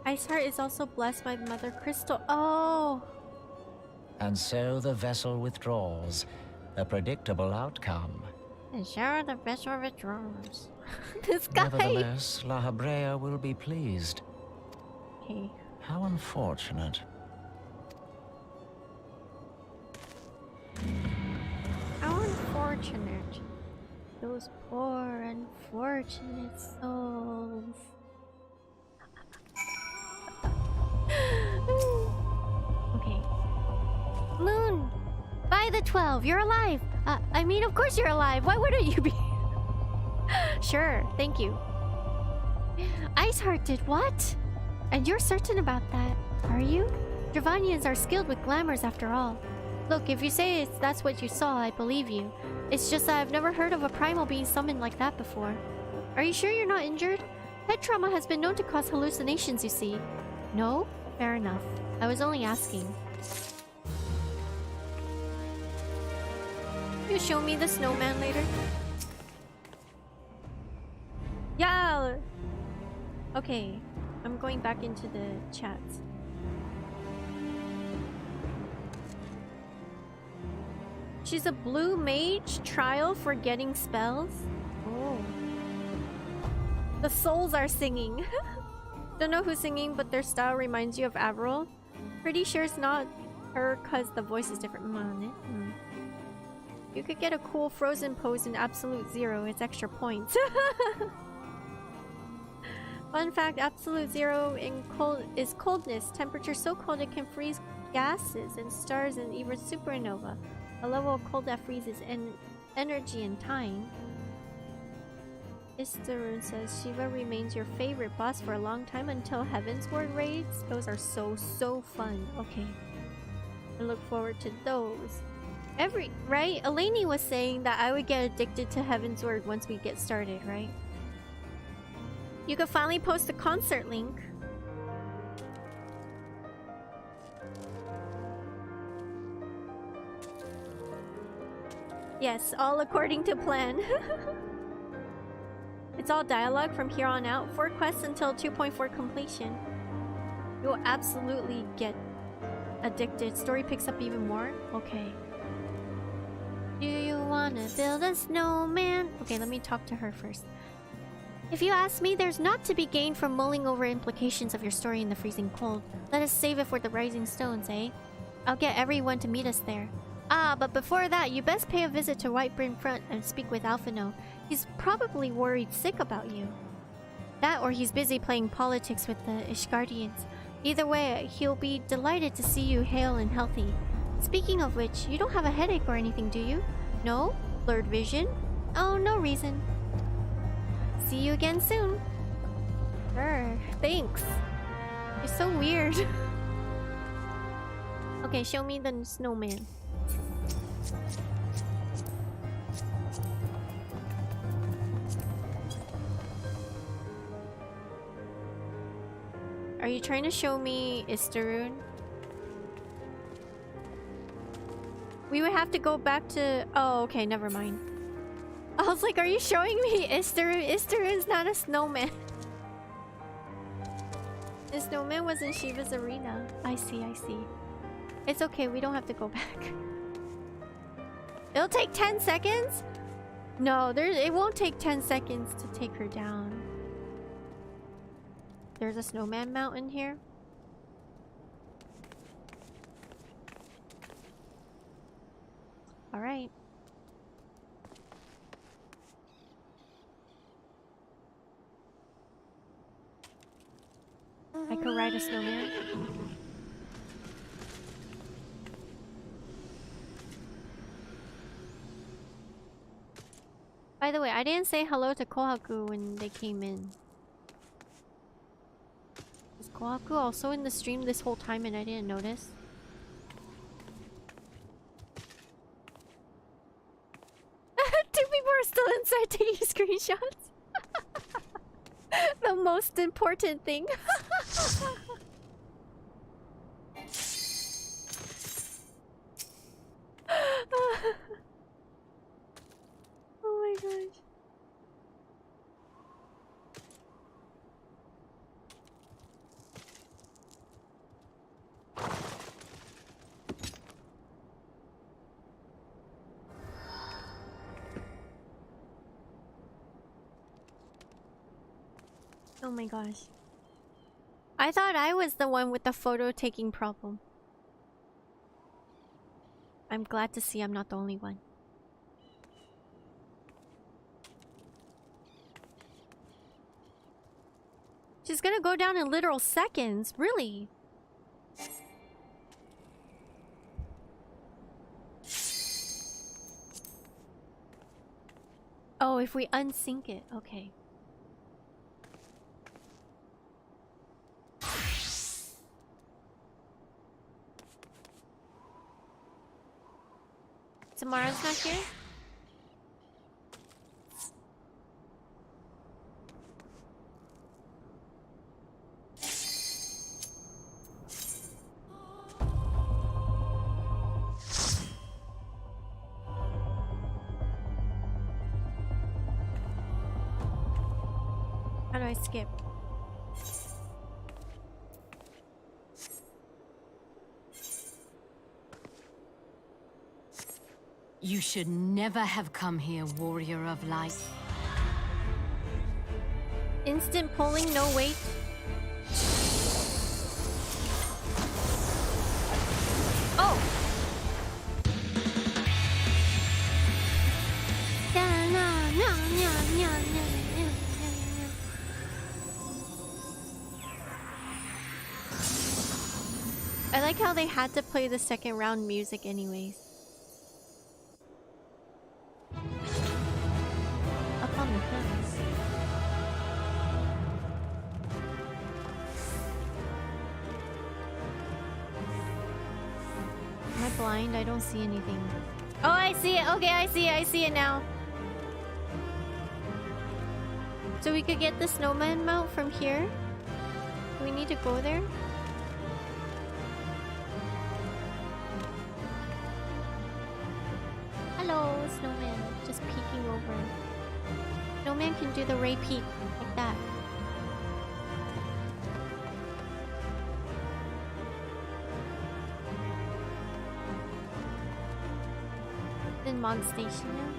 Iceheart is also blessed by Mother Crystal. Oh! And so the vessel withdraws. A predictable outcome. And sure the vessel withdraws. This guy! Nevertheless, La Habrea will be pleased. Okay. How unfortunate. How unfortunate. Those poor, unfortunate souls. Okay. Moon! By the 12, you're alive! I mean, of course you're alive! Why wouldn't you be? Sure, thank you. Iceheart did what? And you're certain about that, are you? Dravanians are skilled with glamours after all. Look, if you say that's what you saw, I believe you. It's just that I've never heard of a primal being summoned like that before. Are you sure you're not injured? Head trauma has been known to cause hallucinations, you see. No? Fair enough. I was only asking. You show me the snowman later? Yeah! Okay, I'm going back into the chats. She's a blue mage trial for getting spells? Oh. The souls are singing. Don't know who's singing, but their style reminds you of Avril. Pretty sure it's not her cause the voice is different. You could get a cool frozen pose in absolute zero. It's extra points. Fun fact, absolute zero is coldness. Temperature so cold it can freeze gases and stars and even supernova. A level of cold that freezes energy and time. Isterun says Shiva remains your favorite boss for a long time until Heavensward raids. Those are so fun. Okay. I look forward to those. Right? Eleni was saying that I would get addicted to Heavensward once we get started, right? You could finally post the concert link. Yes, all according to plan. It's all dialogue from here on out. 4 quests until 2.4 completion. You'll absolutely get addicted. Story picks up even more. Okay. Do you wanna build a snowman? Okay, let me talk to her first. If you ask me, there's not to be gained from mulling over implications of your story in the freezing cold. Let us save it for the rising stones, eh? I'll get everyone to meet us there. Ah, but before that, you best pay a visit to Whitebrim Front and speak with Alphino. He's probably worried sick about you. That or he's busy playing politics with the Ishgardians. Either way, he'll be delighted to see you hale and healthy. Speaking of which, you don't have a headache or anything, do you? No? Blurred vision? Oh, no reason. See you again soon. Sure, thanks. You're so weird. Okay, show me the snowman. Are you trying to show me Isterun? We would have to go back to... Oh, okay, never mind. I was like, are you showing me Isterun? Isterun's not a snowman. The snowman was in Shiva's arena. I see, I see. It's okay, we don't have to go back. It'll take 10 seconds? No, it won't take 10 seconds to take her down. There's a snowman mountain here. Alright. I could ride a snowman. By the way, I didn't say hello to Kohaku when they came in. Is Kohaku also in the stream this whole time and I didn't notice? Two people are still inside taking screenshots. The most important thing. Oh my gosh. Oh my gosh. I thought I was the one with the photo taking problem. I'm glad to see I'm not the only one. She's gonna go down in literal seconds, really? Oh, if we unsync it, okay. Tomorrow's not here? How do I skip? You should never have come here, warrior of light. Instant pulling, no wait. Oh! I like how they had to play the second round music anyways. Up on the hills. blind? I don't see anything. Oh, I see it. Okay, I see it now. So we could get the snowman mount from here? Do we need to go there? Hello, snowman. Just peeking over. Snowman can do the ray peek like that. In Mog Station now.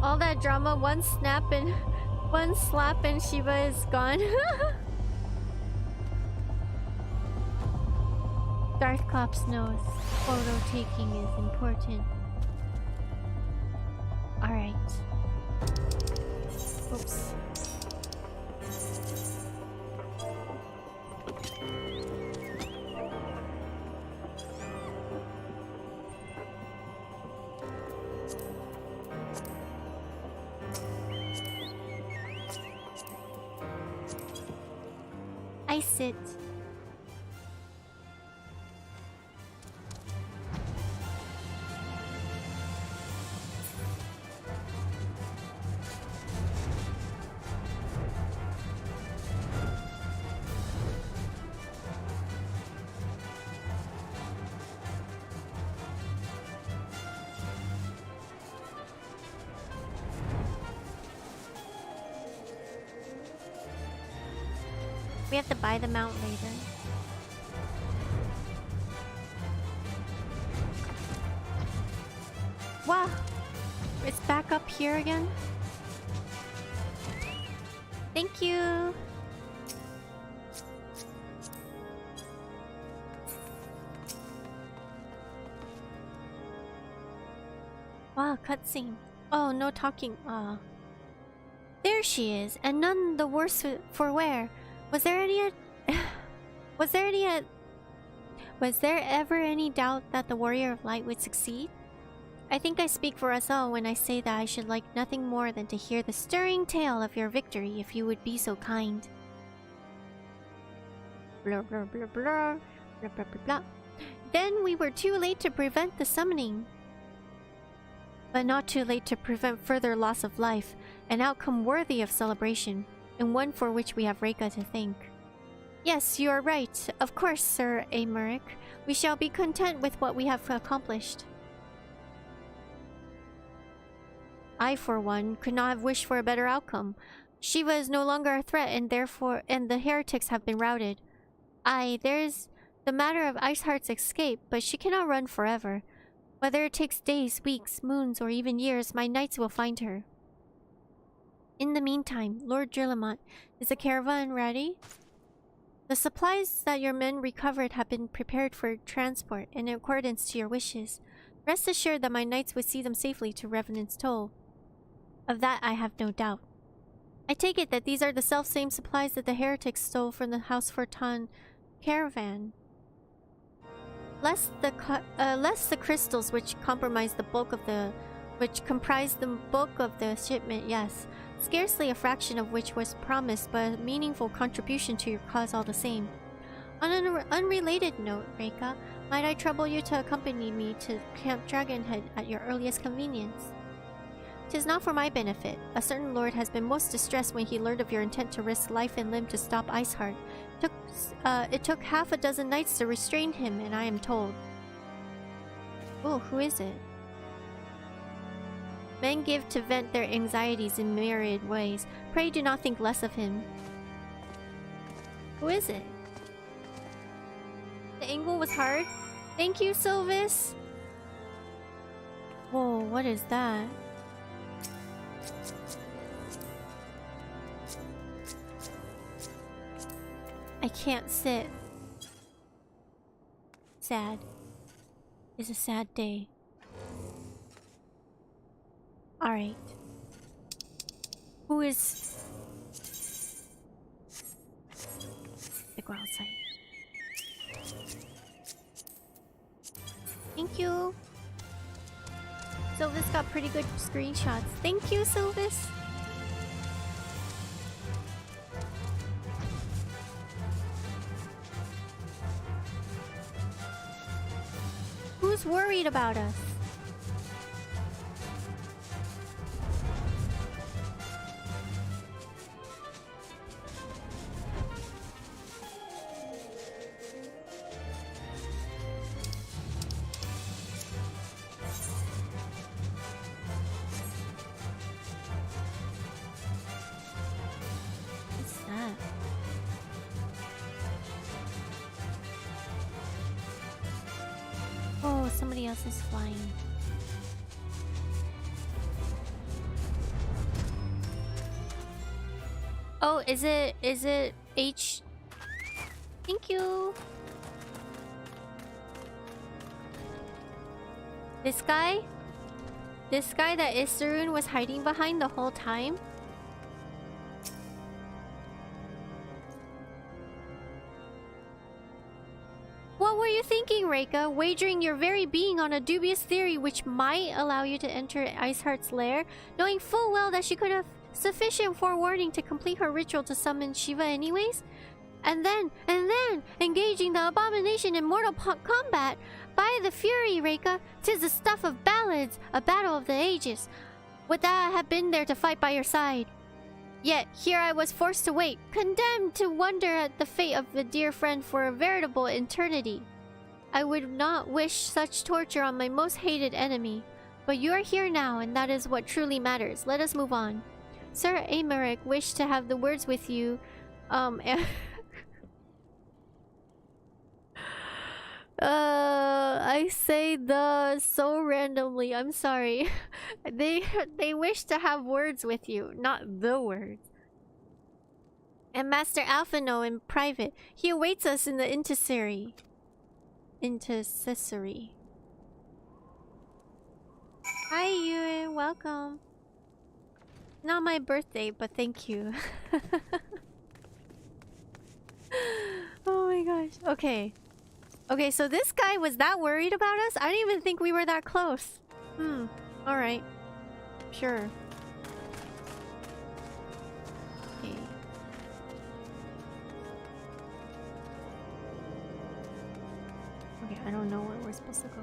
All that drama, one snap and one slap and Shiva is gone. Darthclops knows photo taking is important. Alright. Oops. I sit. We have to buy the mount later. Wow! It's back up here again? Thank you! Wow, cutscene. Oh, no talking. There she is, and none the worse for wear. Was there ever any doubt that the Warrior of Light would succeed? I think I speak for us all when I say that I should like nothing more than to hear the stirring tale of your victory if you would be so kind. Blah blah blah blah blah blah blah blah. Then we were too late to prevent the summoning. But not too late to prevent further loss of life, an outcome worthy of celebration, and one for which we have Reika to thank. Yes, you are right. Of course, Sir Emeric. We shall be content with what we have accomplished. I, for one, could not have wished for a better outcome. Shiva is no longer a threat, and the heretics have been routed. Aye, there's the matter of Iceheart's escape, but she cannot run forever. Whether it takes days, weeks, moons, or even years, my knights will find her. In the meantime, Lord Drillamont, is the caravan ready? The supplies that your men recovered have been prepared for transport in accordance to your wishes. Rest assured that my knights would see them safely to Revenant's Toll. Of that I have no doubt. I take it that these are the self-same supplies that the heretics stole from the House Fortan caravan. Lest the crystals which comprise the bulk of the shipment, yes. Scarcely a fraction of which was promised, but a meaningful contribution to your cause all the same. On an unrelated note, Reika, might I trouble you to accompany me to Camp Dragonhead at your earliest convenience? 'Tis not for my benefit. A certain lord has been most distressed when he learned of your intent to risk life and limb to stop Iceheart. It took half a dozen knights to restrain him, and I am told. Oh, who is it? Men give to vent their anxieties in myriad ways. Pray do not think less of him. Who is it? The angle was hard. Thank you, Silvist. Whoa, what is that? I can't sit. Sad. It's a sad day. Alright. Who is... go outside. Thank you. Silvist got pretty good screenshots. Thank you, Silvist. Who's worried about us? What's that? Oh, somebody else is flying. Oh, is it H? Thank you. This guy that Isarun was hiding behind the whole time? What were you thinking, Reika? Wagering your very being on a dubious theory which might allow you to enter Iceheart's lair, knowing full well that she could have sufficient forewarning to complete her ritual to summon Shiva anyways? And then, engaging the abomination in mortal combat. By the fury, Reika, 'tis the stuff of ballads, a battle of the ages. Would that I had been there to fight by your side. Yet, here I was forced to wait, condemned to wonder at the fate of a dear friend for a veritable eternity. I would not wish such torture on my most hated enemy. But you are here now, and that is what truly matters. Let us move on. Sir Aymeric wished to have the words with you, I say the so randomly. I'm sorry. They wish to have words with you, not the words. And Master Alphino in private. He awaits us in the intercessory. Hi, Yuen. Welcome. Not my birthday, but thank you. Oh my gosh. Okay. Okay, so this guy was that worried about us? I didn't even think we were that close. Alright. Sure. Okay. Okay, I don't know where we're supposed to go.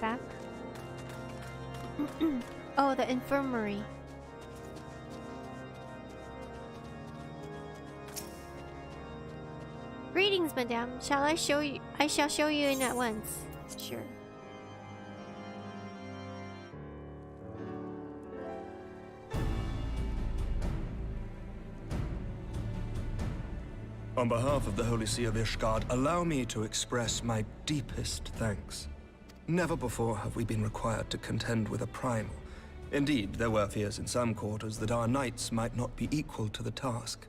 Back? Oh, the infirmary. Greetings, madame. Shall I show you? I shall show you in at once. Sure. On behalf of the Holy See of Ishgard, allow me to express my deepest thanks. Never before have we been required to contend with a primal. Indeed, there were fears in some quarters that our knights might not be equal to the task.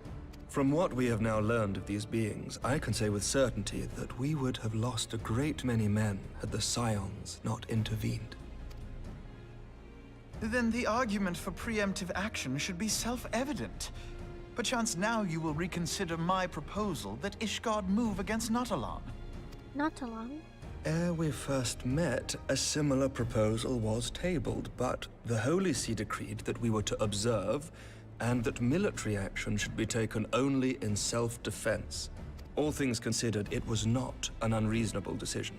From what we have now learned of these beings, I can say with certainty that we would have lost a great many men had the Scions not intervened. Then the argument for preemptive action should be self-evident. Perchance now you will reconsider my proposal that Ishgard move against Natalan. Natalan? Ere we first met, a similar proposal was tabled, but the Holy See decreed that we were to observe, and that military action should be taken only in self-defense. All things considered, it was not an unreasonable decision.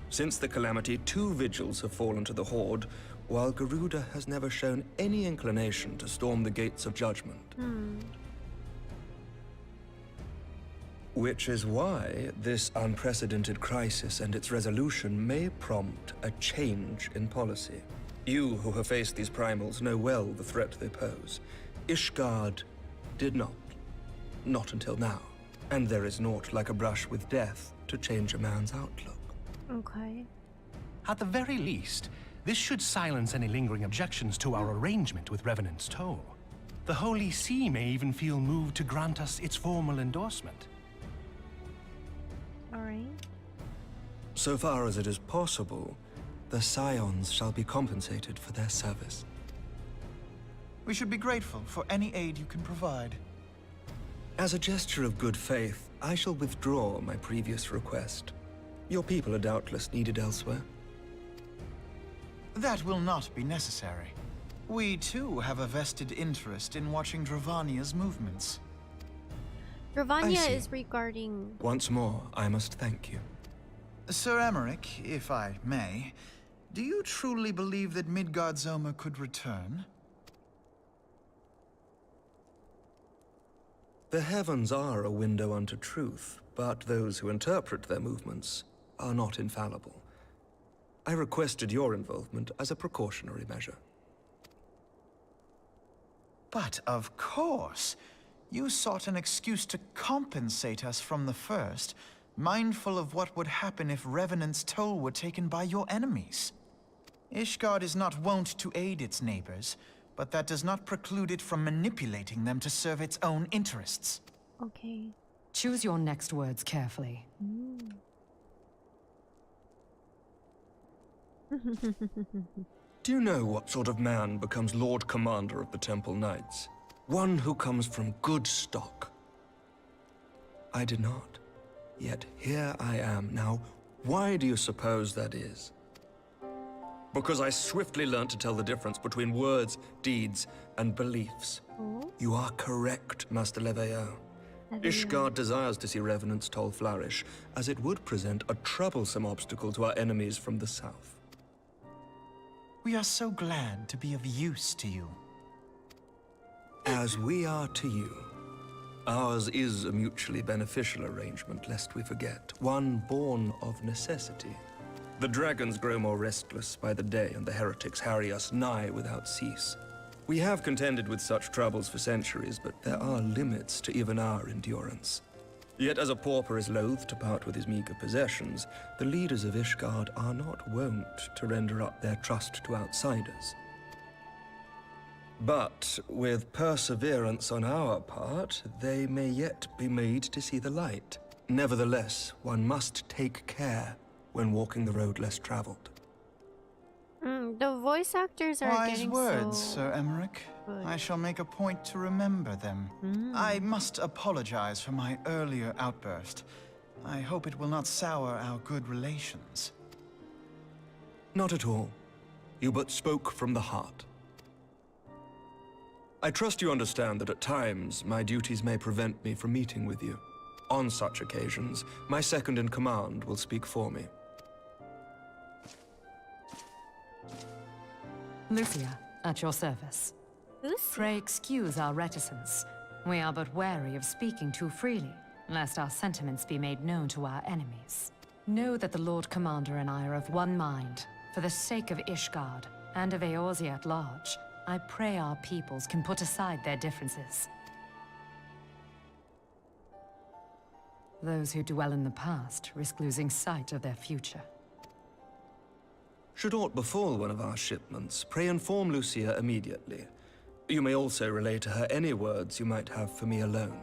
Since the calamity, 2 vigils have fallen to the Horde, while Garuda has never shown any inclination to storm the gates of judgment. Which is why this unprecedented crisis and its resolution may prompt a change in policy. You who have faced these primals know well the threat they pose. Ishgard did not. Not until now. And there is naught like a brush with death to change a man's outlook. Okay. At the very least, this should silence any lingering objections to our arrangement with Revenant's Toll. The Holy See may even feel moved to grant us its formal endorsement. Alright. So far as it is possible, the Scions shall be compensated for their service. We should be grateful for any aid you can provide. As a gesture of good faith, I shall withdraw my previous request. Your people are doubtless needed elsewhere. That will not be necessary. We too have a vested interest in watching Dravania's movements. Dravania is regarding... Once more, I must thank you. Sir Emmerich, if I may, do you truly believe that Midgardsormr could return? The heavens are a window unto truth, but those who interpret their movements are not infallible. I requested your involvement as a precautionary measure. But of course, you sought an excuse to compensate us from the first, mindful of what would happen if Revenant's toll were taken by your enemies. Ishgard is not wont to aid its neighbors, but that does not preclude it from manipulating them to serve its own interests. Okay. Choose your next words carefully. Do you know what sort of man becomes Lord Commander of the Temple Knights? One who comes from good stock. I did not. Yet here I am now. Why do you suppose that is? Because I swiftly learned to tell the difference between words, deeds, and beliefs. You are correct, Master Leveilleur. Ishgard desires to see Revenant's toll flourish, as it would present a troublesome obstacle to our enemies from the south. We are so glad to be of use to you. As we are to you. Ours is a mutually beneficial arrangement, lest we forget. One born of necessity. The dragons grow more restless by the day, and the heretics harry us nigh without cease. We have contended with such troubles for centuries, but there are limits to even our endurance. Yet as a pauper is loath to part with his meager possessions, the leaders of Ishgard are not wont to render up their trust to outsiders. But with perseverance on our part, they may yet be made to see the light. Nevertheless, one must take care when walking the road less traveled. The voice actors are Wise getting words, so Sir Emmerich. good. I shall make a point to remember them. I must apologize for my earlier outburst. I hope it will not sour our good relations. Not at all. You but spoke from the heart. I trust you understand that at times my duties may prevent me from meeting with you. On such occasions, my second-in-command will speak for me. Lucia, at your service. Pray excuse our reticence. We are but wary of speaking too freely, lest our sentiments be made known to our enemies. Know that the Lord Commander and I are of one mind. For the sake of Ishgard, and of Eorzea at large, I pray our peoples can put aside their differences. Those who dwell in the past risk losing sight of their future. Should aught befall one of our shipments, pray inform Lucia immediately. You may also relay to her any words you might have for me alone.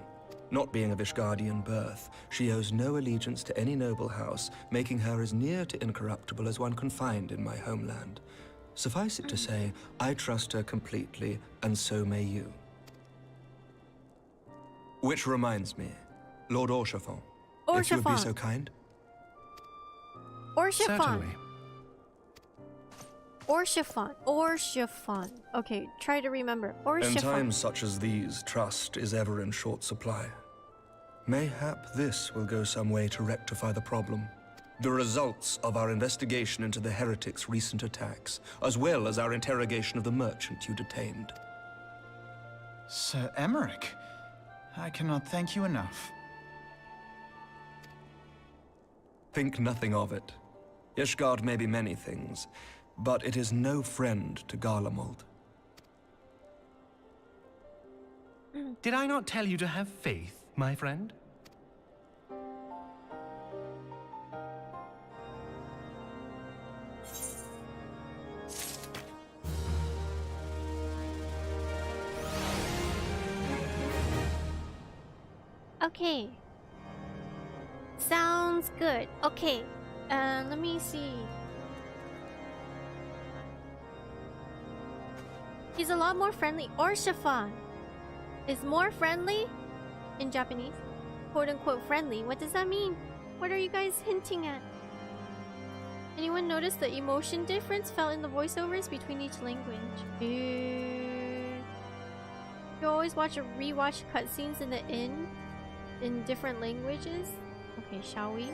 Not being of Ishgardian birth, she owes no allegiance to any noble house, making her as near to incorruptible as one can find in my homeland. Suffice it to say, I trust her completely, and so may you. Which reminds me, Lord Orchefon, if you would be so kind. Orchefon. Certainly. Orchefon. Okay, try to remember. Orchefon. In times such as these, trust is ever in short supply. Mayhap this will go some way to rectify the problem. The results of our investigation into the heretics' recent attacks, as well as our interrogation of the merchant you detained. Sir Emmerich, I cannot thank you enough. Think nothing of it. Ishgard may be many things, but it is no friend to Garlemald. Did I not tell you to have faith, my friend? Okay. Sounds good. Okay. Let me see. He's a lot more friendly. Orchefon is more friendly in Japanese. Quote unquote friendly. What does that mean? What are you guys hinting at? Anyone notice the emotion difference felt in the voiceovers between each language? You always rewatch cutscenes in the inn in different languages? Okay, shall we?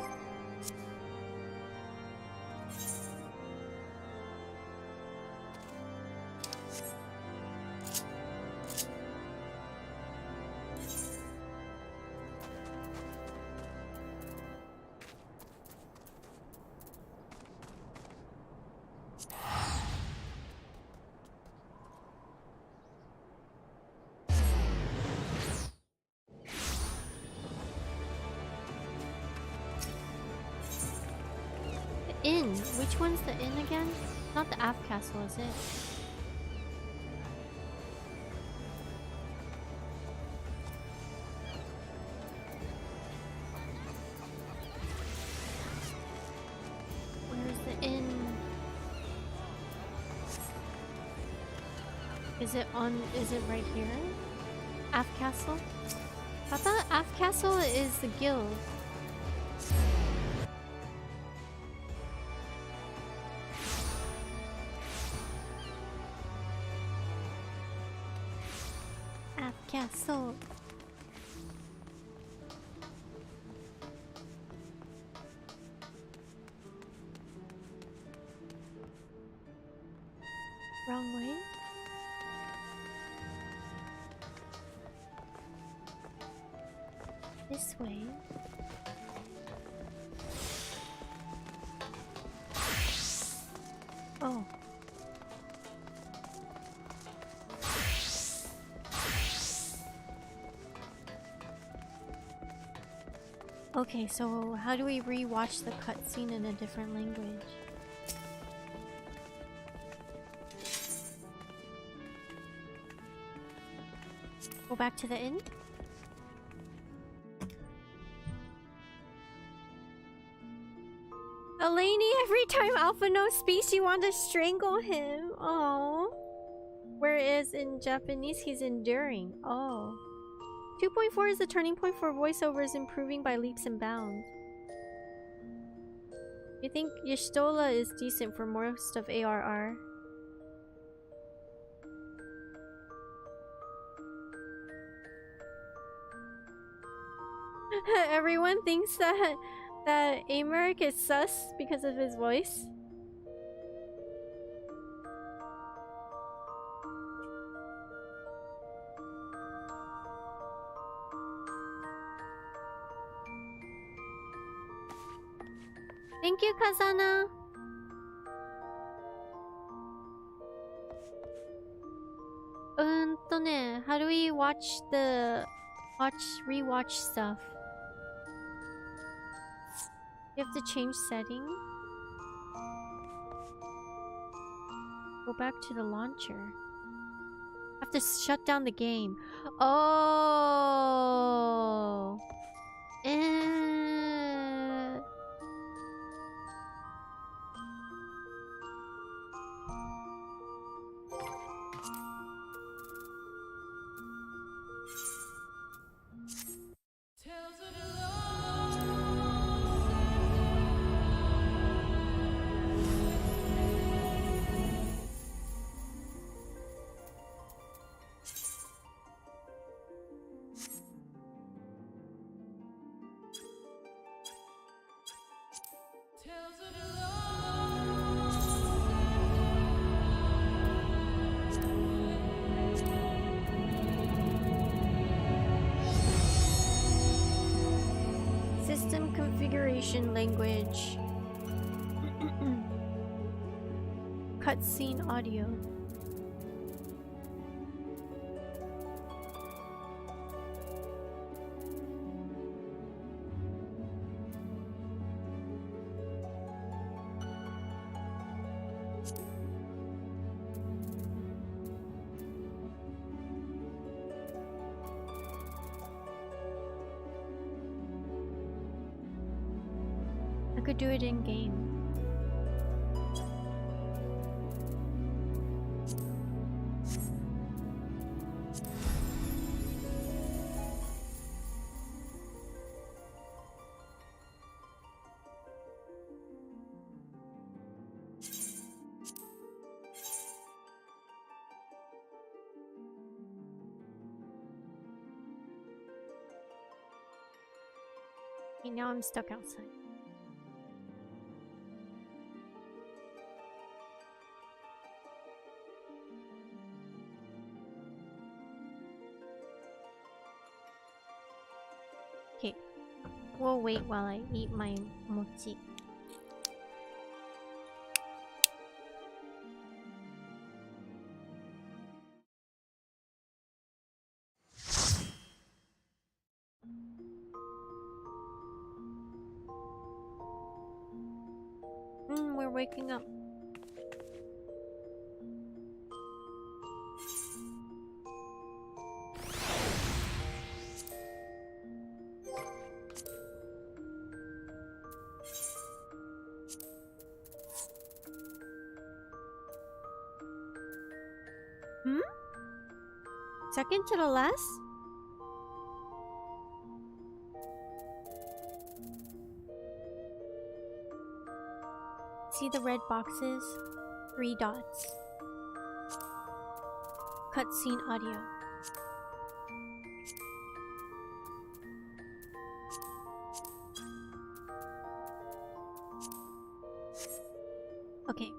inn. Which one's the inn again? Not the Aft Castle, is it? Where's the inn? Is it right here? Aft Castle? I thought Aft Castle is the guild. Aft Castle. Wrong way. This way. Oh. Okay, so how do we re-watch the cutscene in a different language? Go back to the inn? Eleni, every time Alphino speaks, you want to strangle him. Oh. Whereas in Japanese, he's enduring. Oh. 2.4 is the turning point for voiceovers improving by leaps and bounds. You think Y'shtola is decent for most of ARR? Everyone thinks that Amaric is sus because of his voice. Thank you, Kazana. How do we rewatch stuff? You have to change setting. Go back to the launcher. I have to shut down the game. Oh. System configuration language. Cutscene audio. I could do it in game. Okay, now I'm stuck outside. Okay, we'll wait while I eat my mochi. waking up. Second to the last? See the red boxes? 3 dots. Cutscene audio. Okay.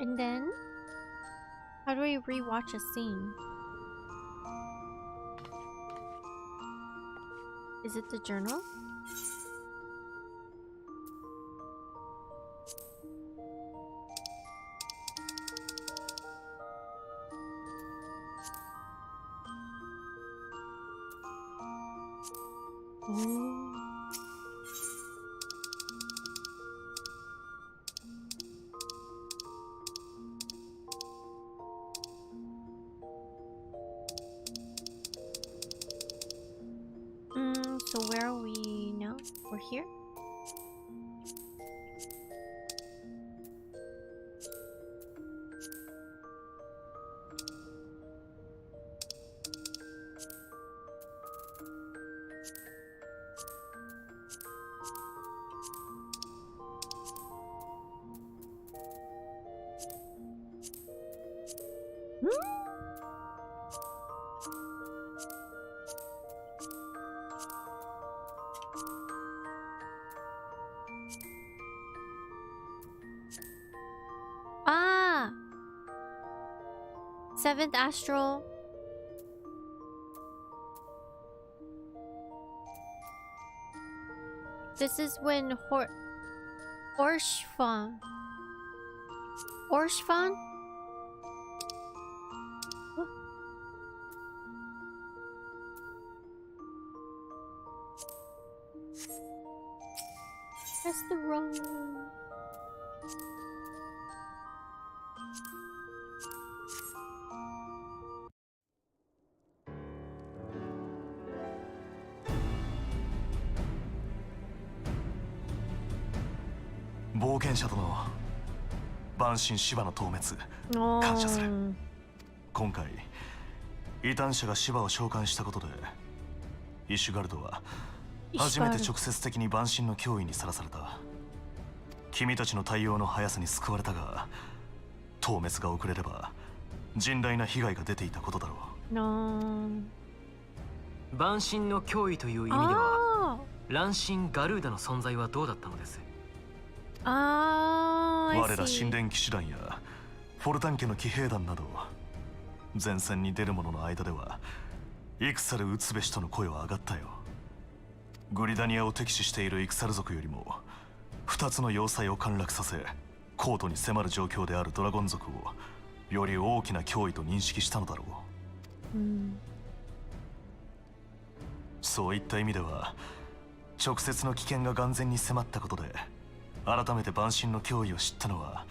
And then, how do I rewatch a scene? Is it the journal? So where are we now? We're here? Ah! 7th astral. This is when Orshfan. That's the wrong one.シバの討滅感謝する。今回異端者がシバを召喚したことでイシュガルドは初めて直接的に万神の脅威にさらされた。君たちの対応の速さに救われたが、討滅が遅れれば甚大な被害が出ていたことだろう。万神の脅威という意味では乱神ガルーダの存在はどうだったのです？我ら神殿騎士団やフォルタン家の騎兵団など前線に出る者の間では戦る打つべしとの声は上がったよ。グリダニアを敵視している戦族よりも2つの要塞を陥落させコートに迫る状況であるドラゴン族をより大きな脅威と認識したのだろう。そういった意味では直接の危険が眼前に迫ったことで改めて万神の脅威を知ったのは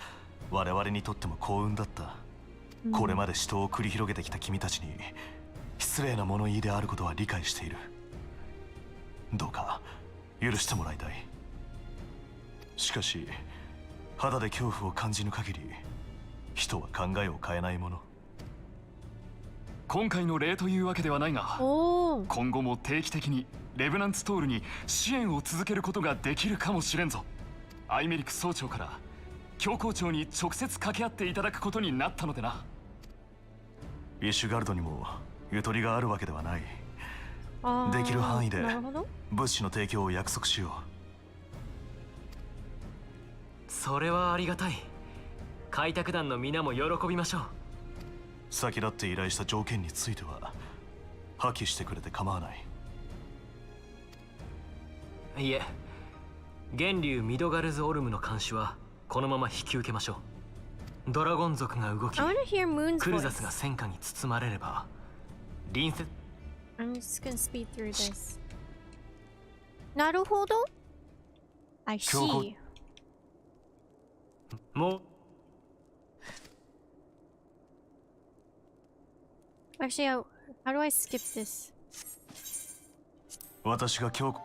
我々にとっても幸運だった。これまで死闘を繰り広げてきた君たちに失礼な物言いであることは理解している。どうか許してもらいたい。しかし肌で恐怖を感じぬ限り人は考えを変えないもの。今回の例というわけではないが、今後も定期的にレブナンツトールに支援を続けることができるかもしれんぞ。アイメリク総長から教皇庁に直接掛け合っていただくことになったのでな。イシュガルドにもゆとりがあるわけではない。できる範囲で物資の提供を約束しよう。それはありがたい。開拓団の皆も喜びましょう。先立って依頼した条件については破棄してくれて構わない。いえ、源流ミドガルズ・オルムの監視はこのまま引き受けましょう。ドラゴン族が動き、クルザスが戦火に包まれれば、隣接。I'm just gonna speed through this. Naruhodo? I see. Actually, how do I skip this? 私が今日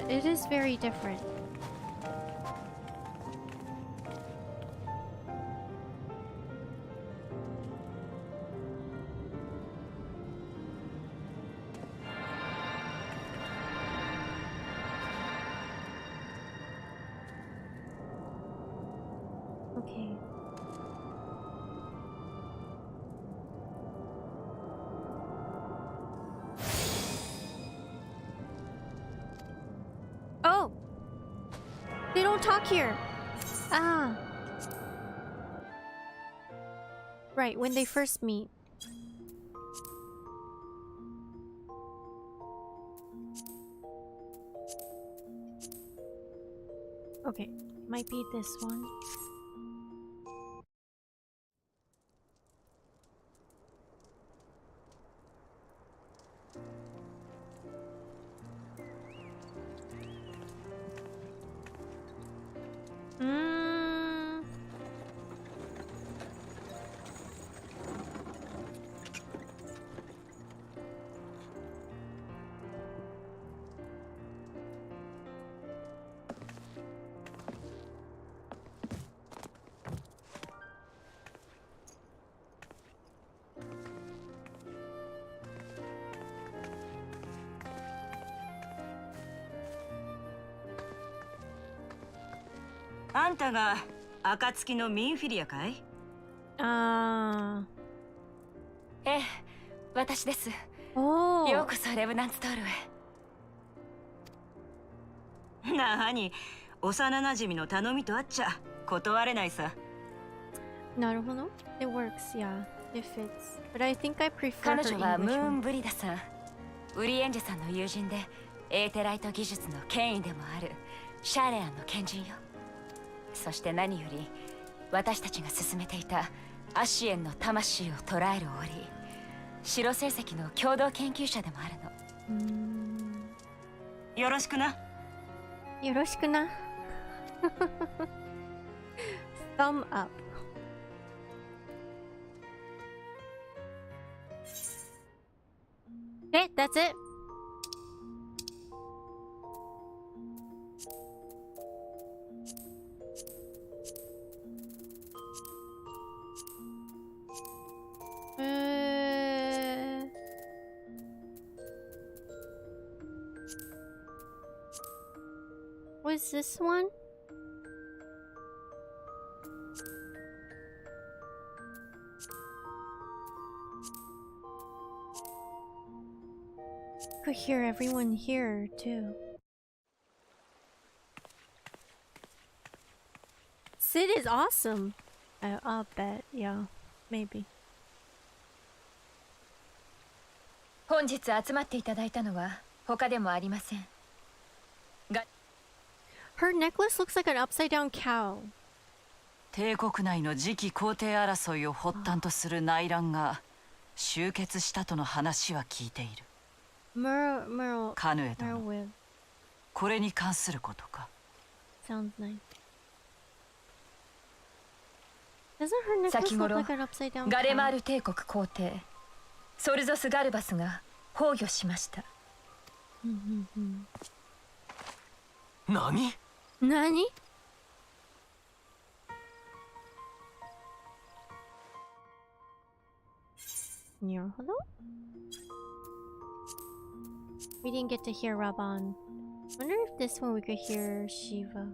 It is very different. Okay. Oh! They don't talk here! Ah! Right, when they first meet. Okay, might be this one.あんたが暁のミンフィリアかい？ええ、私です。ようこそレブナンツトールへ。なに、幼馴染の頼みとあっちゃ断れないさ。なるほど。It works, yeah. It fits. But I think I prefer 彼 her 女はム English ーン one. ブリダさん、ウリエンジェさんの友人で、エーテライト技術の権威でもあるシャレアンの賢人よ。そして何より私たちが進めていたアシエンの魂を捉える折、白成績の共同研究者でもあるの。よろしくな。よろしくな。Thumb up. Okay, that's it. Was this one? Could hear everyone here too. Sid is awesome. I'll bet, yeah, maybe. 本日集まっていただいたのは他でもありません。Her necklace looks like an upside down cow. 帝国内の次期皇帝争いを発端とする内乱が終結したとの話は聞いている。カヌエ殿、これに関することか。Sounds nice. Doesn't her necklace 先 look 頃 like an upside down ガレマー cow? ル帝国皇帝ソルゾス・ガルバスが崩御しました。何？何？なるほど。We didn't get to hear Raban. Wonder if this one we could hear Shiva.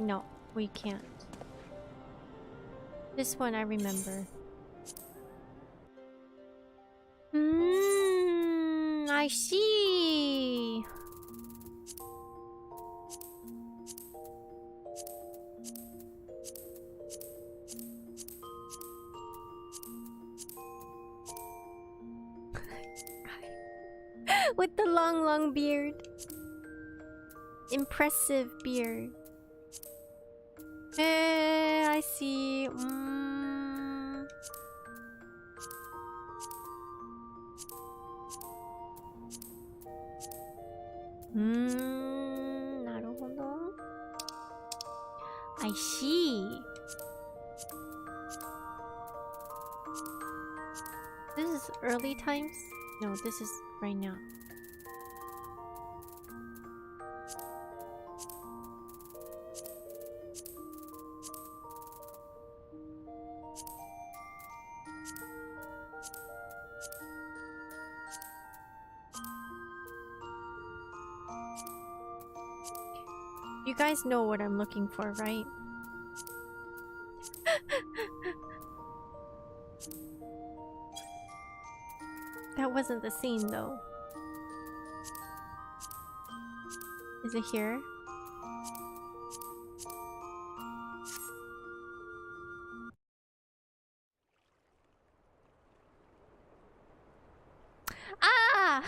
No, we can't. This one I remember. I see. With the long beard. Impressive beard. I see. Naruhodo. I see. This is early times? No, this is right now. You guys know what I'm looking for, right? That wasn't the scene, though. Is it here? Ah!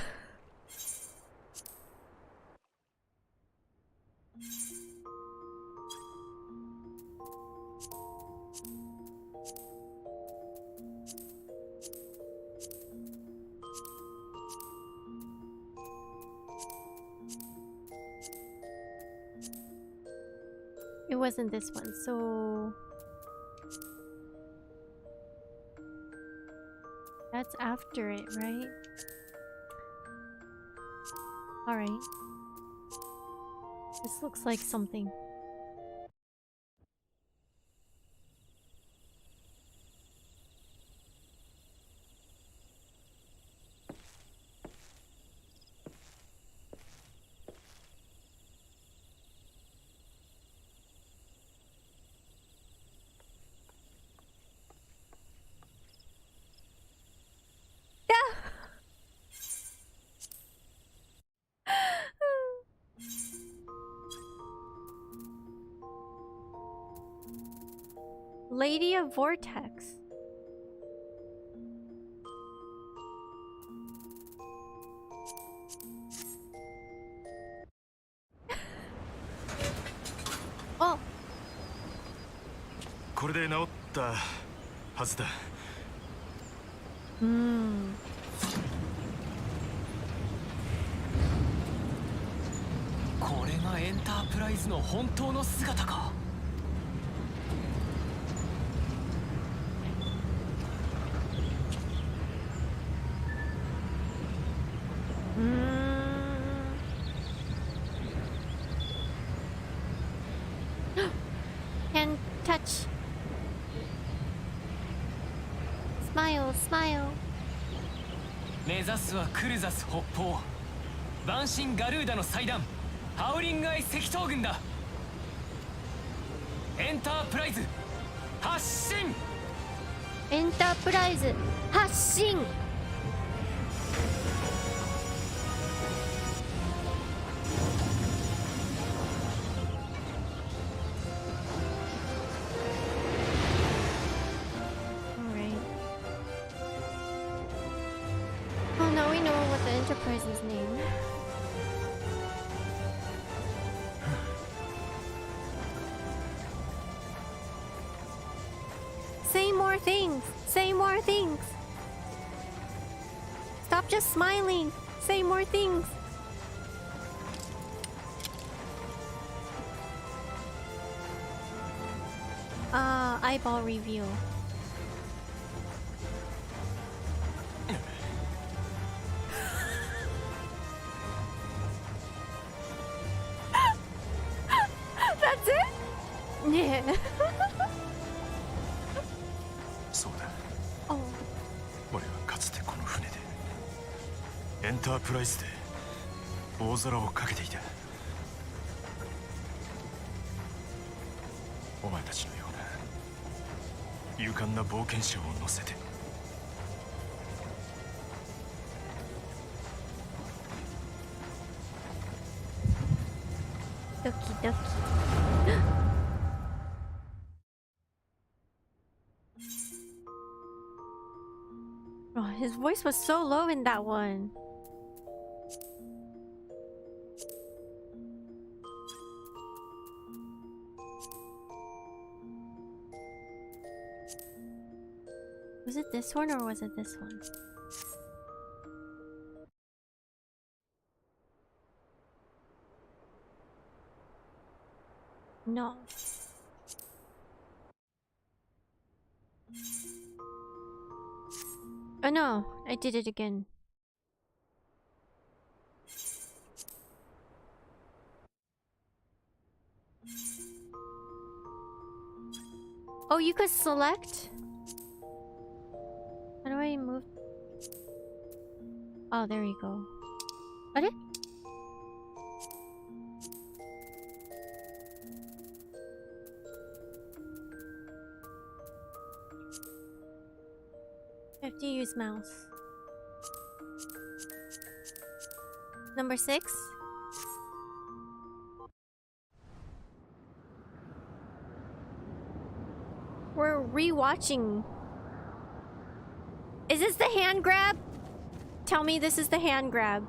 It wasn't this one, so... That's after it, right? Alright. This looks like something. Lady of Vortex. Oh. これで治ったはずだ。これがエンタープライズの本当の姿か。Can touch. Smile, smile. 目指すはクルザス北方。万神ガルーダの祭壇。ハウリングアイ赤頭軍だ。エンタープライズ発進。エンタープライズ発進。Enterprise's name. Say more things. Say more things. Stop just smiling. Say more things. Eyeball review. Yeah. そうだ。俺はかつてこの船でエンタープライズで大空をかけていた。お前たちのような勇敢な冒険者を乗せて。ドキドキ。Oh, his voice was so low in that one. Was it this one or was it this one? No. Oh no, I did it again. Oh, you could select? How do I move? Oh, there you go. Got it? I have to use mouse. Number 6. We're rewatching. Is this the hand grab? Tell me this is the hand grab.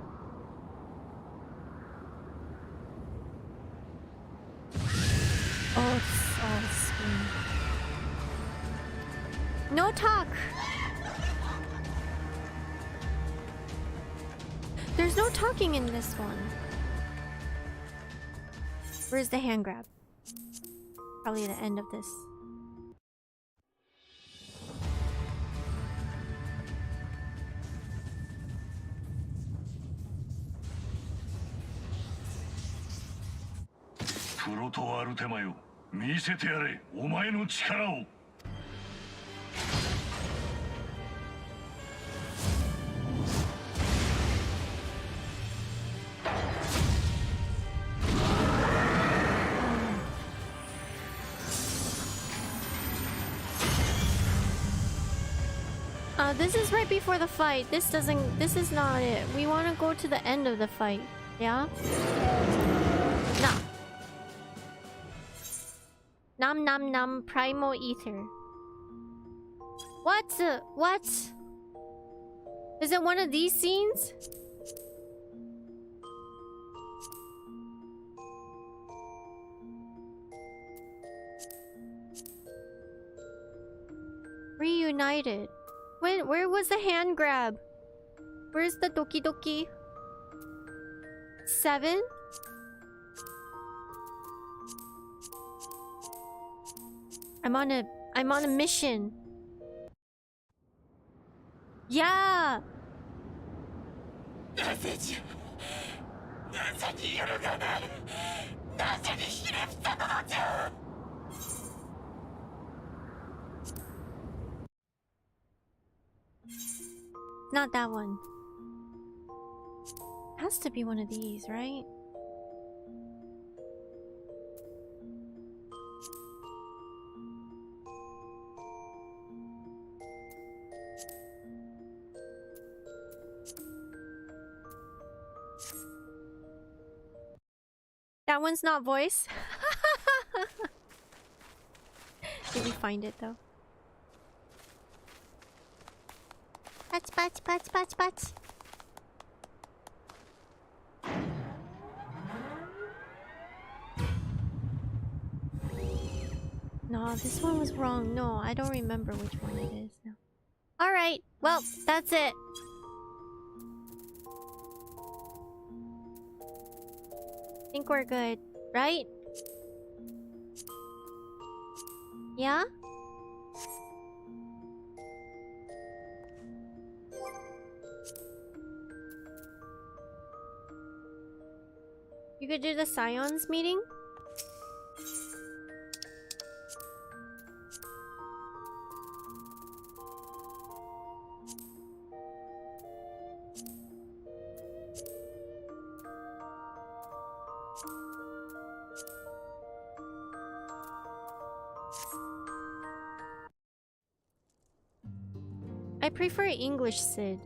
Oh, it's all screen. No talk. There's no talking in this one. Where's the hand grab? Probably the end of this. This is right before the fight. This is not it. We want to go to the end of the fight. Yeah? Nah. Nom nom nom primal ether. What? What? Is it one of these scenes? Reunited. Where was the hand grab? Where's the doki doki? 7? I'm on a mission. Yeah. Not that one. Has to be one of these, right? That one's not voice. Did we find it though? Patch, patch, patch, patch, patch. No, this one was wrong. No, I don't remember which one it is now. Alright, well, that's it. I think we're good, right? Yeah? You could do the Scions meeting? I prefer English Sid.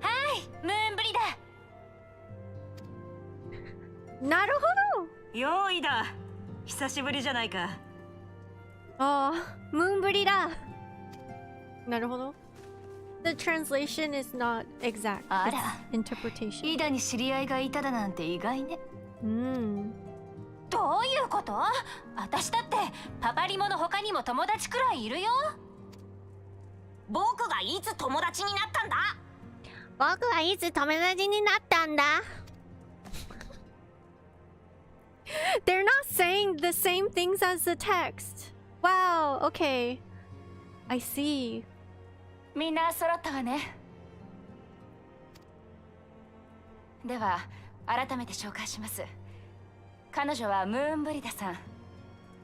Hi, Moonbreeder. なるほど。用意だ。久しぶりじゃないか。Oh, Moonbreeder. なるほど。The translation is not exact. あ It's ら。 interpretation. イダに知り合いがいただなんて意外ね。うん。どういうこと？私だってパパリモの他にも友達くらいいるよ。僕がいつ友達になったんだ？僕はいつ友達になったんだ？ They're not saying the same things as the text. Wow, okay. I see. みんな揃ったわね。では改めて紹介します。彼女はムーンブリダさん。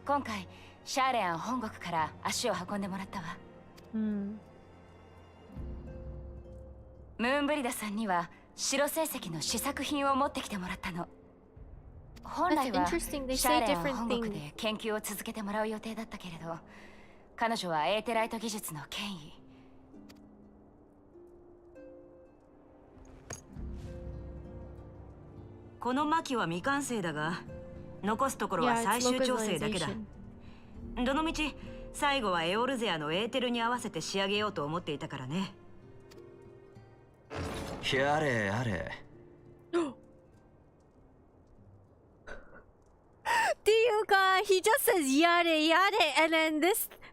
今回シャーレアン本国から足を運んでもらったわ。ムーンブリダさんには白成績の試作品を持ってきてもらったの。本来はシャーレアン本国で研究を続けてもらう予定だったけれど、彼女はエーテライト技術の権威。この魔器は未完成だが、残すところは最終調整だけだ。どのみち最後はエオルゼアのエーテルに合わせて仕上げようと思っていたからね。やれやれ。Do you guys? He just says yada yada, and then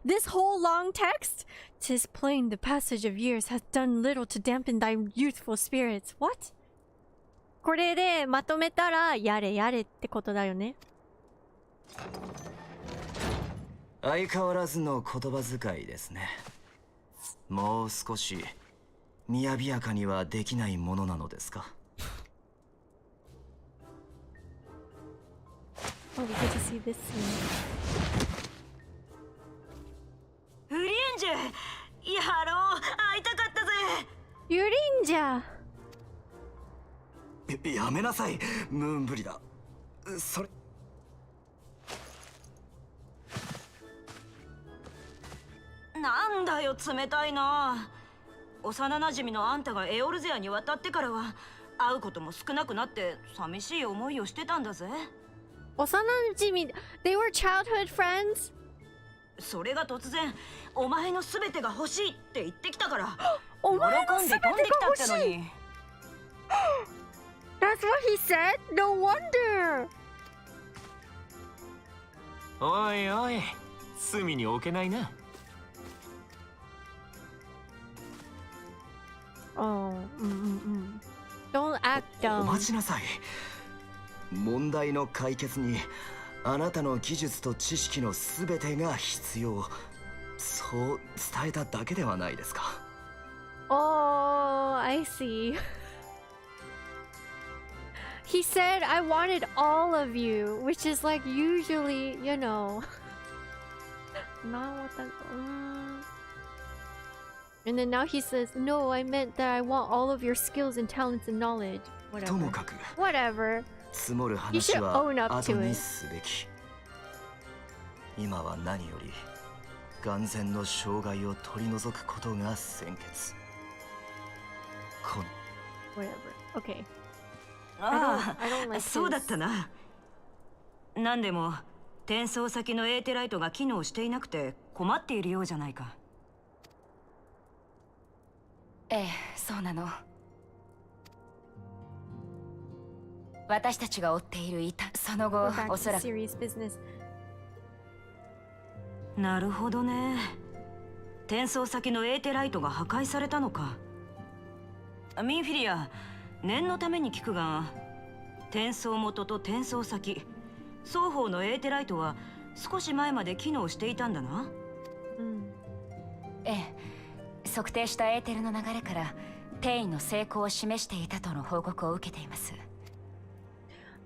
this whole long text. 'Tis plain the passage of years has done little to dampen thy youthful spirits. What? これでまとめたらやれやれってことだよね。相変わらずの言葉遣いですね。もう少し雅やかにはできないものなのですか。Oh, we get to see this scene. ウリエンジェ、やろう、会いたかったぜ。ユリンジャ。やめなさい、ムーンブリだ。それ。なんだよ、冷たいな。幼馴染のあんたがエオルゼアに渡ってからは会うことも少なくなって寂しい思いをしてたんだぜ。幼馴染、they were childhood friends? それが突然お前のすべてが欲しいって言ってきたからお前の喜んで飛んできたってのに。That's what he said? No wonder! おいおい、隅に置けないな。Oh, Don't act dumb. お待ちなさい。問題の解決にあなたの技術と知識のすべてが必要。そう伝えただけではないですか。Oh, I see. He said I wanted all of you, which is like usually, you know. Not what that. And then now he says, no, I meant that I want all of your skills and talents and knowledge. Whatever. Whatever. 積もる You should 話 own は up 後 to に it. すべき。今は何より眼前の障害を取り除くことが先決。Whatever. Okay. あ I don't like あ、そうだ this. ったな。なんでも転送先のエーテライトが機能していなくて困っているようじゃないか。ええ、そうなの。私たちが追っているその後、 Go back おそ to らく serious business. なるほどね。転送先のエーテライトが破壊されたのか。ミンフィリア、念のために聞くが、転送元と転送先双方のエーテライトは少し前まで機能していたんだな。ええ、測定したエーテルの流れから転移の成功を示していたとの報告を受けています。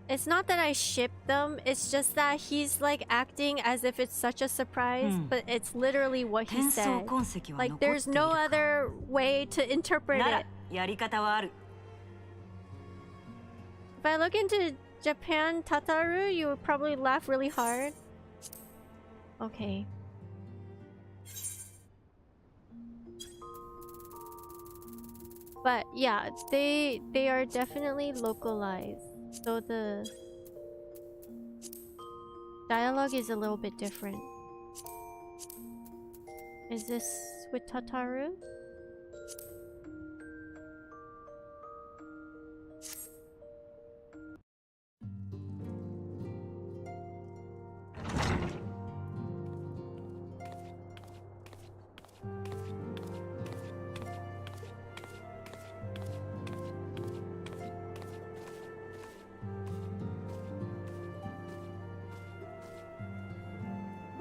It's not that I ship them, it's just that he's like acting as if it's such a surprise, but it's literally what he said. Like there's no other way to interpret な it. らやり方はある。If I look into Japan Tataru, you would probably laugh really hard. Okay. But yeah, they are definitely localized. So the dialogue is a little bit different. Is this with Tataru?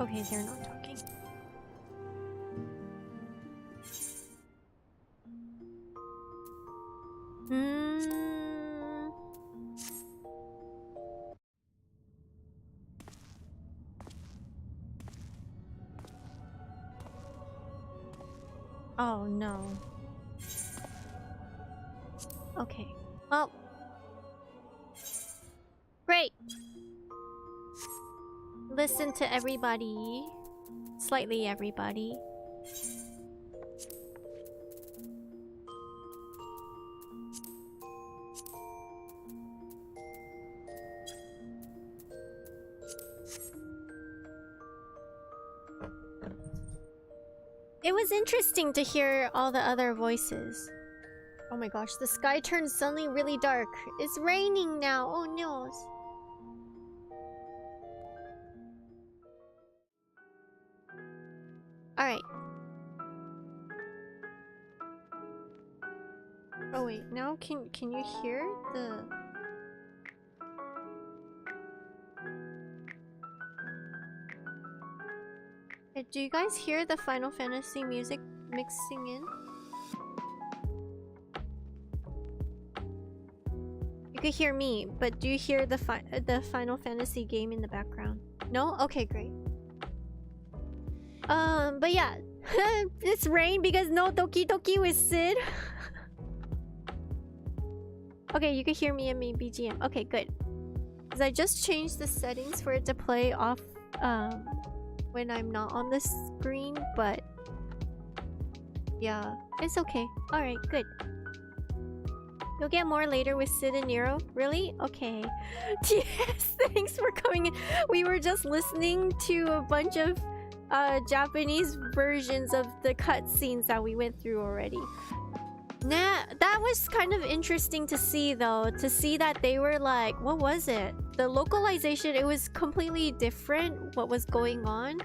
Okay, they're not talking. Oh no. Okay. Well. Great. Listen to everybody. Slightly everybody. It was interesting to hear all the other voices. Oh my gosh, the sky turned suddenly really dark. It's raining now. Oh no. Alright. Oh wait, now can you hear the... Do you guys hear the Final Fantasy music mixing in? You could hear me, but do you hear the Final Fantasy game in the background? No? Okay, great. But yeah, it's rain because no Doki Doki with Sid. Okay, you can hear me in my BGM. Okay, good. Because I just changed the settings for it to play off when I'm not on the screen, but yeah, it's okay. Alright, good. You'll get more later with Sid and Nero? Really? Okay. Yes, thanks for coming in. We were just listening to a bunch of Japanese versions of the cutscenes that we went through already. Nah, that was kind of interesting to see though. To see that they were like, what was it? The localization, it was completely different what was going on.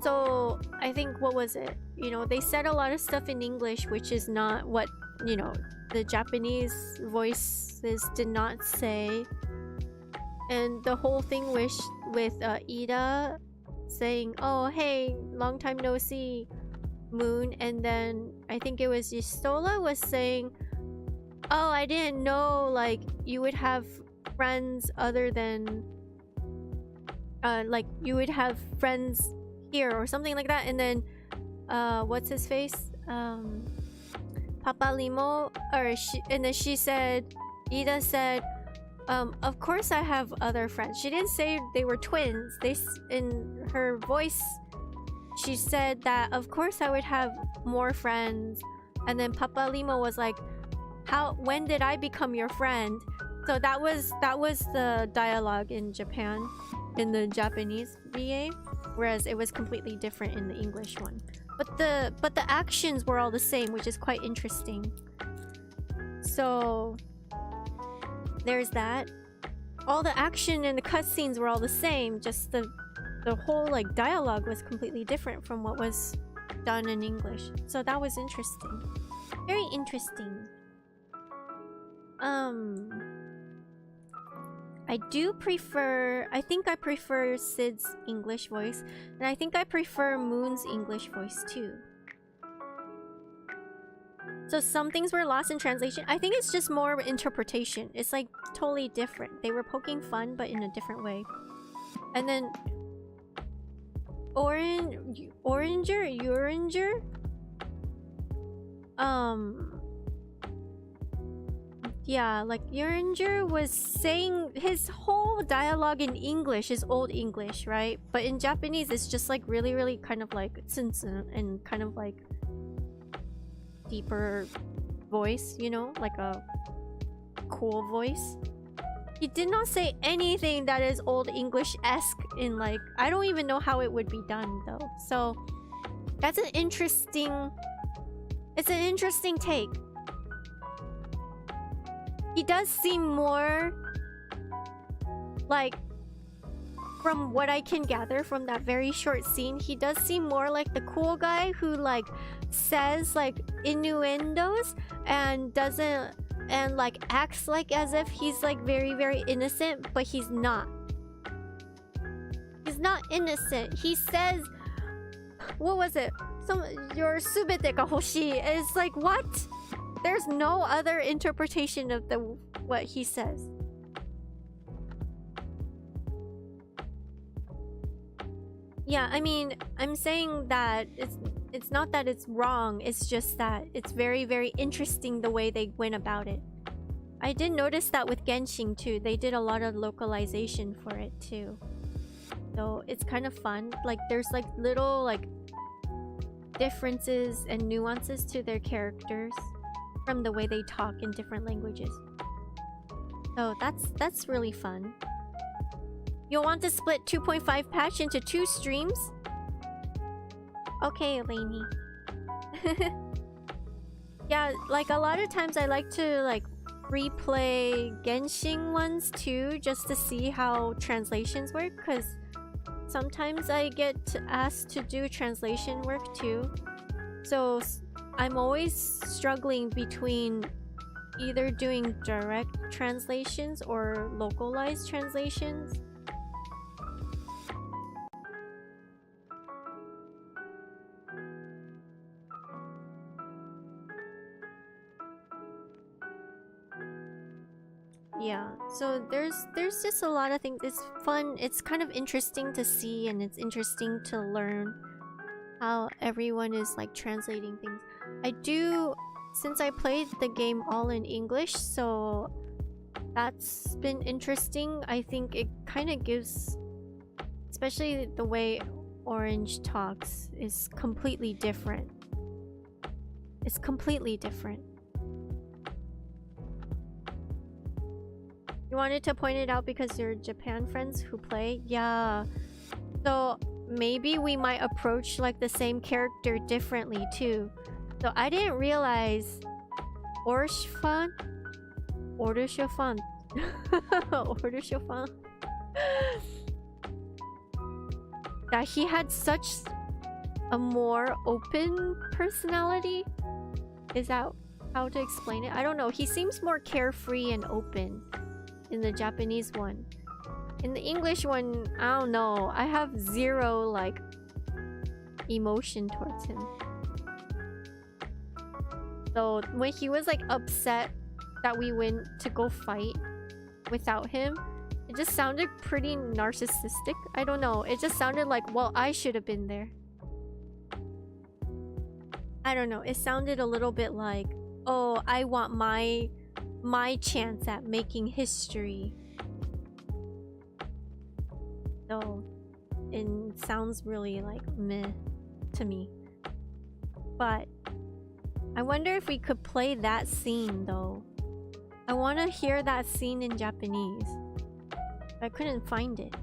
So I think, what was it? You know, they said a lot of stuff in English, which is not what, you know, the Japanese voices did not say. And the whole thing with Ida saying, oh hey, long time no see, Moon, and then I think it was Yistola was saying, oh, I didn't know like you would have friends other than like you would have friends here or something like that. And then what's his face, Papa Limo, or and then she said, Ida said, of course I have other friends. She didn't say they were twins. In her voice she said that of course I would have more friends. And then Papa Limo was like, when did I become your friend? So that was the dialogue in Japan, in the Japanese VA, whereas it was completely different in the English one. But the actions were all the same, which is quite interesting. So there's that. All the action and the cutscenes were all the same, just the whole like dialogue was completely different from what was done in English. So that was interesting. Very interesting. I think I prefer Sid's English voice, and I think I prefer Moon's English voice too. So some things were lost in translation. I think it's just more interpretation. It's like totally different. They were poking fun, but in a different way. And then Uringer? Yeah, like Uringer was saying his whole dialogue in English is Old English, right? But in Japanese, it's just like really, really kind of like and kind of like deeper voice, you know, like a cool voice. He did not say anything that is Old English-esque in like, I don't even know how it would be done though. So that's it's an interesting take. He does seem more like, from what I can gather from that very short scene, he does seem more like the cool guy who like says like innuendos and doesn't, and like acts like as if he's like very, very innocent, but he's not. He's He's not innocent. He says, what was it? Your subete ga hoshii. It's like, what? There's no other interpretation of what he says. Yeah, I mean, I'm saying that it's not that it's wrong, it's just that it's very, very interesting the way they went about it. I did notice that with Genshin too. They did a lot of localization for it too. So it's kind of fun. Like there's like little like differences and nuances to their characters from the way they talk in different languages. So that's really fun. You'll want to split 2.5 patch into 2 streams? Okay, Lainey. Yeah, like a lot of times I like to like replay Genshin ones too, just to see how translations work, because sometimes I get asked to do translation work too. So I'm always struggling between either doing direct translations or localized translations. Yeah, so there's just a lot of things. It's fun, it's kind of interesting to see, and it's interesting to learn how everyone is like translating things. I do, since I played the game all in English, so that's been interesting. I think it kind of gives, especially the way Orange talks is completely different. It's completely different. You wanted to point it out because you're Japan friends who play? Yeah. So maybe we might approach like the same character differently too. So I didn't realize Orshfan that he had such a more open personality. Is that how to explain it? I don't know. He seems more carefree and open in the Japanese one. In the English one, I don't know. I have zero like emotion towards him. So when he was like upset that we went to go fight without him, it just sounded pretty narcissistic. I don't know. It just sounded like, well, I should have been there. I don't know. It sounded a little bit like, oh, I want my chance at making history. So it sounds really like meh to me. But I wonder if we could play that scene though. I want to hear that scene in Japanese. I couldn't find it.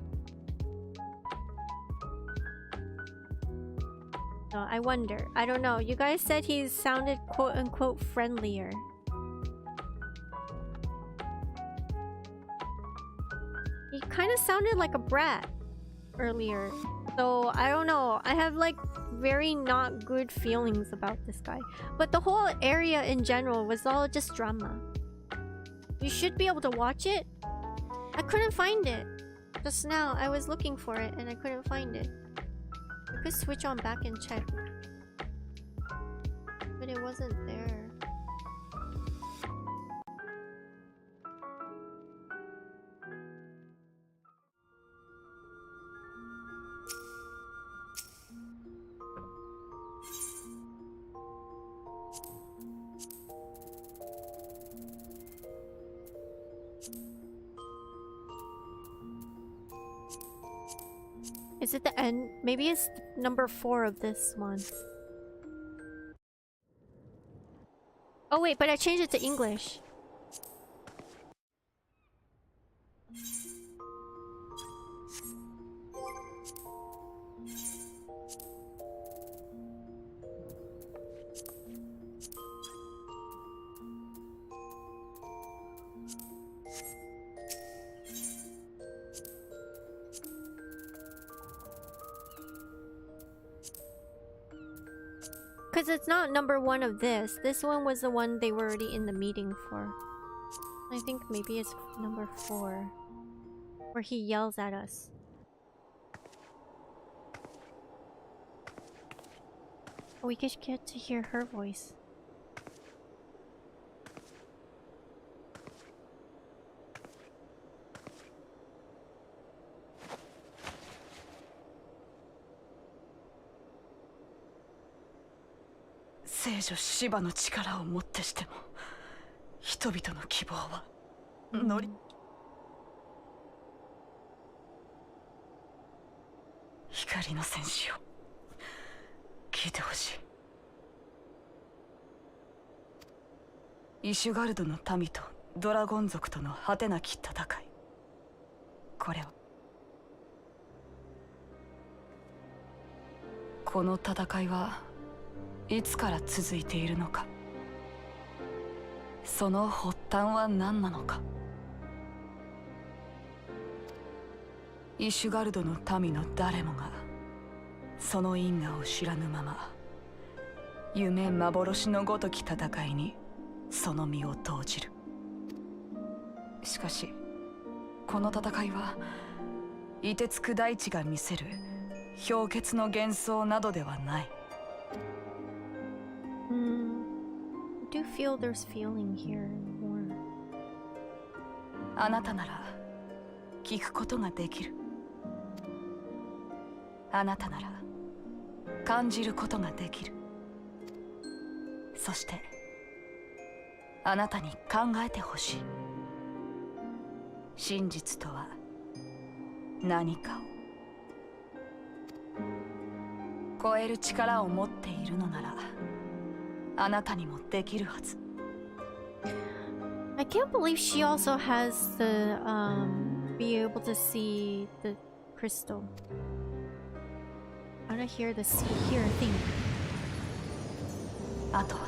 So I wonder. I don't know. You guys said he sounded quote-unquote friendlier. He kind of sounded like a brat earlier. So I don't know. I have like very not good feelings about this guy. But the whole area in general was all just drama. You should be able to watch it. I couldn't find it. Just now I was looking for it and I couldn't find it. I could switch on back and check. But it wasn't there. Is it the end? Maybe it's number 4 of this one. Oh wait, but I changed it to English. Because it's not number 1 of this. This one was the one they were already in the meeting for. I think maybe it's number 4. Where he yells at us. We could get to hear her voice. Shiva の力をもってしても、人々の希望は乗り。光の戦士よ、聞いてほしい。イシュガルドの民とドラゴン族との果てなき戦い。これはこの戦いはいつから続いているのか。その発端は何なのか。イシュガルドの民の誰もがその因果を知らぬまま、夢幻のごとき戦いにその身を投じる。しかしこの戦いは凍てつく大地が見せる氷結の幻想などではない。I do feel there's feeling here more. あなたなら聞くことができる。あなたなら感じることができる。そしてあなたに考えてほしい。真実とは何かを超える力を持っているのなら、あなたにもできるはず。I can't believe she also has the be able to see the crystal. I don't hear the see here thing. あとは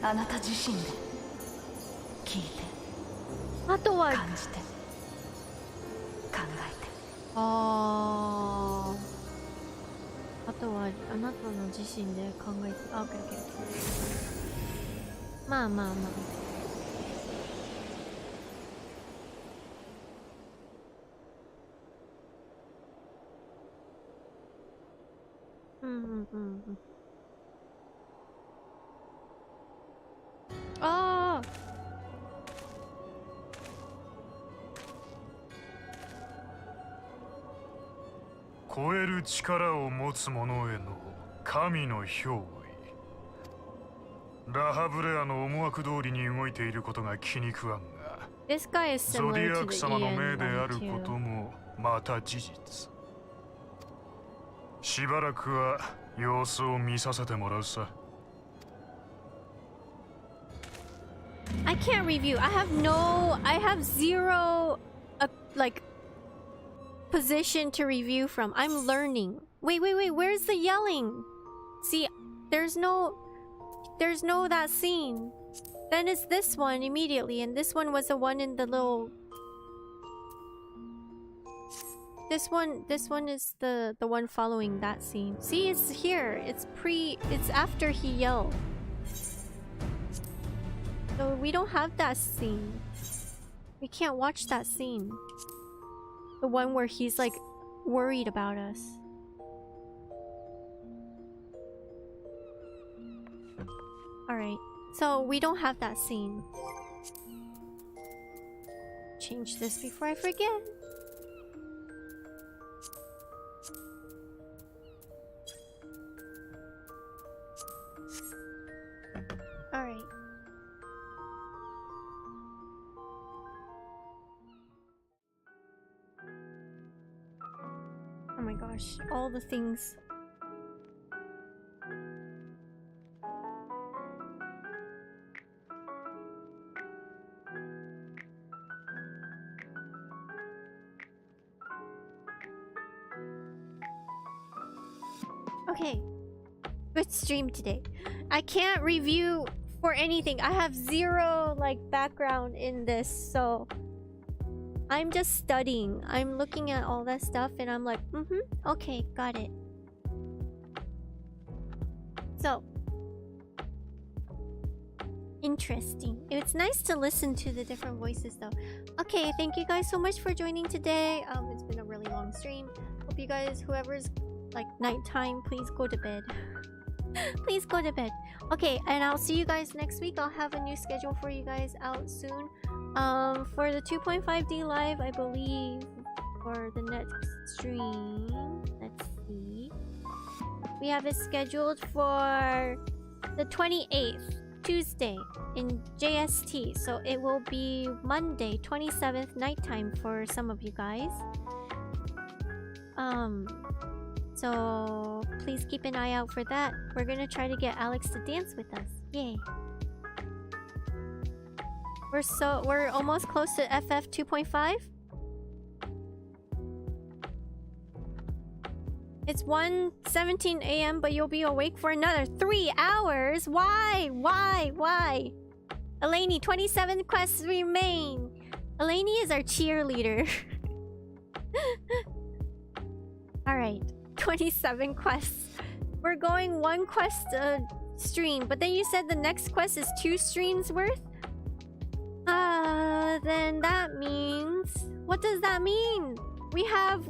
あなた自身で聞いて、あとは感じて、考えて。あとはあなたの自身で考えて。あ、OK OK。まあまあまあ。ああ。超える力を持つ者への神の憑依。ラハブレアの思惑通りに動いていることが気に食わんが、This guy is ゾデ similar ィア to ク the 様の Ian 命であ one ること too. もまた事実。しばらくは様子を見させてもらうさ。I can't review. I have zero like position to review from. I'm learning. Wait, where's the yelling? See, there's no that scene. Then it's this one immediately, and this one was the one in the little. This one is the one following that scene. See, it's here. It's after he yelled. So we don't have that scene. We can't watch that scene. The one where he's like worried about us. Alright, so we don't have that scene. Change this before I forget. Alright. Oh my gosh, all the things. Okay, good stream today. I can't review for anything. I have zero like background in this, so I'm just studying. I'm looking at all that stuff and I'm like, okay, got it. So interesting. It's nice to listen to the different voices though. Okay, thank you guys so much for joining today. It's been a really long stream. Hope you guys, whoever's like nighttime, please go to bed. Please go to bed. Okay, and I'll see you guys next week. I'll have a new schedule for you guys out soon. For the 2.5D live, I believe, for the next stream, let's see. We have it scheduled for the 28th, Tuesday, in JST. So it will be Monday, 27th, nighttime for some of you guys. So please keep an eye out for that. We're gonna try to get Alex to dance with us. Yay. We're almost close to FF 2.5. It's 1:17 a.m. but you'll be awake for another 3 hours. Why? Why? Eleni, 27 quests remain. Eleni is our cheerleader. Alright, 27 quests. We're going 1 quest a stream, but then you said the next quest is 2 streams worth? Then that means... What does that mean? We have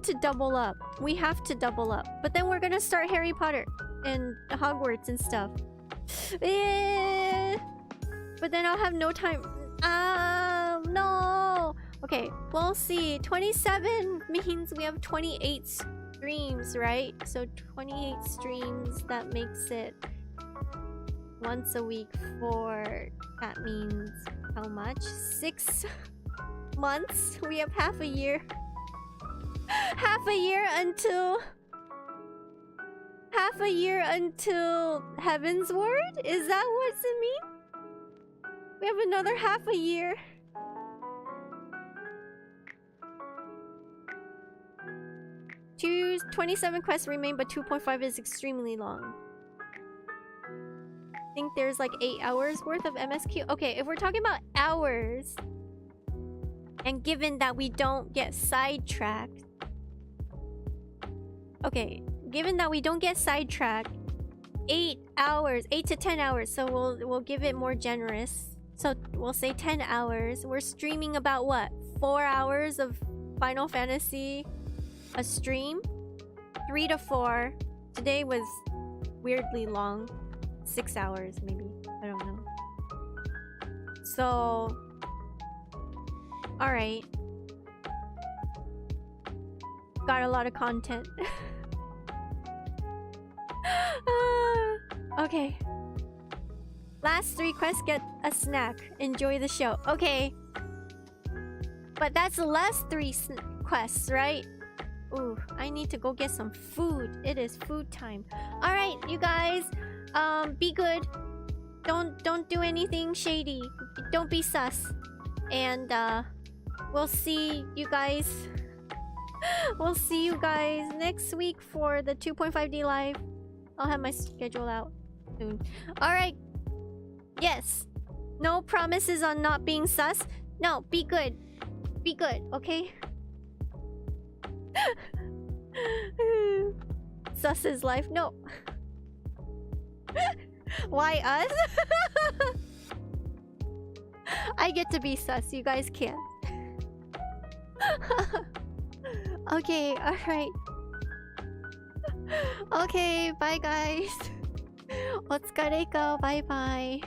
to double up. We have to double up. But then we're gonna start Harry Potter and Hogwarts and stuff. But then I'll have no time. No. Okay, we'll see. 27 means we have 28 streams, right? So 28 streams, that makes it once a week for... That means how much? 6 months? We have half a year. Half a year until Heaven's Word? Is that what it mean? We have another half a year. Choose 27 quests remain, but 2.5 is extremely long. I think there's like 8 hours worth of MSQ. Okay, if we're talking about hours, and given that we don't get sidetracked. Okay, given that we don't get sidetracked, 8 hours, 8 to 10 hours. So we'll give it more generous. So we'll say 10 hours. We're streaming about what? 4 hours of Final Fantasy a stream? 3 to 4. Today was weirdly long. 6 hours maybe. I don't know. So... Alright. Got a lot of content. Okay. Last 3 quests get a snack. Enjoy the show. Okay. But that's the last 3 quests, right? Ooh, I need to go get some food. It is food time. Alright, you guys. Be good. Don't do anything shady. Don't be sus. And we'll see you guys. We'll see you guys next week for the 2.5D live. I'll have my schedule out soon. Alright. Yes. No promises on not being sus. No, be good. Be good, okay? Sus is life. No. Why us? I get to be sus. You guys can't. Okay, alright. Okay, bye guys. Otsukareka, bye bye.